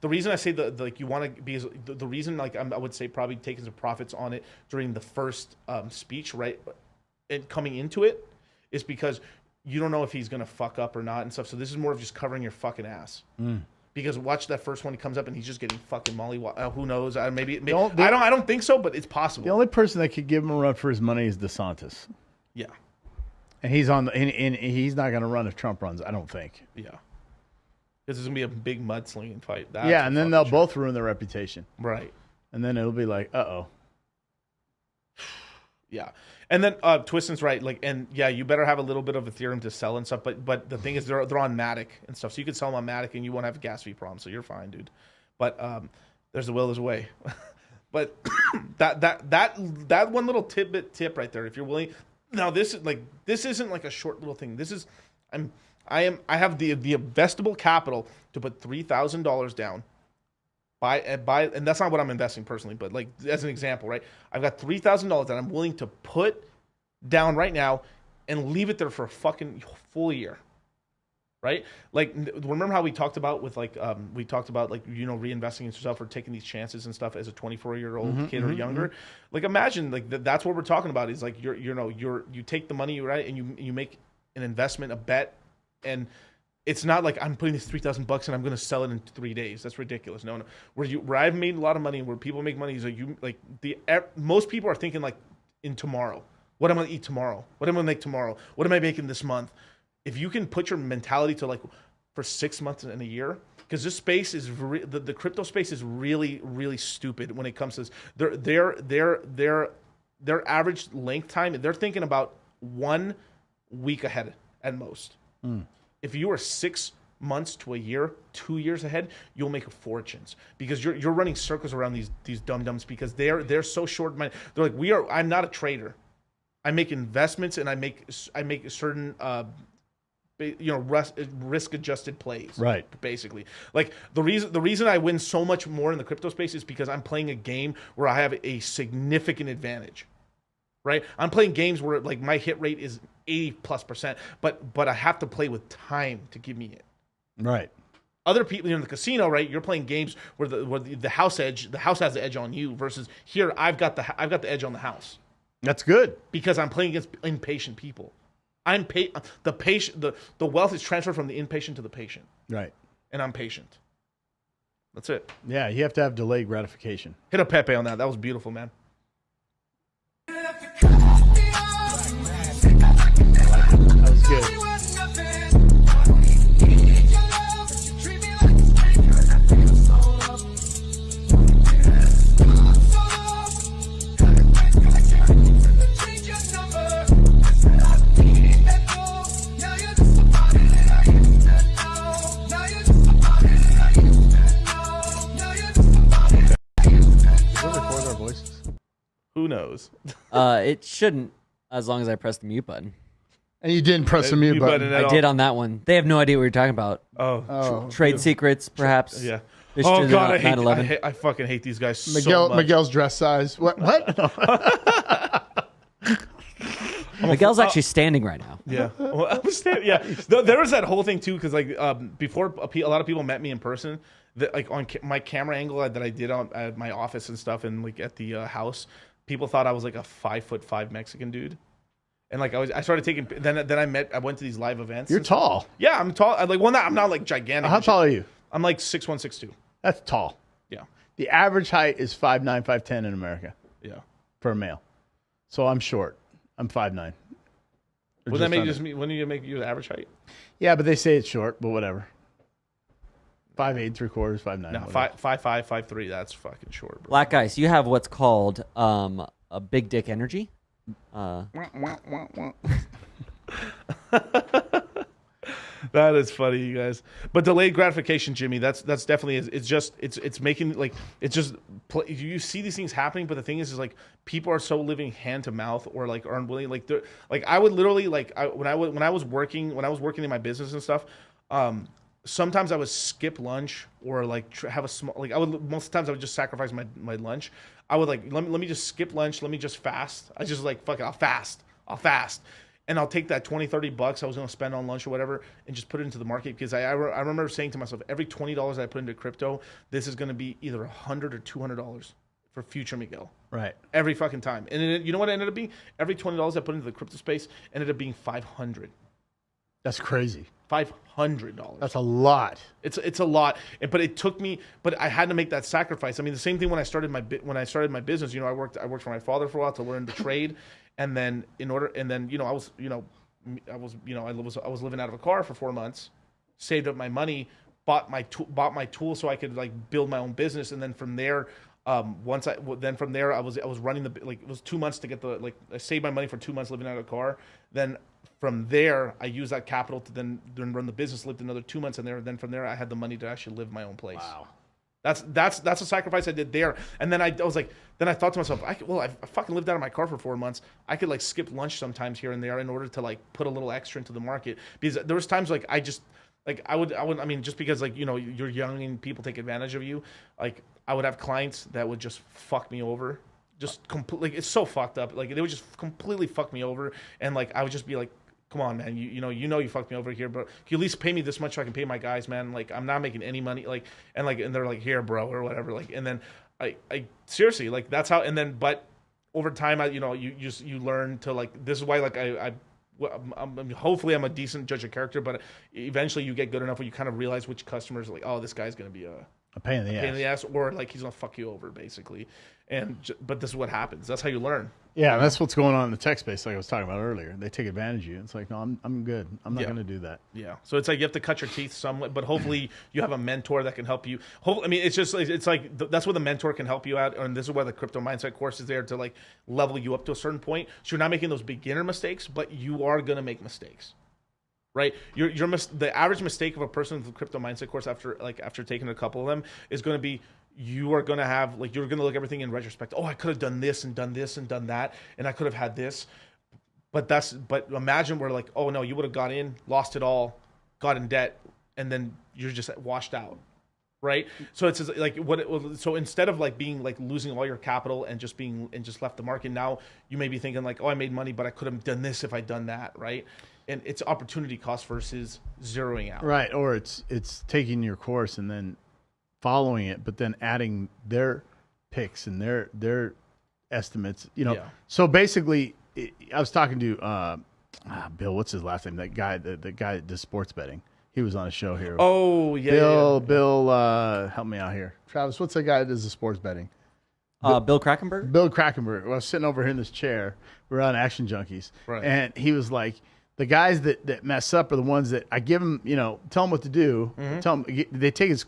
the reason I say you want to be the reason I would say probably taking some profits on it during the first speech, right, and coming into it is because you don't know if he's gonna fuck up or not and stuff. So this is more of just covering your fucking ass. Because watch that first one, he comes up and he's just getting fucking molly. Who knows? I don't think so, but it's possible. The only person that could give him a run for his money is DeSantis. Yeah, and he's he's not gonna run if Trump runs. I don't think. Yeah. This is going to be a big mudslinging fight. And then they'll both ruin their reputation. Right. And then it'll be like, uh-oh. Yeah. And then Twiston's right. Like, and yeah, you better have a little bit of Ethereum to sell and stuff. But the thing is, they're on Matic and stuff, so you can sell them on Matic and you won't have a gas fee problem. So you're fine, dude. But there's a will, there's a way. But that one little tip right there, if you're willing. Now this isn't like a short little thing. This is I have the investable capital to put $3,000 down. Buy, and that's not what I'm investing personally, but like as an example, right? I've got $3,000 that I'm willing to put down right now and leave it there for a fucking full year, right? Like, remember how we talked about with like reinvesting in yourself or taking these chances and stuff as a 24-year-old kid or younger. Like, imagine like that's what we're talking about. Is like you take the money, right, and you make an investment, a bet, and it's not like I'm putting this $3,000 and I'm going to sell it in 3 days. That's ridiculous. No. Where I've made a lot of money, where people make money is most people are thinking like in tomorrow. What am I going to eat tomorrow? What am I going to make tomorrow? What am I making this month? If you can put your mentality to like for 6 months and a year, because this space is the crypto space is really, really stupid when it comes to this. Their average length time, they're thinking about 1 week ahead at most. If you are 6 months to a year, 2 years ahead, you'll make fortunes because you're running circles around these dum-dums because they're so short-minded. They're like, I'm not a trader. I make investments and I make certain risk-adjusted plays. Right. Basically. Like the reason I win so much more in the crypto space is because I'm playing a game where I have a significant advantage. Right? I'm playing games where like my hit rate is 80+%, but I have to play with time to give me it. Right. Other people in the casino, right? You're playing games where the house has the edge on you versus here I've got the edge on the house. That's good because I'm playing against impatient people. The wealth is transferred from the impatient to the patient. Right. And I'm patient. That's it. Yeah, you have to have delayed gratification. Hit a Pepe on that. That was beautiful, man. That was good. Who knows? It shouldn't, as long as I press the mute button. And you didn't press the mute button. I did on that one. They have no idea what you're talking about. Trade secrets, perhaps. Yeah. Oh God, I fucking hate these guys so much. Miguel's dress size. What? Miguel's actually standing right now. Yeah. Well, I was standing. Yeah. There was that whole thing too, because like before a lot of people met me in person. Like on my camera angle that I did at my office and stuff, and like at the house, people thought I was like a 5'5" Mexican dude. And like I started taking. Then I went to these live events. You're tall. Yeah, I'm tall. I'm not like gigantic. How tall are you? I'm like 6'1", 6'2". That's tall. Yeah. The average height is 5'9", 5'10" in America. Yeah. For a male. So I'm short. I'm 5'9". Wouldn't that make you the average height? Yeah, but they say it's short. But whatever. 5'8", 3/4, 5'9". No, 5'5", 5'3". That's fucking short, bro. Blackice, you have what's called a big dick energy. That is funny, you guys. But delayed gratification, Jimmy. That's definitely it's making like it's just you see these things happening. But the thing is like people are so living hand to mouth or like aren't willing like I would literally like when I was working in my business and stuff. Sometimes I would skip lunch or like have a small like most times I would just sacrifice my lunch. I would like let me just skip lunch. Let me just fast. I just like fuck it. I'll fast. And I'll take that $20-$30 I was going to spend on lunch or whatever and just put it into the market because I remember saying to myself, every $20 I put into crypto, this is going to be either $100 or $200 for future Miguel. Right. Every fucking time. And you know what it ended up being? Every $20 I put into the crypto space ended up being $500. That's crazy. $500. That's a lot. It's a lot. But it took me. But I had to make that sacrifice. I mean, the same thing when I started my business. You know, I worked for my father for a while to learn the trade, and then I was living out of a car for 4 months, saved up my money, bought my tool so I could like build my own business, and then from there, Then from there I was running it was 2 months to get I saved my money for 2 months living out of a car. Then from there I used that capital to then run the business, lived another 2 months in there. Then from there I had the money to actually live my own place. Wow. That's a sacrifice I did there. And then I was like, then I thought to myself, I fucking lived out of my car for 4 months. I could like skip lunch sometimes here and there in order to like put a little extra into the market, because there was times like I mean, just because like, you know, you're young and people take advantage of you. Like I would have clients that would just fuck me over, just completely. Like, it's so fucked up. Like they would just completely fuck me over, and like I would just be like, come on, man, you know you fucked me over here, but can you at least pay me this much so I can pay my guys, man? Like I'm not making any money, and they're like, here, bro, or whatever, like, and then I seriously, like that's how, and then but over time, you learn to like, this is why like hopefully I'm a decent judge of character, but eventually you get good enough where you kind of realize which customers are like, oh, this guy's gonna be a pain in the ass, or like he's gonna fuck you over basically, but this is what happens. That's how you learn. Yeah, that's what's going on in the tech space, like I was talking about earlier. They take advantage of you. It's like, no, I'm good. I'm not going to do that. Yeah. So it's like you have to cut your teeth somewhat, but hopefully you have a mentor that can help you. I mean, it's like that's where the mentor can help you out, and this is why the crypto mindset course is there to like level you up to a certain point. So you're not making those beginner mistakes, but you are going to make mistakes. Right, the average mistake of a person with the crypto mindset course after taking a couple of them is going to be, you are going to have like, you're going to look everything in retrospect. Oh, I could have done this and done this and done that, and I could have had this, but imagine where like, oh no, you would have got in, lost it all, got in debt, and then you're just washed out. Right, so it's like so instead of like being like losing all your capital and just left the market, now you may be thinking like, oh, I made money, but I could have done this if I'd done that, right? And it's opportunity cost versus zeroing out. Right, or it's taking your course and then following it, but then adding their picks and their estimates. You know, yeah. So basically, I was talking to Bill. What's his last name? That guy, the guy that does sports betting. He was on a show here. Oh yeah, Bill. Help me out here, Travis. What's the guy that does the sports betting? Bill Krakenberg. Bill Krakenberg. Well, I was sitting over here in this chair. We're on Action Junkies, right? And he was like, the guys that mess up are the ones that I give them, tell them what to do. Mm-hmm. Tell them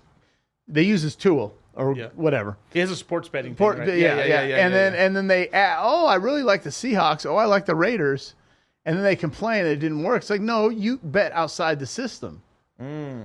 they use his tool or whatever. He has a sports betting thing, right? Yeah. And then they add, oh, I really like the Seahawks. Oh, I like the Raiders. And then they complain that it didn't work. It's like, no, you bet outside the system.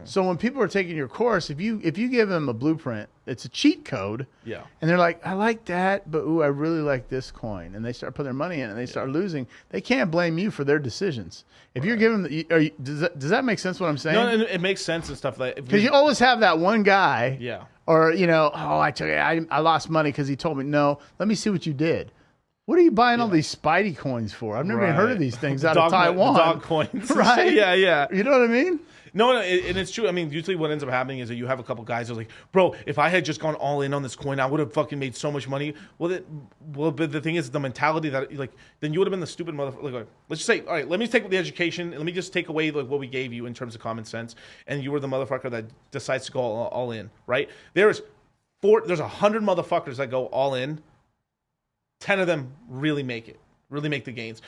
So when people are taking your course, if you give them a blueprint, it's a cheat code. Yeah. And they're like, I like that, but I really like this coin. And they start putting their money in it and they start losing. They can't blame you for their decisions. If you're giving them, does that make sense what I'm saying? No, it makes sense and stuff like that. Because you always have that one guy. Yeah. Or, I lost money because he told me, no, let me see what you did. What are you buying all these Spidey coins for? I've never even heard of these things out of Taiwan. Dog coins. Right? Yeah. You know what I mean? No, and it's true. I mean, usually what ends up happening is that you have a couple guys who are like, bro, if I had just gone all in on this coin, I would have fucking made so much money. But the thing is, the mentality that, like, then you would have been the stupid motherfucker. Like, let's just say, all right, let me take the education, and let me just take away like what we gave you in terms of common sense, and you were the motherfucker that decides to go all in, right? There's 100 motherfuckers that go all in. 10 of them really make the gains.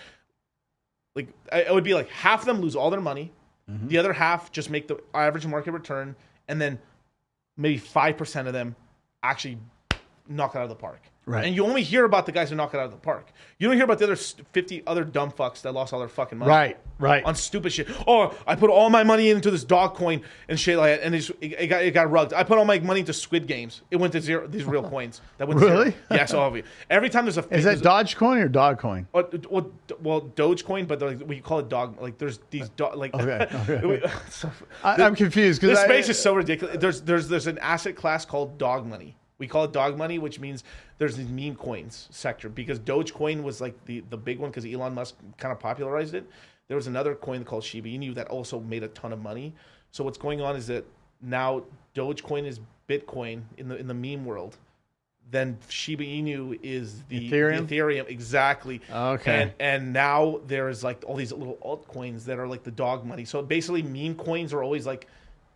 Like, it would be like half of them lose all their money. Mm-hmm. The other half just make the average market return, and then maybe 5% of them actually knock it out of the park. Right. And you only hear about the guys who knock it out of the park. You don't hear about the other 50 other dumb fucks that lost all their fucking money. Right. On stupid shit. Oh, I put all my money into this dog coin and shit like that, and it got rugged. I put all my money into Squid Games. It went to zero. These real coins. That went to really? Zero. Yes, all of you. Every time there's a... Is that Dogecoin or Dogcoin? Well, Dogecoin, but we call it dog. Like, there's these dog... Like, okay. I'm confused. This space is so ridiculous. There's an asset class called dog money. We call it dog money, which means there's these meme coins sector, because Dogecoin was like the big one because Elon Musk kind of popularized it. There was another coin called Shiba Inu that also made a ton of money. So what's going on is that now Dogecoin is Bitcoin in the meme world. Then Shiba Inu is the Ethereum. Exactly. Okay. And now there's like all these little altcoins that are like the dog money. So basically meme coins are always like,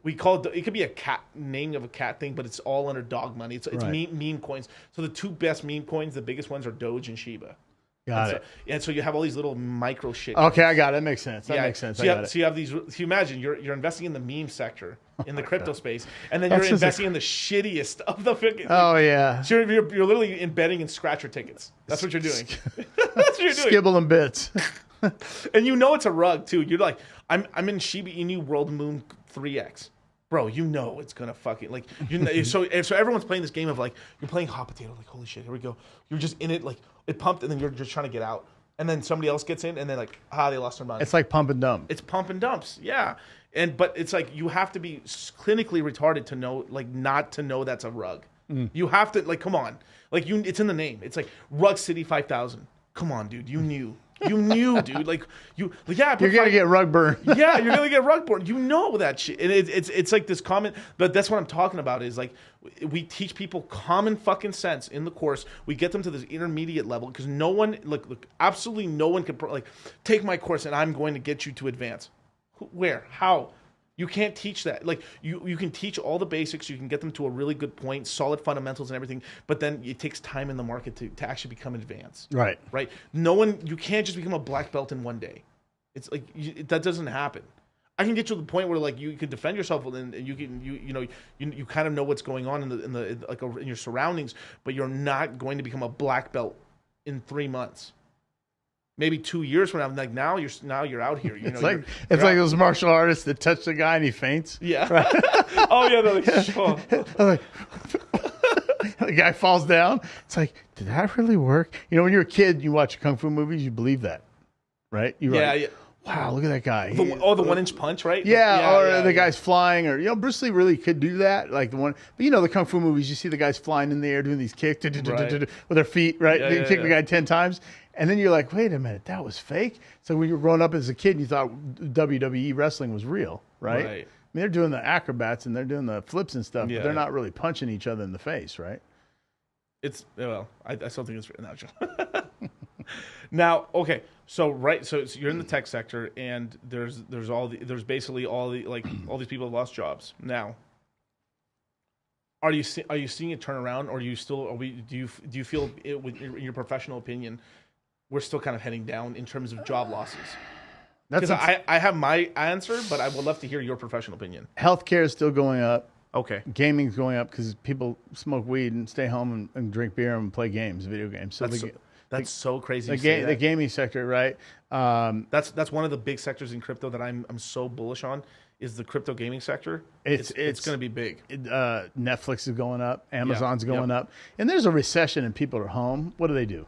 we call it could be a cat name of a cat thing, but it's all under dog money. It's right. Meme coins. So the two best meme coins, the biggest ones are Doge and Shiba. Got it. And so you have all these little micro shit. Okay, I got it. That makes sense. That makes sense. So you have these. So you imagine you're investing in the meme sector in the crypto space, and then you're investing in the shittiest of the. Oh yeah. So you're literally embedding in scratcher tickets. That's what you're doing. That's what you're doing. Skibble and bits. And you know it's a rug too. You're like, I'm in Shiba Inu World Moon 3X. Bro, you know it's gonna fucking like you know, so everyone's playing this game of like you're playing hot potato, like holy shit, here we go. You're just in it, like it pumped, and then you're just trying to get out, and then somebody else gets in, and then like they lost their money. It's like pump and dump. It's pump and dumps, yeah. But it's like you have to be clinically retarded to know, like not to know that's a rug. You have to like come on, like it's in the name. It's like Rug City 5000. Come on, dude, you knew. You knew, dude. Like you're gonna get rug burn. Yeah, you're gonna get rug burn. You know that shit, and it's like this common. But that's what I'm talking about. Is like we teach people common fucking sense in the course. We get them to this intermediate level because no one, look, absolutely no one can like take my course and I'm going to get you to advance. Where? How? You can't teach that. Like you can teach all the basics. You can get them to a really good point, solid fundamentals and everything. But then it takes time in the market to actually become advanced. Right. Right. You can't just become a black belt in one day. It's like that doesn't happen. I can get you to the point where like you can defend yourself and you can you kind of know what's going on in your surroundings, but you're not going to become a black belt in 3 months. Maybe 2 years from now, like now you're out here. It's like those martial artists that touch the guy and he faints. Yeah. Right? Oh yeah. They're like, the guy falls down. It's like, did that really work? You know, when you're a kid, you watch kung fu movies, you believe that, right? Yeah. Wow, look at that guy. The 1-inch punch, right? Yeah, the guy's flying, or Bruce Lee really could do that, like the one. But the kung fu movies, you see the guys flying in the air doing these kicks with their feet, right? They kick the guy 10 times. And then you're like, wait a minute, that was fake? So when you were growing up as a kid, you thought WWE wresling was real, right? I mean, they're doing the acrobats and they're doing the flips and stuff, but they're not really punching each other in the face, right? I still think it's natural. Now, okay, so you're in the tech sector, and there's basically all these people have lost jobs. Now, are you seeing it turn around, or do you feel in your professional opinion, we're still kind of heading down in terms of job losses? Because I have my answer, but I would love to hear your professional opinion. Healthcare is still going up. Okay. Gaming's going up because people smoke weed and stay home and drink beer and play games, video games. So that's so crazy. The gaming sector, right? That's one of the big sectors in crypto that I'm so bullish on is the crypto gaming sector. It's going to be big. Netflix is going up. Amazon's going up. And there's a recession and people are home. What do?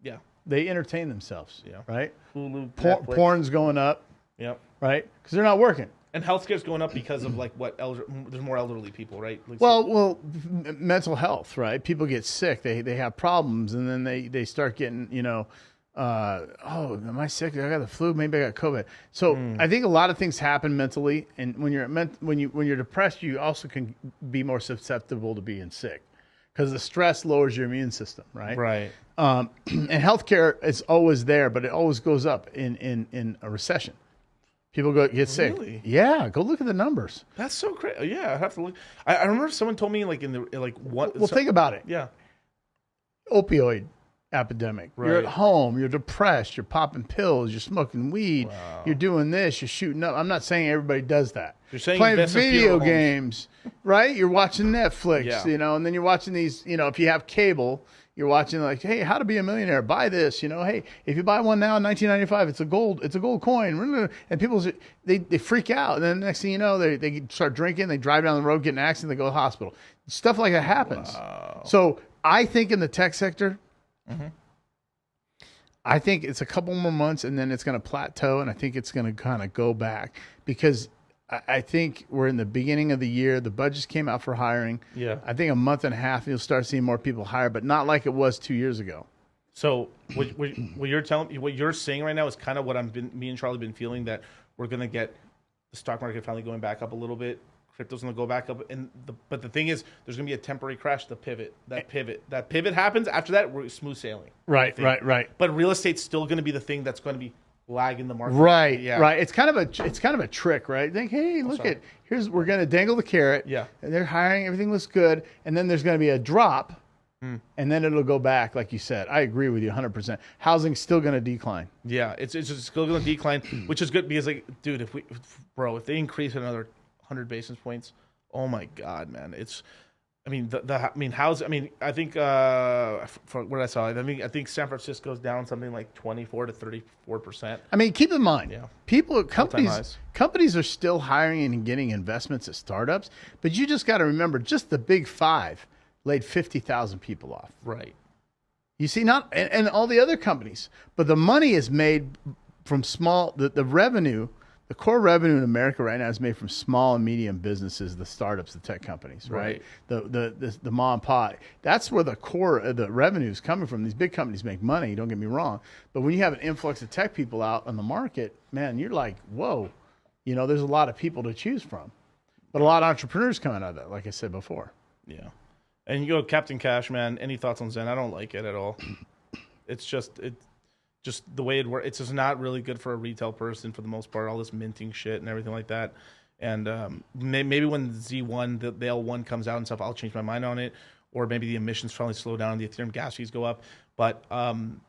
Yeah. They entertain themselves. Yeah. Right? Hulu, porn's going up. Yep. Right? Because they're not working. And healthcare's going up because of there's more elderly people, right? Mental health, right? People get sick, they have problems, and then they start getting, am I sick? I got the flu, maybe I got COVID. So I think a lot of things happen mentally, and when you're depressed, you also can be more susceptible to being sick because the stress lowers your immune system, right? Right. And healthcare is always there, but it always goes up in a recession. People get sick. Really? Yeah, go look at the numbers. That's so crazy. Yeah, I have to look. I remember someone told me think about it. Yeah. Opioid epidemic. Right. You're at home. You're depressed. You're popping pills. You're smoking weed. Wow. You're doing this. You're shooting up. I'm not saying everybody does that. You're saying playing video games, right? You're watching Netflix, and then you're watching these. If you have cable. You're watching like, hey, how to be a millionaire? Buy this, Hey, if you buy one now in 1995, it's a gold coin, and people they freak out, and then the next thing you know, they start drinking, they drive down the road, get in an accident, they go to the hospital. Stuff like that happens. Wow. So I think in the tech sector, I think it's a couple more months, and then it's going to plateau, and I think it's going to kind of go back because I think we're in the beginning of the year. The budgets came out for hiring. Yeah. I think a month and a half, you'll start seeing more people hire, but not like it was 2 years ago. So what you're saying right now is kind of what me and Charlie been feeling, that we're going to get the stock market finally going back up a little bit. Crypto's going to go back up. But the thing is, there's going to be a temporary crash, That pivot happens. After that, we're smooth sailing. Right. But real estate's still going to be the thing that's going to be lag in the market. Right. Yeah. Right. It's kind of a trick, right? Think, hey, we're going to dangle the carrot. Yeah. And they're hiring. Everything looks good. And then there's going to be a drop. And then it'll go back, like you said. I agree with you 100%. Housing's still going to decline. Yeah, it's just still going to decline, which is good because, like, dude, if they increase another 100 basis points, oh my God, man, I think from what I saw, I think San Francisco's down something like 24 to 34%. I mean, keep in mind, companies are still hiring and getting investments at startups, but you just got to remember, just the big five laid 50,000 people off. Right. You see, and all the other companies, but the money is made from small. The revenue, the core revenue in America right now is made from small and medium businesses, the startups, the tech companies, right? The mom and pop. That's where the core of the revenue is coming from. These big companies make money. Don't get me wrong, but when you have an influx of tech people out on the market, man, you're like, whoa, there's a lot of people to choose from, but a lot of entrepreneurs coming out of that, like I said before. Yeah. And you go, Captain Cash, man. Any thoughts on Zen? I don't like it at all. It's just the way it works. It's just not really good for a retail person for the most part. All this minting shit and everything like that. And maybe when Z1, the L1 comes out and stuff, I'll change my mind on it. Or maybe the emissions finally slow down, the Ethereum gas fees go up. But I'm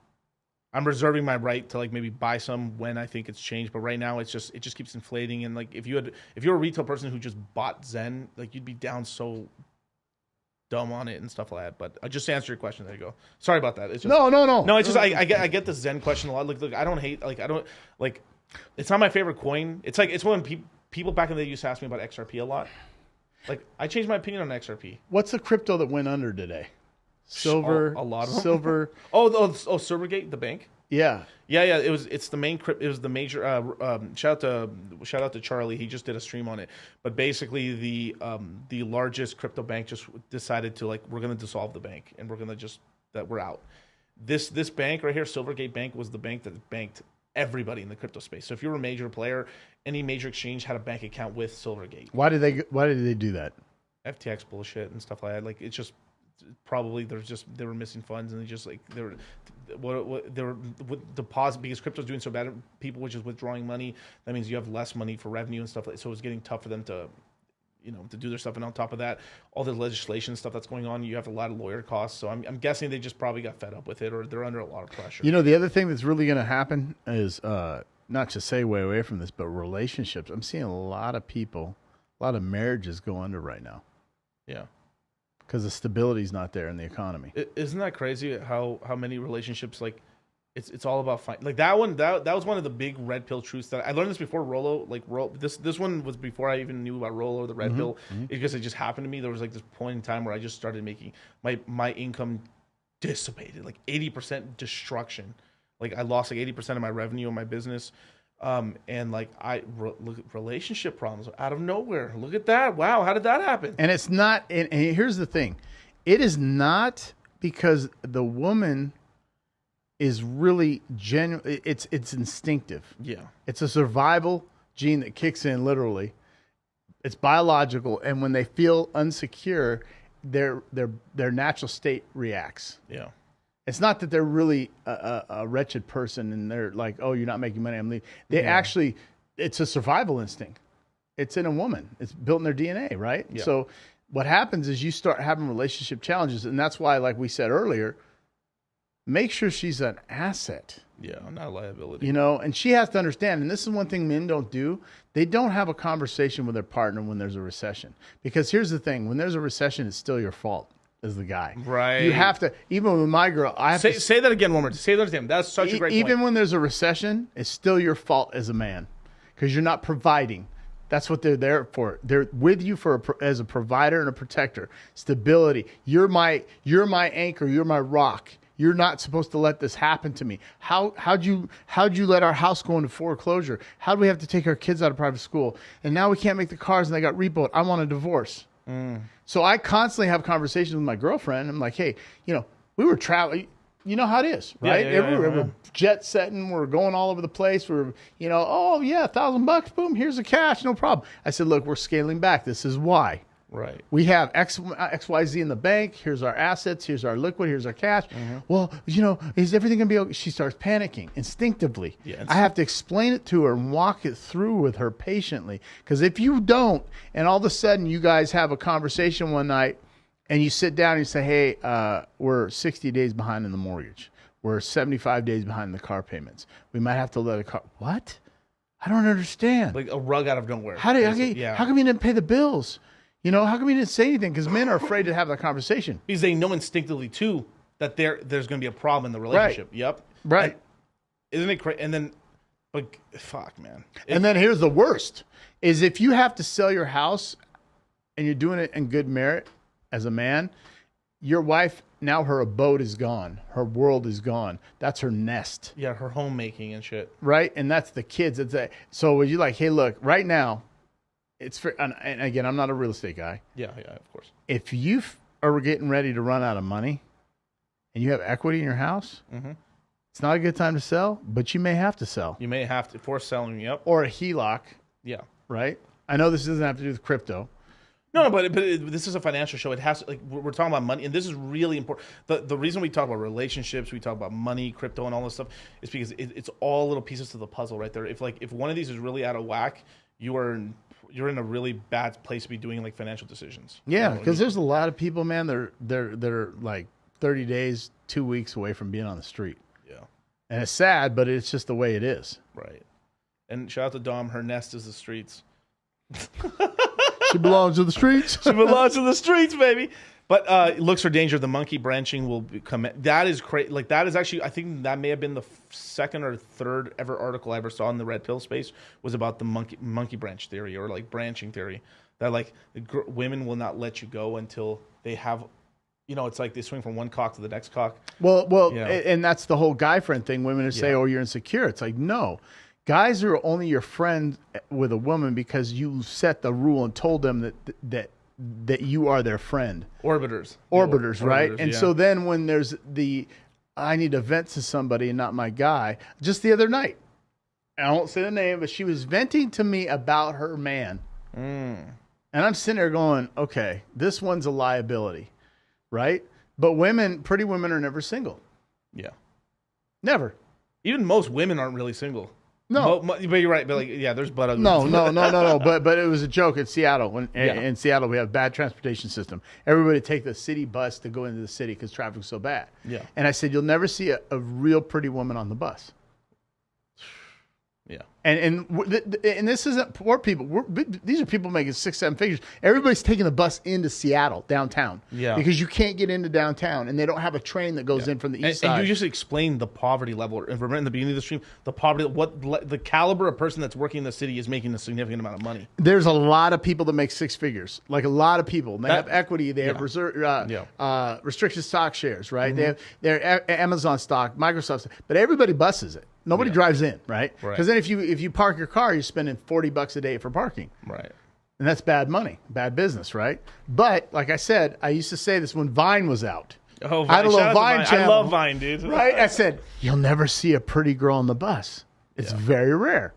reserving my right to, like, maybe buy some when I think it's changed. But right now, it just keeps inflating. And, like, if you're a retail person who just bought Zen, like, you'd be down so dumb on it and stuff like that. But just to answer your question, there you go. Sorry about that. It's just, no. It's just I get the Zen question a lot. Look, I don't hate, like, I don't, like, it's not my favorite coin. It's like, it's when people back in the day used to ask me about XRP a lot. Like, I changed my opinion on XRP. What's the crypto that went under today? Silver, a lot of them. Silver. Silvergate, the bank. Yeah. It's the main crypto. It was the major. Shout out to Charlie. He just did a stream on it. But basically, the largest crypto bank just decided to, like, we're going to dissolve the bank and we're going to we're out. This bank right here, Silvergate Bank, was the bank that banked everybody in the crypto space. So if you were a major player, any major exchange had a bank account with Silvergate. Why did they do that? FTX bullshit and stuff like that. Like, it's just probably they were missing funds and they were deposit because crypto's doing so bad. People were just withdrawing money. That means you have less money for revenue and stuff. So it's getting tough for them to do their stuff. And on top of that, all the legislation stuff that's going on, you have a lot of lawyer costs. So I'm guessing they just probably got fed up with it, or they're under a lot of pressure. The other thing that's really going to happen is not to say way away from this, but relationships. I'm seeing a lot of marriages go under right now. Yeah. Because the stability is not there in the economy. Isn't that crazy how many relationships, like, it's all about like that one that was one of the big red pill truths that I learned this before Rolo. Like, this one was before I even knew about Rolo or the red pill. Because it just happened to me. There was, like, this point in time where I just started making my income dissipated, like 80% destruction. Like, I lost like 80% of my revenue in my business. And, like, look, relationship problems out of nowhere. Look at that. Wow. How did that happen? And it's not, and here's the thing. It is not because the woman is really genuine. It's instinctive. Yeah. It's a survival gene that kicks in literally. It's biological. And when they feel insecure, their natural state reacts. Yeah. It's not that they're really a wretched person and they're like, oh, you're not making money, I'm leaving. They actually, it's a survival instinct. It's in a woman. It's built in their DNA, right? Yeah. So what happens is you start having relationship challenges. And that's why, like we said earlier, make sure she's an asset. Yeah, not a liability. And she has to understand, and this is one thing men don't do, they don't have a conversation with their partner when there's a recession. Because here's the thing, when there's a recession, it's still your fault. As the guy, right? You have to, even with my girl, I have to say that again one more time. Say that again. That's such a great point. Even when there's a recession, it's still your fault as a man because you're not providing. That's what they're there for. They're with you as a provider and a protector. Stability. You're my anchor. You're my rock. You're not supposed to let this happen to me. How'd you let our house go into foreclosure? How'd we have to take our kids out of private school? And now we can't make the cars and they got repoed. I want a divorce. So I constantly have conversations with my girlfriend. I'm like, hey, we were traveling. You know how it is, right? We're jet setting. We're going all over the place. We're, oh yeah, $1,000. Boom, here's the cash. No problem. I said, look, we're scaling back. This is why. Right. We have XYZ in the bank. Here's our assets. Here's our liquid. Here's our cash. Well, is everything going to be okay? She starts panicking instinctively. Yeah, I have to explain it to her and walk it through with her patiently. Because if you don't, and all of a sudden you guys have a conversation one night and you sit down and you say, hey, we're 60 days behind in the mortgage. We're 75 days behind in the car payments. We might have to let a car. What? I don't understand. Like a rug out of nowhere. How come you didn't pay the bills? You know, how come you didn't say anything? Because men are afraid to have that conversation. Because they know instinctively, too, that there's going to be a problem in the relationship. Right. Yep. Right. And isn't it crazy? And then, like, fuck, man. And then here's the worst, is if you have to sell your house and you're doing it in good merit as a man, your wife, now her abode is gone. Her world is gone. That's her nest. Yeah, her homemaking and shit. Right? And that's the kids. So would you like, hey, look, right now, it's for, and again, I'm not a real estate guy. Yeah, of course. If you are getting ready to run out of money and you have equity in your house, it's not a good time to sell, but you may have to sell. You may have to force selling, yep. Or a HELOC. Yeah. Right? I know this doesn't have to do with crypto. No, but this is a financial show. It has to, like, we're talking about money, and this is really important. The reason we talk about relationships, we talk about money, crypto, and all this stuff is because it's all little pieces to the puzzle right there. If one of these is really out of whack, you're in a really bad place to be doing like financial decisions. Yeah, because there's a lot of people, man. They're like 30 days, 2 weeks away from being on the street. Yeah, and it's sad, but it's just the way it is. Right. And shout out to Dom. Her nest is the streets. She belongs to the streets. She belongs to the streets, baby. But looks for danger. The monkey branching will become. That is crazy. Like that is actually. I think that may have been the second or third ever article I ever saw in the red pill space was about the monkey branch theory or like branching theory. That like women will not let you go until they have. You know, it's like they swing from one cock to the next cock. Well, and that's the whole guy friend thing. Women say, "Oh, you're insecure." It's like no. Guys are only your friend with a woman because you set the rule and told them that you are their friend. Orbiters, right? And so then when there's I need to vent to somebody and not my guy. Just the other night, I won't say the name, but she was venting to me about her man. And I'm sitting there going, okay, this one's a liability, right? But pretty women are never single. Yeah. Never. Even most women aren't really single. No, but you're right. But like, yeah, there's butt ugly. No. But it was a joke in Seattle. In Seattle, we have bad transportation system. Everybody take the city bus to go into the city because traffic's so bad. Yeah. And I said, you'll never see a real pretty woman on the bus. Yeah. And this isn't poor people. These are people making 6-7 figures. Everybody's taking the bus into Seattle downtown. Yeah. Because you can't get into downtown, and they don't have a train that goes in from the east side. And you just explained the poverty level. Remember in the beginning of the stream, the poverty, the caliber of person that's working in the city is making a significant amount of money. There's a lot of people that make 6 figures. Like a lot of people. They have equity. They have restricted stock shares, right? They have their Amazon stock, Microsoft stock, but everybody buses it. Nobody drives in, right? Because then if you park your car, you're spending $40 a day for parking. Right. And that's bad money, bad business, right? But like I said, I used to say this when Vine was out. Oh, Vine. I had a little Vine channel. I love Vine, dude. Right? I said, you'll never see a pretty girl on the bus. It's very rare,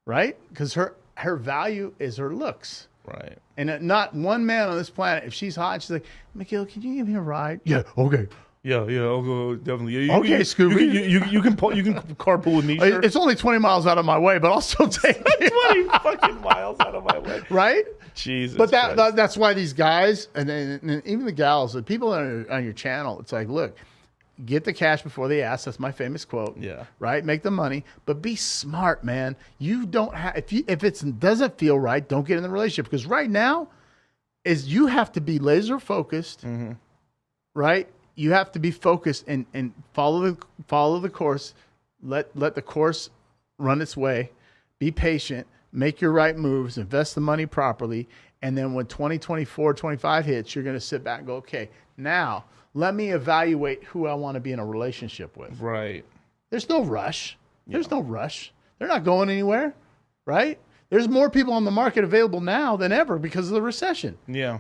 right? Because her value is her looks. Right. And not one man on this planet, if she's hot, she's like, Mikhail, can you give me a ride? Yeah, okay. Yeah, I'll go definitely. Okay, Scooby. You can carpool with me. Sure? It's only 20 miles out of my way, but I'll still take it. 20 fucking miles out of my way. Right? Jesus. But that's why these guys and even the gals, the people on your channel, it's like, look, get the cash before they ask. That's my famous quote. Yeah. Right? Make the money, but be smart, man. You don't have if it doesn't feel right, don't get in the relationship because right now is you have to be laser focused. Right? You have to be focused and follow the course. Let the course run its way. Be patient. Make your right moves. Invest the money properly. And then when 2024, 25 hits, you're going to sit back and go, okay, now let me evaluate who I want to be in a relationship with. Right. There's no rush. There's no rush. They're not going anywhere. Right? There's more people on the market available now than ever because of the recession. Yeah.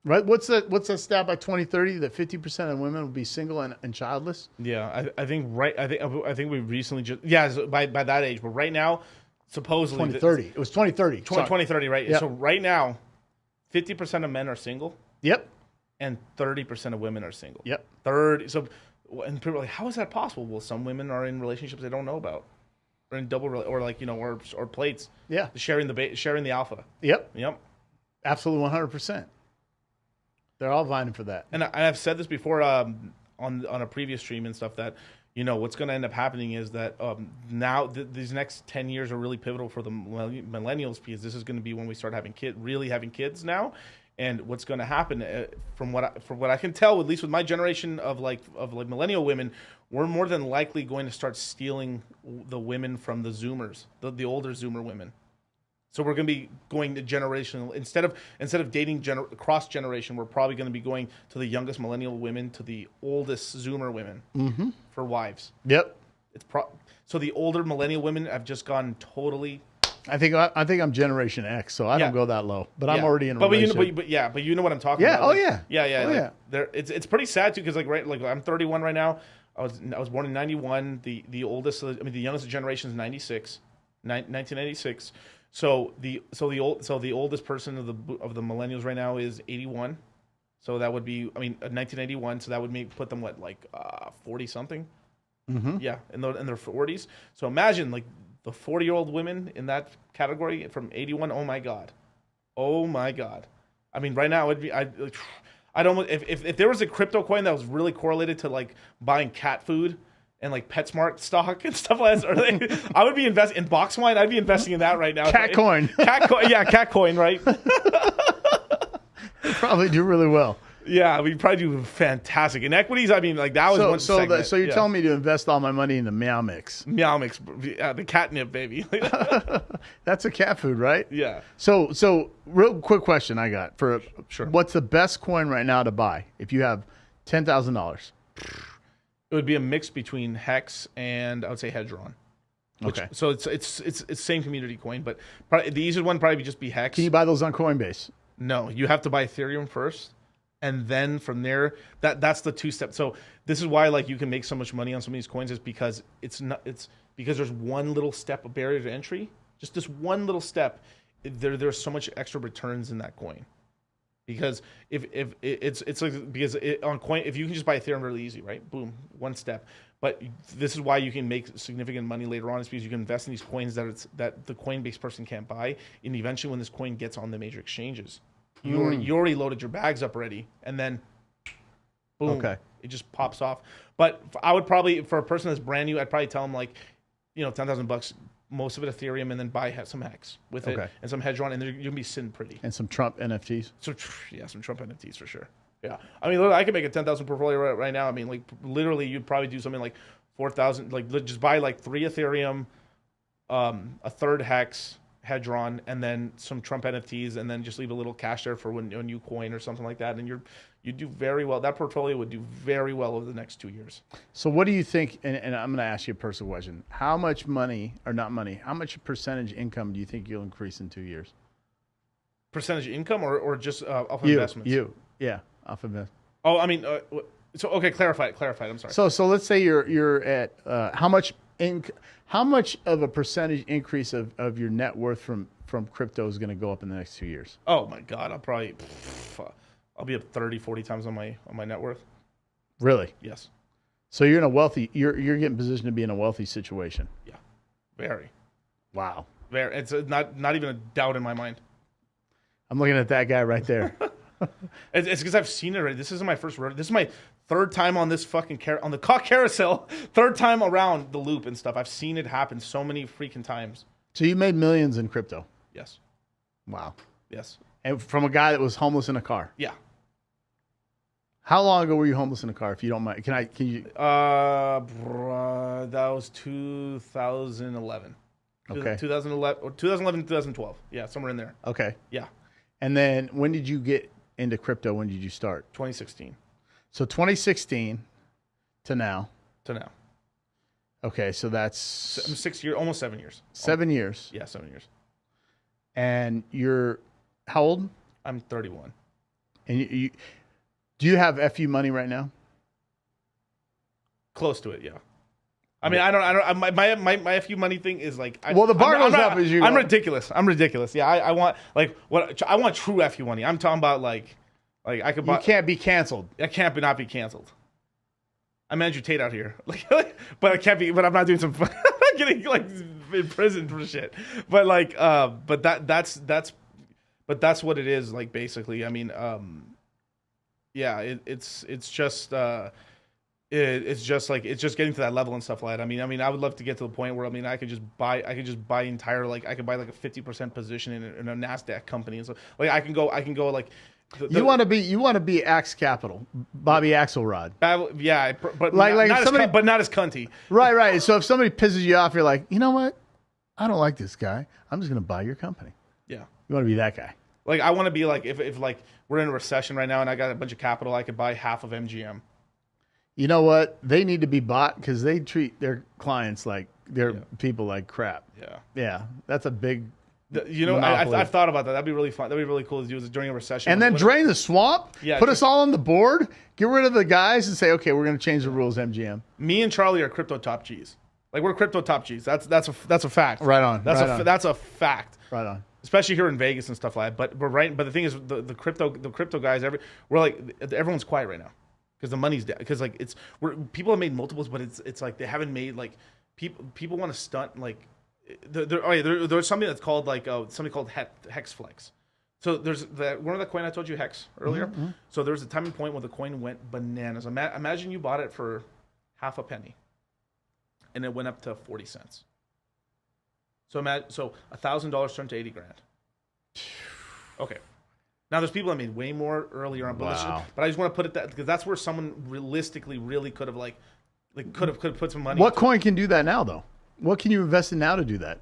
Right? What's that stat by 2030 that 50% of women will be single and childless? Yeah, I think we recently just by that age, but right now, supposedly 2030. It was 2030. 2030, right? Yep. So right now, 50% of men are single. Yep. And 30% of women are single. Yep. 30. So, and people are like, how is that possible? Well, some women are in relationships they don't know about, or in or plates. Yeah. Sharing the alpha. Yep. Yep. Absolutely 100%. They're all vying for that. And I've said this before on a previous stream and stuff that, what's going to end up happening is that now these next 10 years are really pivotal for the millennials, because this is going to be when we start having kids now. And what's going to happen, from what I can tell, at least with my generation of millennial women, we're more than likely going to start stealing the women from the Zoomers, the older Zoomer women. So we're going to be going to generational instead of dating cross generation. We're probably going to be going to the youngest millennial women to the oldest Zoomer women for wives. Yep. So the older millennial women have just gone totally. I think I'm Generation X, so I don't go that low. But I'm already in a relationship. But you know what I'm talking about. Yeah. It's pretty sad too, because I'm 31 right now. I was born in 91. The youngest generation is 1996. So the oldest person of the millennials right now is 81. So that would be 1981. So that would put them 40 something. Mm-hmm. Yeah, in their 40s. So imagine the 40-year-old women in that category from 81. Oh my god. I mean, right now I don't. If there was a crypto coin that was really correlated to buying cat food and PetSmart stock and stuff like that, I would be investing in box wine. I'd be investing in that right now. Cat coin, cat coin, right? Probably do really well. Yeah, we probably do fantastic in equities. I mean, that was one segment. So you're telling me to invest all my money in the Meow Mix? The catnip, baby. That's a cat food, right? Yeah. So real quick question I got for sure. What's the best coin right now to buy if you have $10,000? It would be a mix between Hex and I would say Hedron. Okay. So it's same community coin, but probably the easiest one probably just be Hex. Can you buy those on Coinbase? No, you have to buy Ethereum first. And then from there, that's the two-step. So this is why you can make so much money on some of these coins, is because it's because there's one little step of barrier to entry. Just this one little step, there's so much extra returns in that coin. Because if on coin, if you can just buy Ethereum really easy, right? Boom, one step. But this is why you can make significant money later on, is because you can invest in these coins that the Coinbase person can't buy, and eventually when this coin gets on the major exchanges, you already loaded your bags up already, and then boom, it just pops off. But I would probably, for a person that's brand new, I'd probably tell them $10,000, most of it Ethereum, and then buy some Hex with it and some Hedron, and you're gonna be sitting pretty. And some Trump NFTs. So yeah, some Trump NFTs for sure. Yeah, I mean, literally, I could make a 10,000 portfolio right now. I mean, literally, you'd probably do something like 4,000. Just buy 3 Ethereum, a third Hex, Hedron, and then some Trump NFTs, and then just leave a little cash there for when a new coin or something like that, and you do very well. That portfolio would do very well over the next 2 years. So what do you think, and I'm going to ask you a personal question, how much money, or not money, how much percentage income do you think you'll increase in 2 years? Percentage income or just off of investments? Yeah, off of investments. Oh, I mean, so okay, clarify it, I'm sorry. So let's say you're at, how much of a percentage increase of your net worth from crypto is going to go up in the next 2 years? Oh my God, I'll be up 30, 40 times on my net worth. Really? Yes. So you're you're getting positioned to be in a wealthy situation. Yeah. Very. Wow. Very. It's not even a doubt in my mind. I'm looking at that guy right there. It's because I've seen it already. This isn't my first rodeo. This is my third time on this fucking on the cock carousel. Third time around the loop and stuff. I've seen it happen so many freaking times. So you made millions in crypto? Yes. Wow. Yes. And from a guy that was homeless in a car? Yeah. How long ago were you homeless in a car, if you don't mind? Can you? That was 2011. Okay. 2011, 2012. Yeah, somewhere in there. Okay. Yeah. And then when did you get into crypto? When did you start? 2016. So 2016 to now. Okay, so that's 6 years, almost 7 years. 7 years. Yeah, 7 years. And you're how old? I'm 31. And you do you have FU money right now? Close to it, yeah. I mean, I don't. My FU money thing is the bar goes up as you. I'm ridiculous. Yeah, I want I want true FU money. I'm talking about I could buy. You can't be canceled. I can't not be canceled. I'm Andrew Tate out here, but I can't be. But I'm not doing some. I'm not getting in prison for shit. But that's what it is. Basically, I mean, yeah, it's just it's just getting to that level and stuff like that. I would love to get to the point where I could just buy entire, like I could buy like a 50% position in a Nasdaq company, and so like I can go like. You want to be Axe Capital, Bobby Axelrod. Yeah, but like not somebody, but not as cunty. Right. So if somebody pisses you off, you're like, you know what? I don't like this guy. I'm just going to buy your company. Yeah. You want to be that guy. Like I want to be like if like we're in a recession right now and I got a bunch of capital, I could buy half of MGM. You know what? They need to be bought because they treat their clients like their people like crap. Yeah. Yeah. That's a big. I've thought about that. That'd be really fun. That'd be really cool to do during a recession. And then drain the swamp. Yeah, put us all on the board. Get rid of the guys and say, okay, we're going to change the rules. MGM. Me and Charlie are crypto top Gs. Like we're crypto top Gs. That's a fact. Right on. That's a fact. Right on. Especially here in Vegas and stuff like that. But we're right. But the thing is, the crypto guys, we're like everyone's quiet right now because the money's down. Because like people have made multiples, but it's like they haven't made like people want to stunt like. There's something that's called like something called Hex Flex. So there's remember the coin I told you, Hex, earlier. Mm-hmm. So there's a time and point where the coin went bananas. Imagine you bought it for half a penny, and it went up to 40 cents. So $1,000 turned to 80 grand. Okay. Now there's people that made way more earlier on, but I just want to put it that because that's where someone realistically really could have could have put some money. What coin can do that now though? What can you invest in now to do that?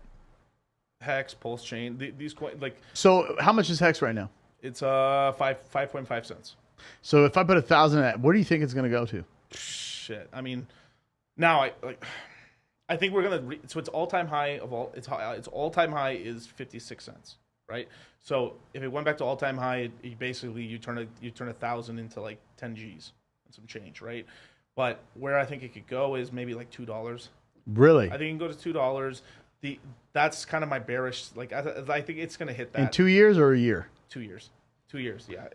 Hex, Pulse Chain, these coins like. So how much is Hex right now? It's 5.5 cents. So if I put 1,000 in that, where do you think it's going to go to? Shit, now I think we're gonna. So its all-time high of all. Its all-time high is 56 cents, right? So if it went back to all-time high, you turn 1,000 into like 10 Gs and some change, right? But where I think it could go is maybe like $2. Really? I think it can go to $2. That's kind of my bearish. Like I think it's going to hit that in 2 years or a year. 2 years. 2 years. Yeah.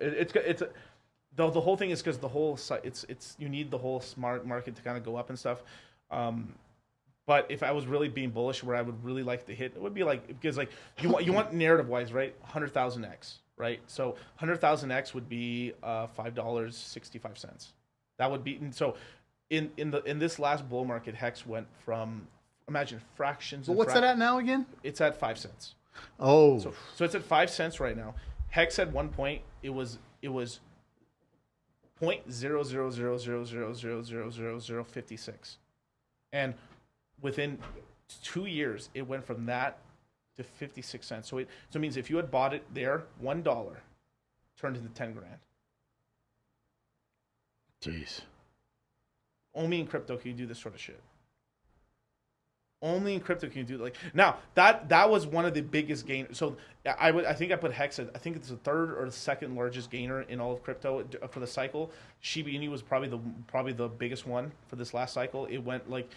The whole thing is because the whole it's you need the whole smart market to kind of go up and stuff. But if I was really being bullish, where I would really like to hit, it would be like because like you want narrative wise, right? 100,000x, right? So 100,000x would be $5.65. That would be so. In this last bull market, Hex went from imagine fractions. But what's that at now again? It's at 5 cents. Oh, so it's at 5 cents right now. Hex at one point it was 0.0000000056, and within 2 years it went from that to 56 cents. So it means if you had bought it there, $1 turned into 10 grand. Jeez. Only in crypto can you do this sort of shit. Only in crypto can you do it. Like now that was one of the biggest gainers. So I think I put Hex at, I think it's the third or the second largest gainer in all of crypto for the cycle. Shiba Inu was probably the biggest one for this last cycle. It went like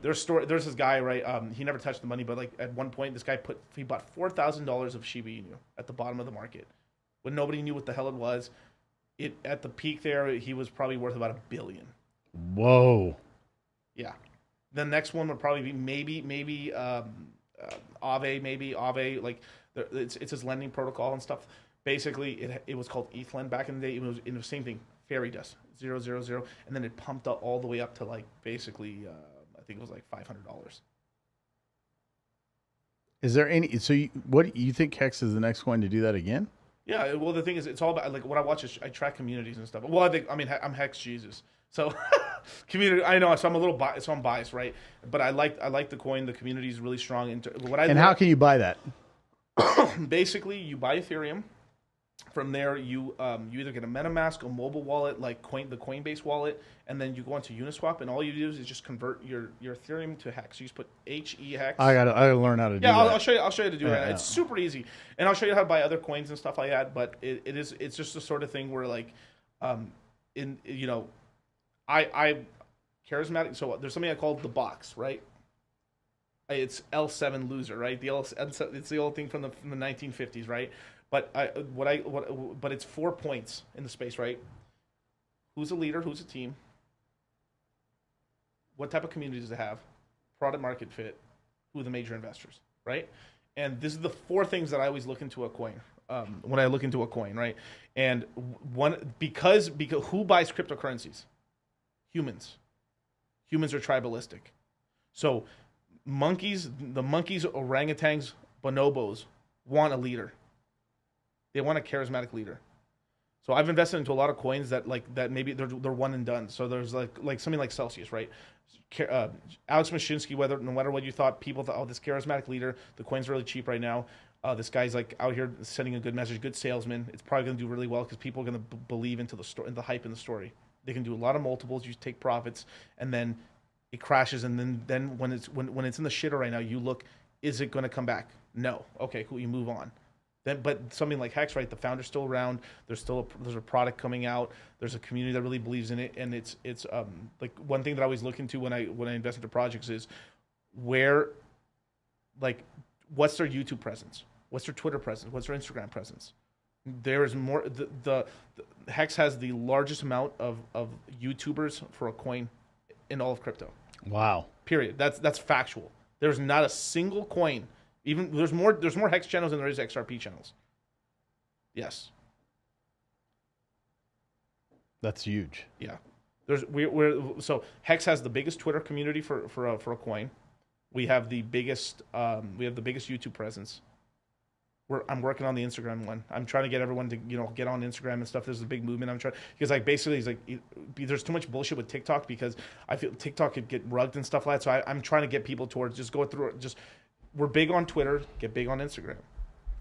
there's this guy, right? He never touched the money, but like at one point this guy bought $4,000 of Shiba Inu at the bottom of the market when nobody knew what the hell it was. It at the peak there he was probably worth about $1 billion. Whoa. Yeah. The next one would probably be maybe Aave, like it's his lending protocol and stuff. Basically, it was called ETHLend back in the day. It was the same thing, fairy dust, 000, and then it pumped up all the way up to like basically, I think it was like $500. Is there any? So what you think Hex is the next coin to do that again? Yeah. Well, the thing is, it's all about like what I watch is I track communities and stuff. Well, I'm Hex Jesus. So community, I know, so I'm a little biased, so I'm biased, right? But I like the coin. The community is really strong. How can you buy that? Basically, you buy Ethereum. From there, you either get a MetaMask, a mobile wallet like the Coinbase wallet, and then you go onto Uniswap, and all you do is just convert your Ethereum to Hex. You just put Hex. I gotta learn how to do that. I'll show you how to do it. Right. It's super easy, and I'll show you how to buy other coins and stuff like that. But it's just the sort of thing where like, I charismatic. So there's something I call the box, right? It's L7 loser, right? It's the old thing from the 1950s, right? But but it's 4 points in the space, right? Who's a leader? Who's a team? What type of community does it have? Product market fit. Who are the major investors, right? And this is the 4 things that I always look into a coin. when I look into a coin, right? And because who buys cryptocurrencies? Humans. Humans are tribalistic. So the monkeys, orangutans, bonobos want a leader. They want a charismatic leader. So I've invested into a lot of coins that maybe they're one and done. So there's like something like Celsius, right? Alex Mashinsky, no matter what you thought, people thought, oh, this charismatic leader, the coin's really cheap right now. This guy's like out here sending a good message, good salesman. It's probably going to do really well because people are going to believe into the story, the hype in the story. They can do a lot of multiples. You take profits, and then it crashes. And then when it's in the shitter right now, you look, is it going to come back? No. Okay, cool. You move on. But something like Hex, right? The founder's still around. There's a product coming out. There's a community that really believes in it, and it's like one thing that I always look into when I invest into projects is what's their YouTube presence, what's their Twitter presence, what's their Instagram presence. There is more. The Hex has the largest amount of YouTubers for a coin in all of crypto. Wow. Period. That's factual. There's not a single coin. Even there's more Hex channels than there is XRP channels. Yes. That's huge. Yeah. So Hex has the biggest Twitter community for a coin. We have the biggest YouTube presence. I'm working on the Instagram one. I'm trying to get everyone to get on Instagram and stuff. There's a big movement. I'm trying because there's too much bullshit with TikTok because I feel TikTok could get rugged and stuff like that. So I'm trying to get people towards just go through it. We're big on Twitter, get big on Instagram.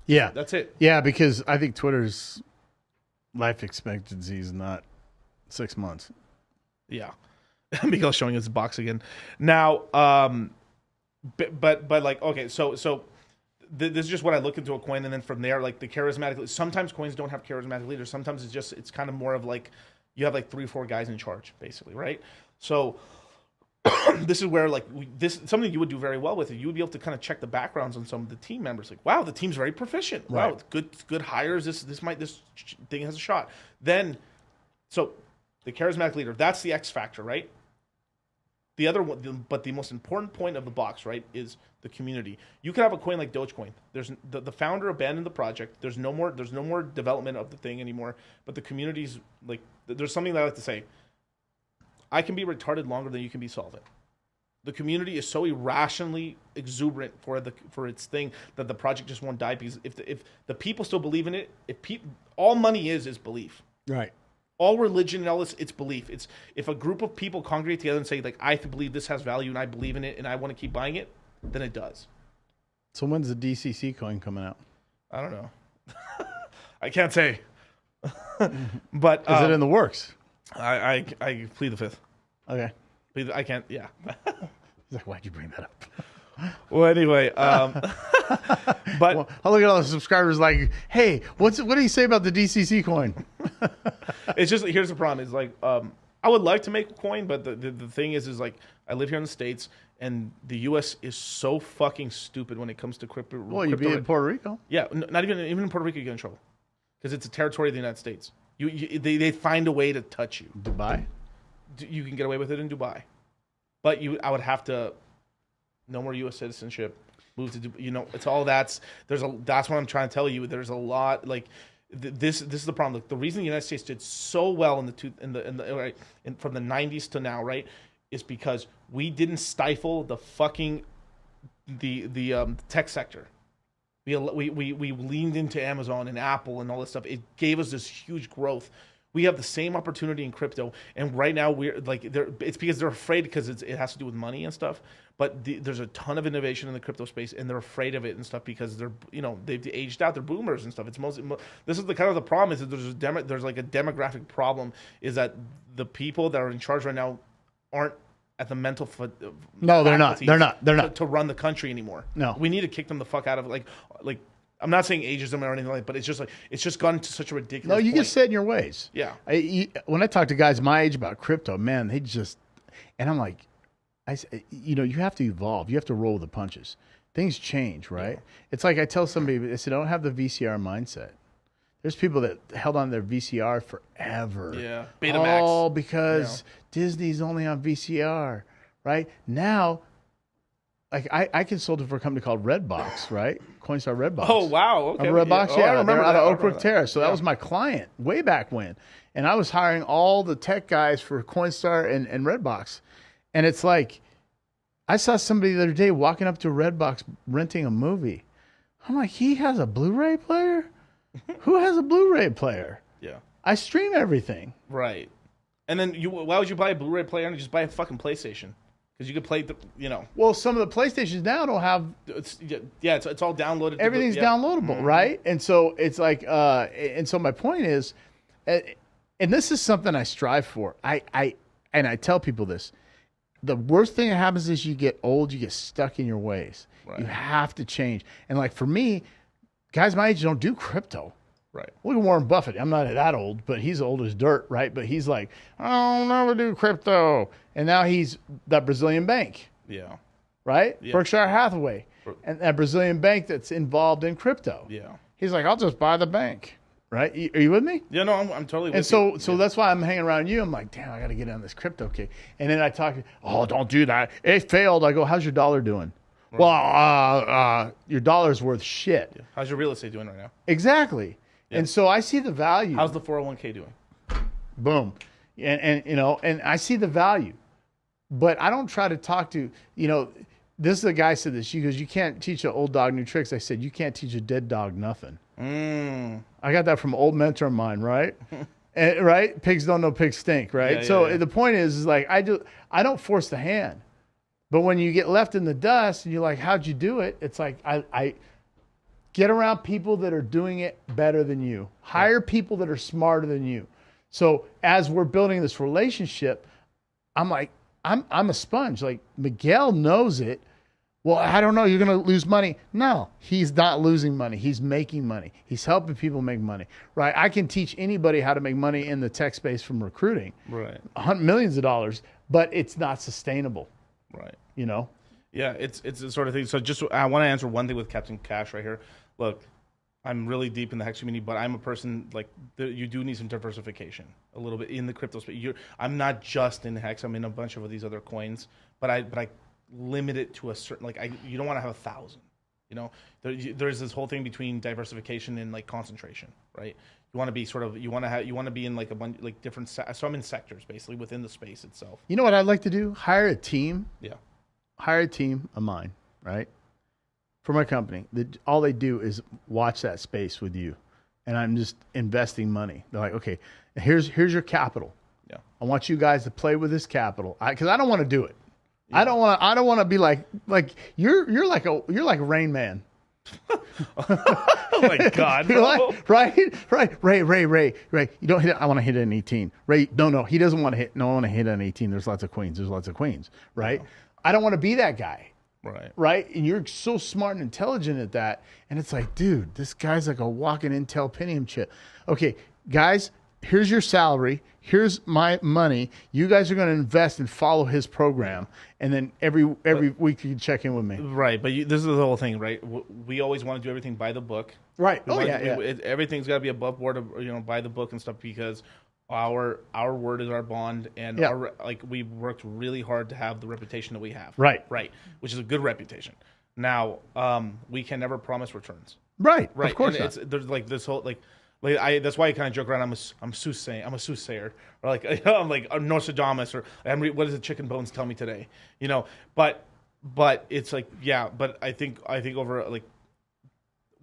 Yeah. That's it. Yeah, because I think Twitter's life expectancy is not 6 months. Yeah. Miguel's showing us a box again. Now, but like, okay, so this is just what I look into a coin, and then from there, like the charismatic, sometimes coins don't have charismatic leaders. Sometimes it's kind of more of like, you have like 3 or 4 guys in charge, basically, right? So this is where this something you would do very well with it. You would be able to kind of check the backgrounds on some of the team members. Like, wow, the team's very proficient. Wow, right. good hires. This thing has a shot. Then, so the charismatic leader, that's the X factor, right? The other one, but the most important point of the box, right, is the community. You could have a coin like Dogecoin. There's the founder abandoned the project. There's no more development of the thing anymore. But the community's like, there's something that I like to say. I can be retarded longer than you can be solvent. The community is so irrationally exuberant for its thing that the project just won't die because if the people still believe in it, all money is belief. Right. All religion and all this, it's belief. It's if a group of people congregate together and say like, I believe this has value and I believe in it and I want to keep buying it, then it does. So when's the DCC coin coming out? I don't know. I can't say. But is it in the works? I plead the fifth. Okay. I can't. Yeah. He's like, why'd you bring that up? Well, anyway, but I look at all the subscribers like, hey, what do you say about the DCC coin? It's just here's the problem. Is like I would like to make a coin, but the thing is like I live here in the States, and the U.S. is so fucking stupid when it comes to crypto. Well, you'd be in Puerto Rico. Yeah, not even in Puerto Rico you get in trouble because it's a territory of the United States. They find a way to touch you. Dubai? You can get away with it in Dubai, but I would have to no more U.S. citizenship. Move to Dubai. It's all that's what I'm trying to tell you. There's a lot like this is the problem. Like, the reason the United States did so well from the 90s to now, right, is because we didn't stifle the fucking the tech sector. We leaned into Amazon and Apple and all this stuff. It gave us this huge growth. We have the same opportunity in crypto, and right now we're like, it's because they're afraid because it has to do with money and stuff. But there's a ton of innovation in the crypto space, and they're afraid of it and stuff because they've aged out. They're boomers and stuff. It's this is the kind of the problem is that there's like a demographic problem is that the people that are in charge right now aren't at the mental no, they're not. They're not to run the country anymore. No, we need to kick them the fuck out of it. Like I'm not saying ageism or anything like that, but it's just gotten to such a ridiculous No, you point. get set in your ways. Yeah. When I talk to guys my age about crypto, man, and I'm like, you have to evolve. You have to roll with the punches. Things change, right? Yeah. It's like I tell somebody, I said, don't have the VCR mindset. There's people that held on to their VCR forever. Yeah. Betamax. Oh, because Disney's only on VCR, right? Now, like I consulted for a company called Redbox, right? Coinstar Redbox. Oh wow, okay. Remember Redbox? I Yeah, remember they're out that. of Oak Brook Terrace. So that was my client way back when, and I was hiring all the tech guys for Coinstar and Redbox, and it's like I saw somebody the other day walking up to Redbox renting a movie. I'm like, he has a Blu-ray player? Who has a Blu-ray player? Yeah. I stream everything. Right. And then why would you buy a Blu-ray player and just buy a fucking PlayStation? Because you could play Well, some of the PlayStations now don't have. It's all downloaded. Everything's downloadable, right? And so it's like, and so my point is, and this is something I strive for. I tell people this. The worst thing that happens is you get old, you get stuck in your ways. Right. You have to change. And like for me, guys my age don't do crypto. Right. Look at Warren Buffett. I'm not that old, but he's old as dirt, right? But he's like, I'll never do crypto. And now he's that Brazilian bank. Yeah. Right? Yeah. Berkshire Hathaway. And that Brazilian bank that's involved in crypto. Yeah. He's like, I'll just buy the bank. Right? Are you with me? Yeah, no, I'm totally with you. And so that's why I'm hanging around you. I'm like, damn, I got to get on this crypto kick. And then I talk, don't do that. It failed. I go, how's your dollar doing? Right. Well, your dollar's worth shit. Yeah. How's your real estate doing right now? Exactly. Yeah. And so I see the value. How's the 401k doing? Boom. And I see the value. But I don't try to talk to, this is a guy said this. She goes, you can't teach an old dog new tricks. I said, you can't teach a dead dog nothing. I got that from an old mentor of mine, right? Right? Pigs don't know pigs stink, right? The point is like, I don't force the hand. But when you get left in the dust and you're like, how'd you do it? It's like, I get around people that are doing it better than you. Hire people that are smarter than you. So as we're building this relationship, I'm like, I'm a sponge. Like Miguel knows it. Well, I don't know. You're going to lose money. No, he's not losing money. He's making money. He's helping people make money, right? I can teach anybody how to make money in the tech space from recruiting, right? Millions of dollars, but it's not sustainable, right? Yeah, it's the sort of thing. So just I want to answer one thing with Captain Cash right here. Look, I'm really deep in the Hex community, but I'm a person like you do need some diversification a little bit in the crypto space. I'm not just in Hex. I'm in a bunch of these other coins, but I limit it to a certain you don't want to have 1,000. There's this whole thing between diversification and like concentration, right? You want to be you want to be in like a bunch like different. So I'm in sectors basically within the space itself. You know what I'd like to do? Hire a team. Yeah. Hire a team of mine, right? For my company, all they do is watch that space with you, and I'm just investing money. They're like, okay, here's your capital. Yeah. I want you guys to play with this capital because I don't want to do it. Yeah. I don't want to be like you're like a Rain Man. Oh my God! Right. Ray. You don't hit it. I want to hit an 18. Ray, no, he doesn't want to hit. No, I want to hit an 18. There's lots of queens. Right. No. I don't want to be that guy. Right. And you're so smart and intelligent at that. And it's like, dude, this guy's like a walking Intel Pentium chip. Okay, guys, here's your salary. Here's my money. You guys are going to invest and follow his program. And then every week you can check in with me. Right. But this is the whole thing, right? We always want to do everything by the book. Right. Everything's got to be above board, by the book and stuff because our word is our bond, and we worked really hard to have the reputation that we have. Right, which is a good reputation. Now, we can never promise returns. Right. Of course not. There's like this whole that's why I kind of joke around. I'm a soothsayer, or I'm like a Nostradamus, or what does the chicken bones tell me today? But it's like but I think over like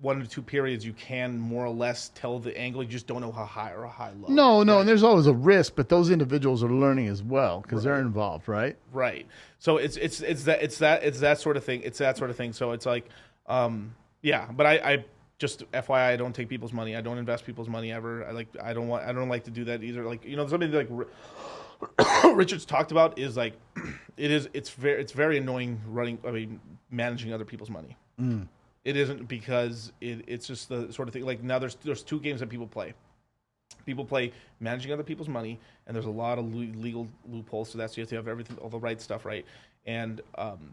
1 or 2 periods, you can more or less tell the angle. You just don't know how high or how low. No, right? And there's always a risk, but those individuals are learning as well because they're involved, right? Right. So it's that sort of thing. It's that sort of thing. So it's like, But I just FYI, I don't take people's money. I don't invest people's money ever. I don't like to do that either. Something like Richard's talked about is like, it's very annoying managing other people's money. Mm. It isn't because it's just the sort of thing. Like now, there's 2 games that people play. People play managing other people's money, and there's a lot of legal loopholes to that. So you have to have everything, all the right stuff, right? And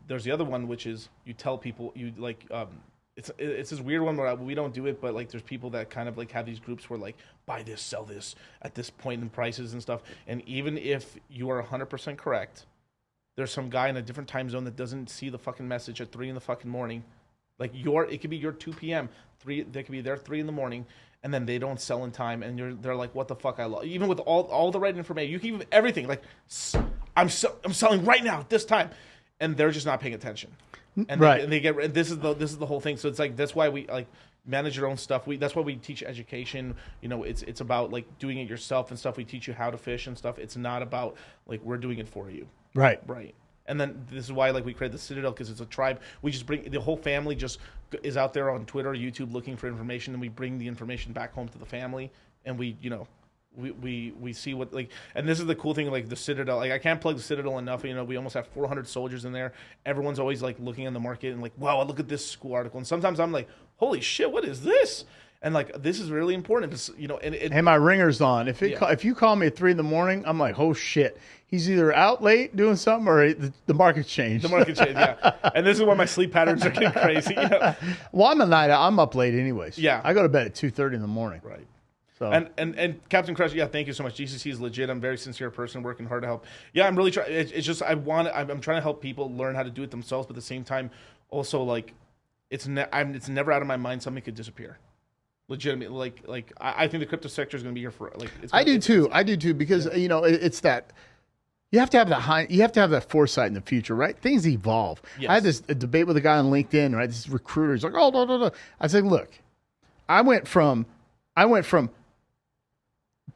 there's the other one, which is you tell people it's this weird one where we don't do it, but there's people that kind of have these groups where buy this, sell this at this point in prices and stuff. And even if you are 100% correct, there's some guy in a different time zone that doesn't see the fucking message at 3 in the fucking morning. Like it could be your 2 p.m. They could be there 3 in the morning, and then they don't sell in time, and they're like, what the fuck? Even with all the right information, you can even everything like I'm selling right now at this time, and they're just not paying attention. And they get this is the whole thing. So it's like that's why we like manage your own stuff. That's why we teach education. You know, it's about like doing it yourself and stuff. We teach you how to fish and stuff. It's not about like we're doing it for you. Right. And then this is why like we create the Citadel, because it's a tribe. We just bring the whole family just is out there on Twitter, YouTube, looking for information, and we bring the information back home to the family, and we see what like. And this is the cool thing, like the Citadel. Like I can't plug the Citadel enough. You know, we almost have 400 soldiers in there. Everyone's always like looking in the market and like, wow, look at this school article. And sometimes I'm like, holy shit, what is this? And like this is really important, because, you know. And my ringer's on. If you call me at 3 in the morning, I'm like, oh shit, he's either out late doing something or the market's changed. The market changed, yeah. And this is why my sleep patterns are getting crazy. You know? Well, I'm up late anyways. Yeah, I go to bed at 2:30 in the morning. Right. So and Captain Crush, yeah, thank you so much. GCC is legit. I'm a very sincere person, working hard to help. Yeah, I'm really trying. It's just I'm trying to help people learn how to do it themselves, but at the same time, also like it's never out of my mind something could disappear. Legitimately, like I think the crypto sector is going to be here for like. I do too, because you know it's that you have to have that foresight in the future, right? Things evolve. Yes. I had this debate with a guy on LinkedIn, right? This recruiter, he's like, oh no. I said, look, I went from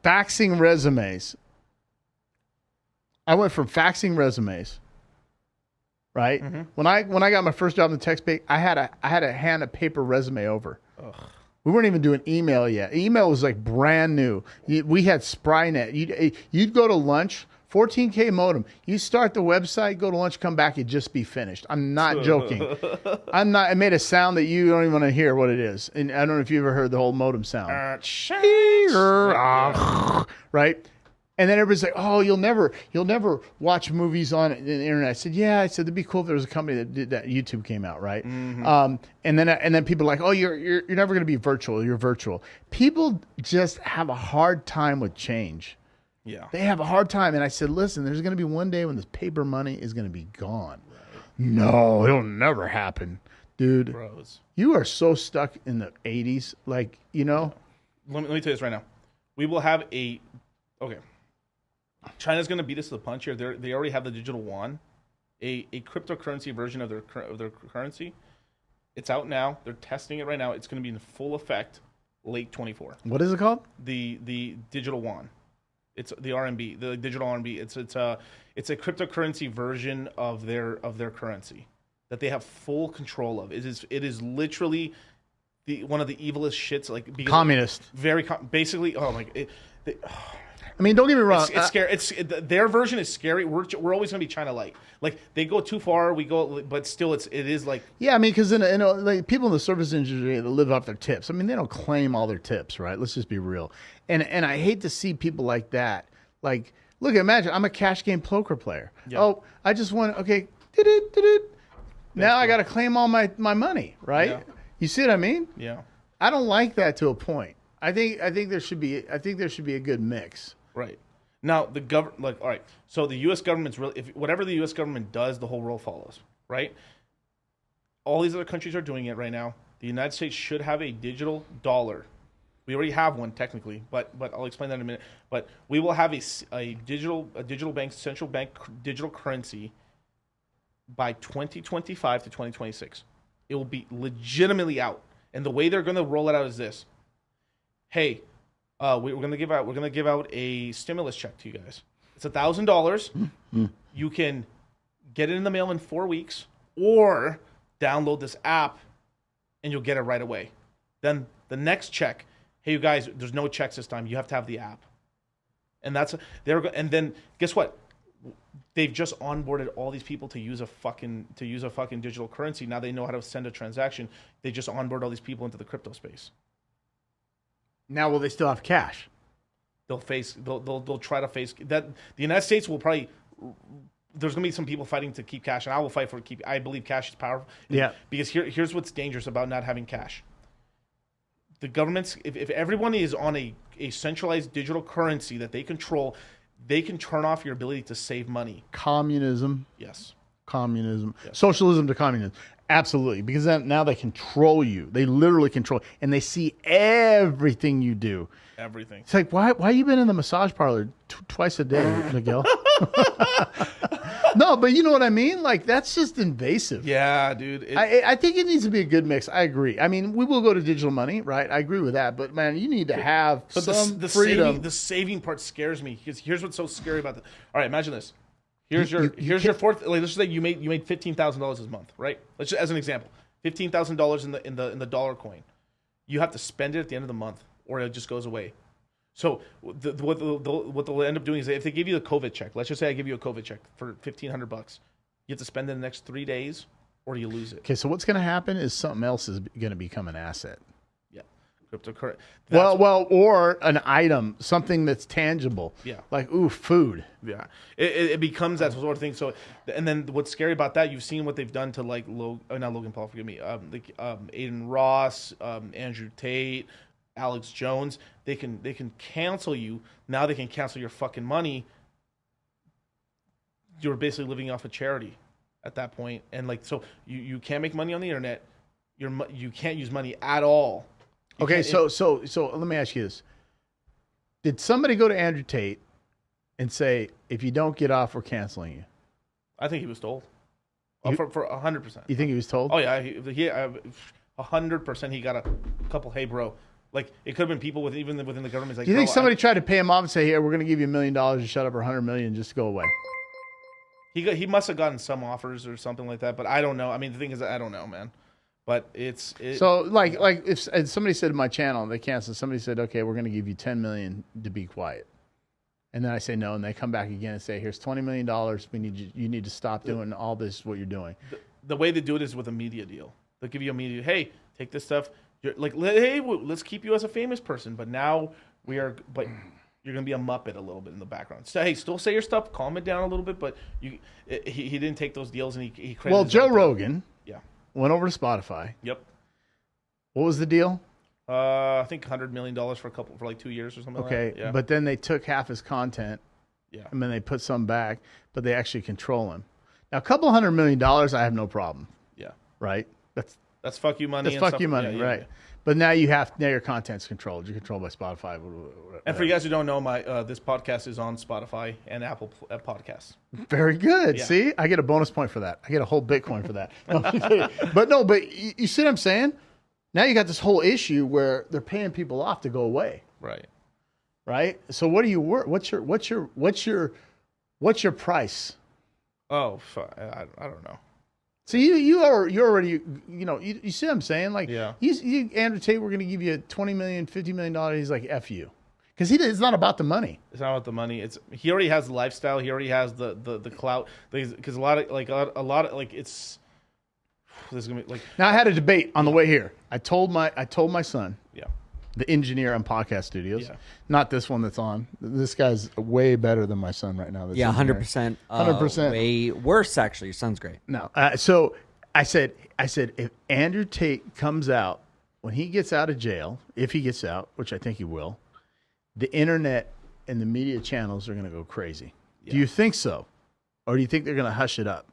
faxing resumes. Right? Mm-hmm. When I got my first job in the tech space, I had to hand a paper resume over. Ugh. We weren't even doing email yet. Email was like brand new. We had Sprynet. You'd go to lunch, 14K modem. You start the website, go to lunch, come back, it'd just be finished. I'm not joking. I made a sound that you don't even want to hear what it is. And I don't know if you ever heard the whole modem sound. Right? And then everybody's like, oh, you'll never watch movies on the internet. I said, yeah. I said, it'd be cool if there was a company that did that. YouTube came out, right? Mm-hmm. And then people are like, oh, you're never going to be virtual. You're virtual. People just have a hard time with change. Yeah. They have a hard time. And I said, listen, there's going to be one day when this paper money is going to be gone. Right. No, it'll never happen. Dude, Bros. You are so stuck in the 80s. Like, you know. Let me tell you this right now. We will have okay. China's going to beat us to the punch here. They already have the digital yuan, a cryptocurrency version of their currency. It's out now. They're testing it right now. It's going to be in full effect late 24. What is it called? The digital yuan. It's the RMB, the digital RMB. It's a cryptocurrency version of their currency that they have full control of. It is literally one of the evilest shits, like communist. Basically. Oh my. I mean, don't get me wrong. It's scary. Their version is scary. We're always going to be China-like. Like they go too far, we go, but still, it is like. Yeah, I mean, because like people in the service industry that live off their tips. I mean, they don't claim all their tips, right? Let's just be real. And I hate to see people like that. Like, look, imagine I'm a cash game poker player. Yep. Oh, I just won. Okay, now I got to claim all my money, right? Yeah. You see what I mean? Yeah. I don't like that to a point. I think there should be a good mix. Right. Now, the government, like, all right, so the U.S. government's really, whatever the U.S. government does, the whole world follows, right? All these other countries are doing it right now. The United States should have a digital dollar. We already have one technically, but I'll explain that in a minute. But we will have a digital bank, central bank digital currency by 2025 to 2026. It will be legitimately out. And the way they're going to roll it out is this. Hey, we're gonna give out a stimulus check to you guys. It's $1,000. Mm-hmm. You can get it in the mail in 4 weeks, or download this app, and you'll get it right away. Then the next check, hey, you guys, there's no checks this time. You have to have the app, and and then guess what? They've just onboarded all these people to use a fucking digital currency. Now they know how to send a transaction. They just onboard all these people into the crypto space. Now, will they still have cash? They'll try to face that. The United States will probably. There's going to be some people fighting to keep cash, and I will fight for keep. I believe cash is powerful. Yeah. Because here's what's dangerous about not having cash. The governments, if everyone is on a centralized digital currency that they control, they can turn off your ability to save money. Communism. Yes. Communism. Yes. Socialism to communism. Absolutely. Because then, now they control you. They literally control. And they see everything you do. Everything. It's like, why you been in the massage parlor twice a day, Miguel? No, but you know what I mean? Like, that's just invasive. Yeah, dude. I think it needs to be a good mix. I agree. I mean, we will go to digital money, right? I agree with that. But, man, you need to have some freedom. The saving part scares me. Because here's what's so scary about it. All right, imagine this. Here's your fourth. Like, let's just say you made $15,000 this month, right? Let's just, as an example, $15,000 in the dollar coin. You have to spend it at the end of the month, or it just goes away. So what they'll end up doing is if they give you a COVID check, let's just say I give you a COVID check for $1,500, you have to spend it in the next 3 days, or you lose it. Okay, so what's going to happen is something else is going to become an asset. Yeah, cryptocurrency. Well, or an item, something that's tangible. Yeah, like food. Yeah, it becomes that sort of thing. So, and then what's scary about that? You've seen what they've done to not Logan Paul, forgive me. Aiden Ross, Andrew Tate, Alex Jones. They can cancel you. Now they can cancel your fucking money. You're basically living off of charity at that point, and like so you can't make money on the internet. You can't use money at all. Okay, so let me ask you this: did somebody go to Andrew Tate and say, if you don't get off, we're canceling you? I think he was told. For 100%. You think he was told? Oh yeah, he 100%. He got a couple. Hey, bro. Like, it could have been people within the government. Like, do you think somebody tried to pay him off and say, "Here, we're going to give you $1 million to shut up, or $100 million just to go away"? He must have gotten some offers or something like that, but I don't know. I mean, the thing is, I don't know, man. But so like if somebody said to my channel, they canceled. Somebody said, "Okay, we're going to give you $10 million to be quiet," and then I say no, and they come back again and say, "Here's $20 million. You need to stop doing all this. What you're doing." The way they do it is with a media deal. They'll give you a media. Hey, take this stuff. You're like, hey, let's keep you as a famous person, but now you're gonna be a muppet a little bit in the background. So hey, still say your stuff, calm it down a little bit, but he didn't take those deals, and he credited. Well, Joe Rogan, yeah, went over to Spotify. Yep. What was the deal? I think $100 million for like 2 years or something. Okay, like that. Yeah. But then they took half his content. Yeah. And then they put some back, but they actually control him. Now, a couple $100 million, I have no problem. Yeah. Right. That's fuck you money. That's fuck you money, right? Yeah. But now your content's controlled. You're controlled by Spotify. Whatever. And for you guys who don't know, this podcast is on Spotify and Apple Podcasts. Very good. Yeah. See, I get a bonus point for that. I get a whole Bitcoin for that. But you see what I'm saying? Now you got this whole issue where they're paying people off to go away. Right. Right. So what do you work? What's your price? Oh, I don't know. So you're already, you see what I'm saying? Like, yeah. Andrew Tate, we're going to give you $20 million, $50 million. He's like, F you. Because it's not about the money. It's not about the money. He already has the lifestyle. He already has the clout. Because a lot of it's, there's going to be like. Now I had a debate on the way here. I told my son. Yeah. The engineer on Podcast Studios. Yeah. Not this one that's on. This guy's way better than my son right now. Yeah, 100%. 100%. Way worse, actually. Your son's great. No. So I said, if Andrew Tate comes out, when he gets out of jail, if he gets out, which I think he will, the internet and the media channels are going to go crazy. Yeah. Do you think so? Or do you think they're going to hush it up?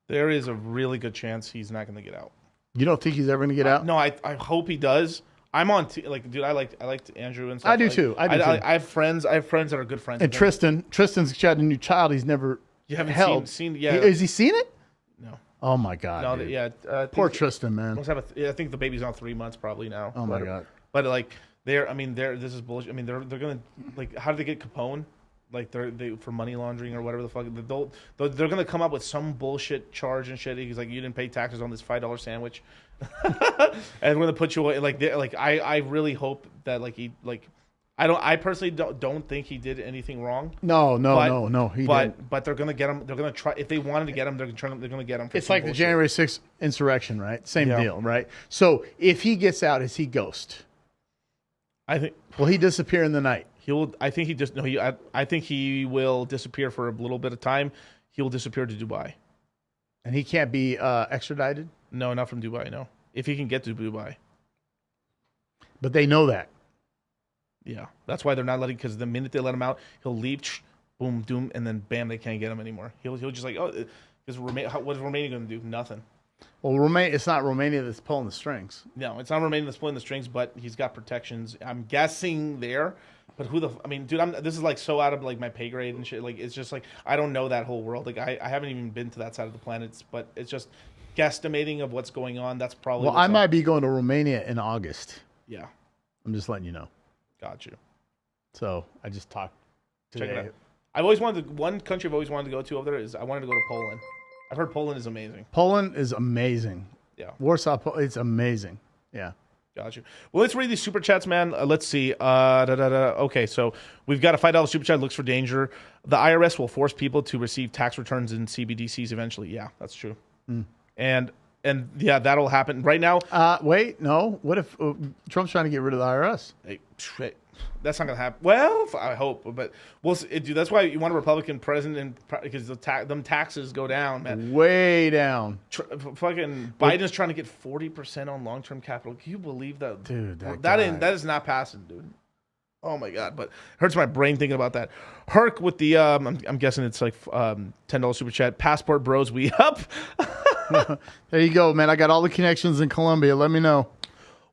There is a really good chance he's not going to get out. You don't think he's ever going to get out? No, I hope he does. I'm on dude. I liked Andrew and stuff. I do too. I have friends. that are good friends. And Tristan's got a new child. He's never. You haven't held. seen yeah. Has he seen it? No. Oh my god. No. Yeah. Poor Tristan, man. I think the baby's on 3 months probably now. Oh my god. But like this is bullshit. I mean they're gonna like how did they get Capone? Like they for money laundering or whatever the fuck. They're gonna come up with some bullshit charge and shit. He's like, you didn't pay taxes on this $5 sandwich, and we're gonna put you away. I really hope that I personally don't think he did anything wrong. No. He didn't. But they're gonna get him. They're gonna try if they wanted to get him. They're gonna get him. It's like bullshit. The January 6th insurrection, right? Same deal, right? So if he gets out, is he ghost? I think. Will he disappear in the night? I think he will disappear for a little bit of time. He will disappear to Dubai. And he can't be extradited? No, not from Dubai, no. If he can get to Dubai. But they know that. Yeah. That's why they're not letting, because the minute they let him out, he'll leave, boom, doom, and then bam, they can't get him anymore. He'll just like, oh, because what is Romania going to do? Nothing. Well, it's not Romania that's pulling the strings. No, it's not Romania that's pulling the strings, but he's got protections. I'm guessing there. But I mean, dude, this is like so out of like my pay grade and shit. Like, it's just like, I don't know that whole world. Like, I haven't even been to that side of the planet, but it's just guesstimating of what's going on. That's probably. Well, I might be going to Romania in August. Yeah. I'm just letting you know. Got you. So I just talked today. Check it out. I've always wanted one country I've always wanted to go to over there is I wanted to go to Poland. I've heard Poland is amazing. Poland is amazing. Yeah. Warsaw, it's amazing. Yeah. Got you. Well, let's read these super chats, man. Let's see. Okay, so we've got a $5 super chat. Looks for danger. The IRS will force people to receive tax returns in CBDCs eventually. Yeah, that's true. And yeah, that'll happen right now. Wait, no. What if Trump's trying to get rid of the IRS? Hey, that's not gonna happen. Well, I hope, but we'll see. Dude, that's why you want a Republican president, because them taxes go down, man. Way down. Fucking Biden's trying to get 40% on long-term capital. Can you believe that? Dude, that is not passing, dude. Oh my god, but hurts my brain thinking about that. Herc with the I'm guessing it's like $10 super chat. Passport bros, we up. There you go, man. I got all the connections in Colombia. Let me know.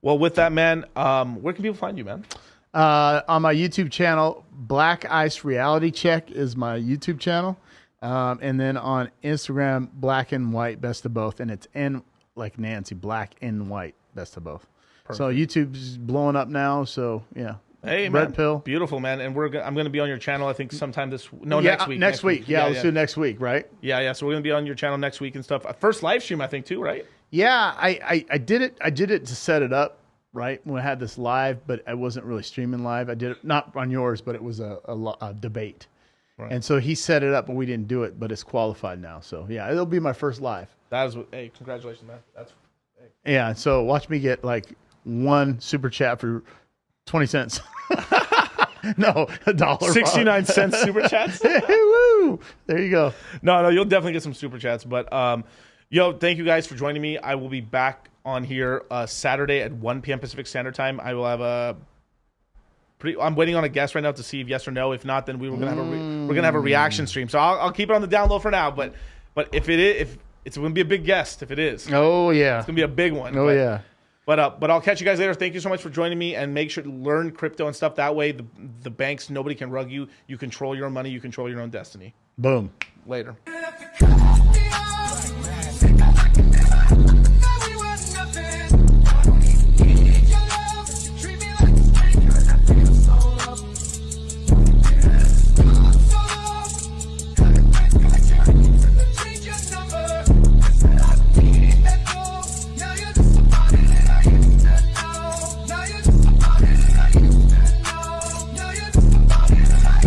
Well, with that, man, where can people find you, man? On my YouTube channel, Black Ice Reality Check is my YouTube channel. And then on Instagram, Black and White Best of Both. And it's N like Nancy, Black and White Best of Both. Perfect. So YouTube's blowing up now. So, yeah. Hey, Red man. Pill. Beautiful, man. And I'm going to be on your channel, I think, sometime next week. Next week. Yeah, let's do next week, right? Yeah. So we're going to be on your channel next week and stuff. First live stream, I think, too, right? Yeah, I did it. I did it to set it up, right? When I had this live, but I wasn't really streaming live. I did it not on yours, but it was a debate. Right. And so he set it up, but we didn't do it, but it's qualified now. So, yeah, it'll be my first live. Hey, congratulations, man. Yeah, so watch me get like one super chat for 20 cents. No, $1. 69 cents super chats. Woo! There you go. No, you'll definitely get some super chats. But, thank you guys for joining me. I will be back on here Saturday at 1 p.m. Pacific Standard Time. I will have I'm waiting on a guest right now to see if yes or no. If not, then we're gonna have a reaction stream. So I'll keep it on the down low for now. But if it's gonna be a big guest, if it is. Oh yeah. It's gonna be a big one. Oh yeah. But I'll catch you guys later. Thank you so much for joining me, and make sure to learn crypto and stuff. That way, the banks, nobody can rug you. You control your own money. You control your own destiny. Boom. Later.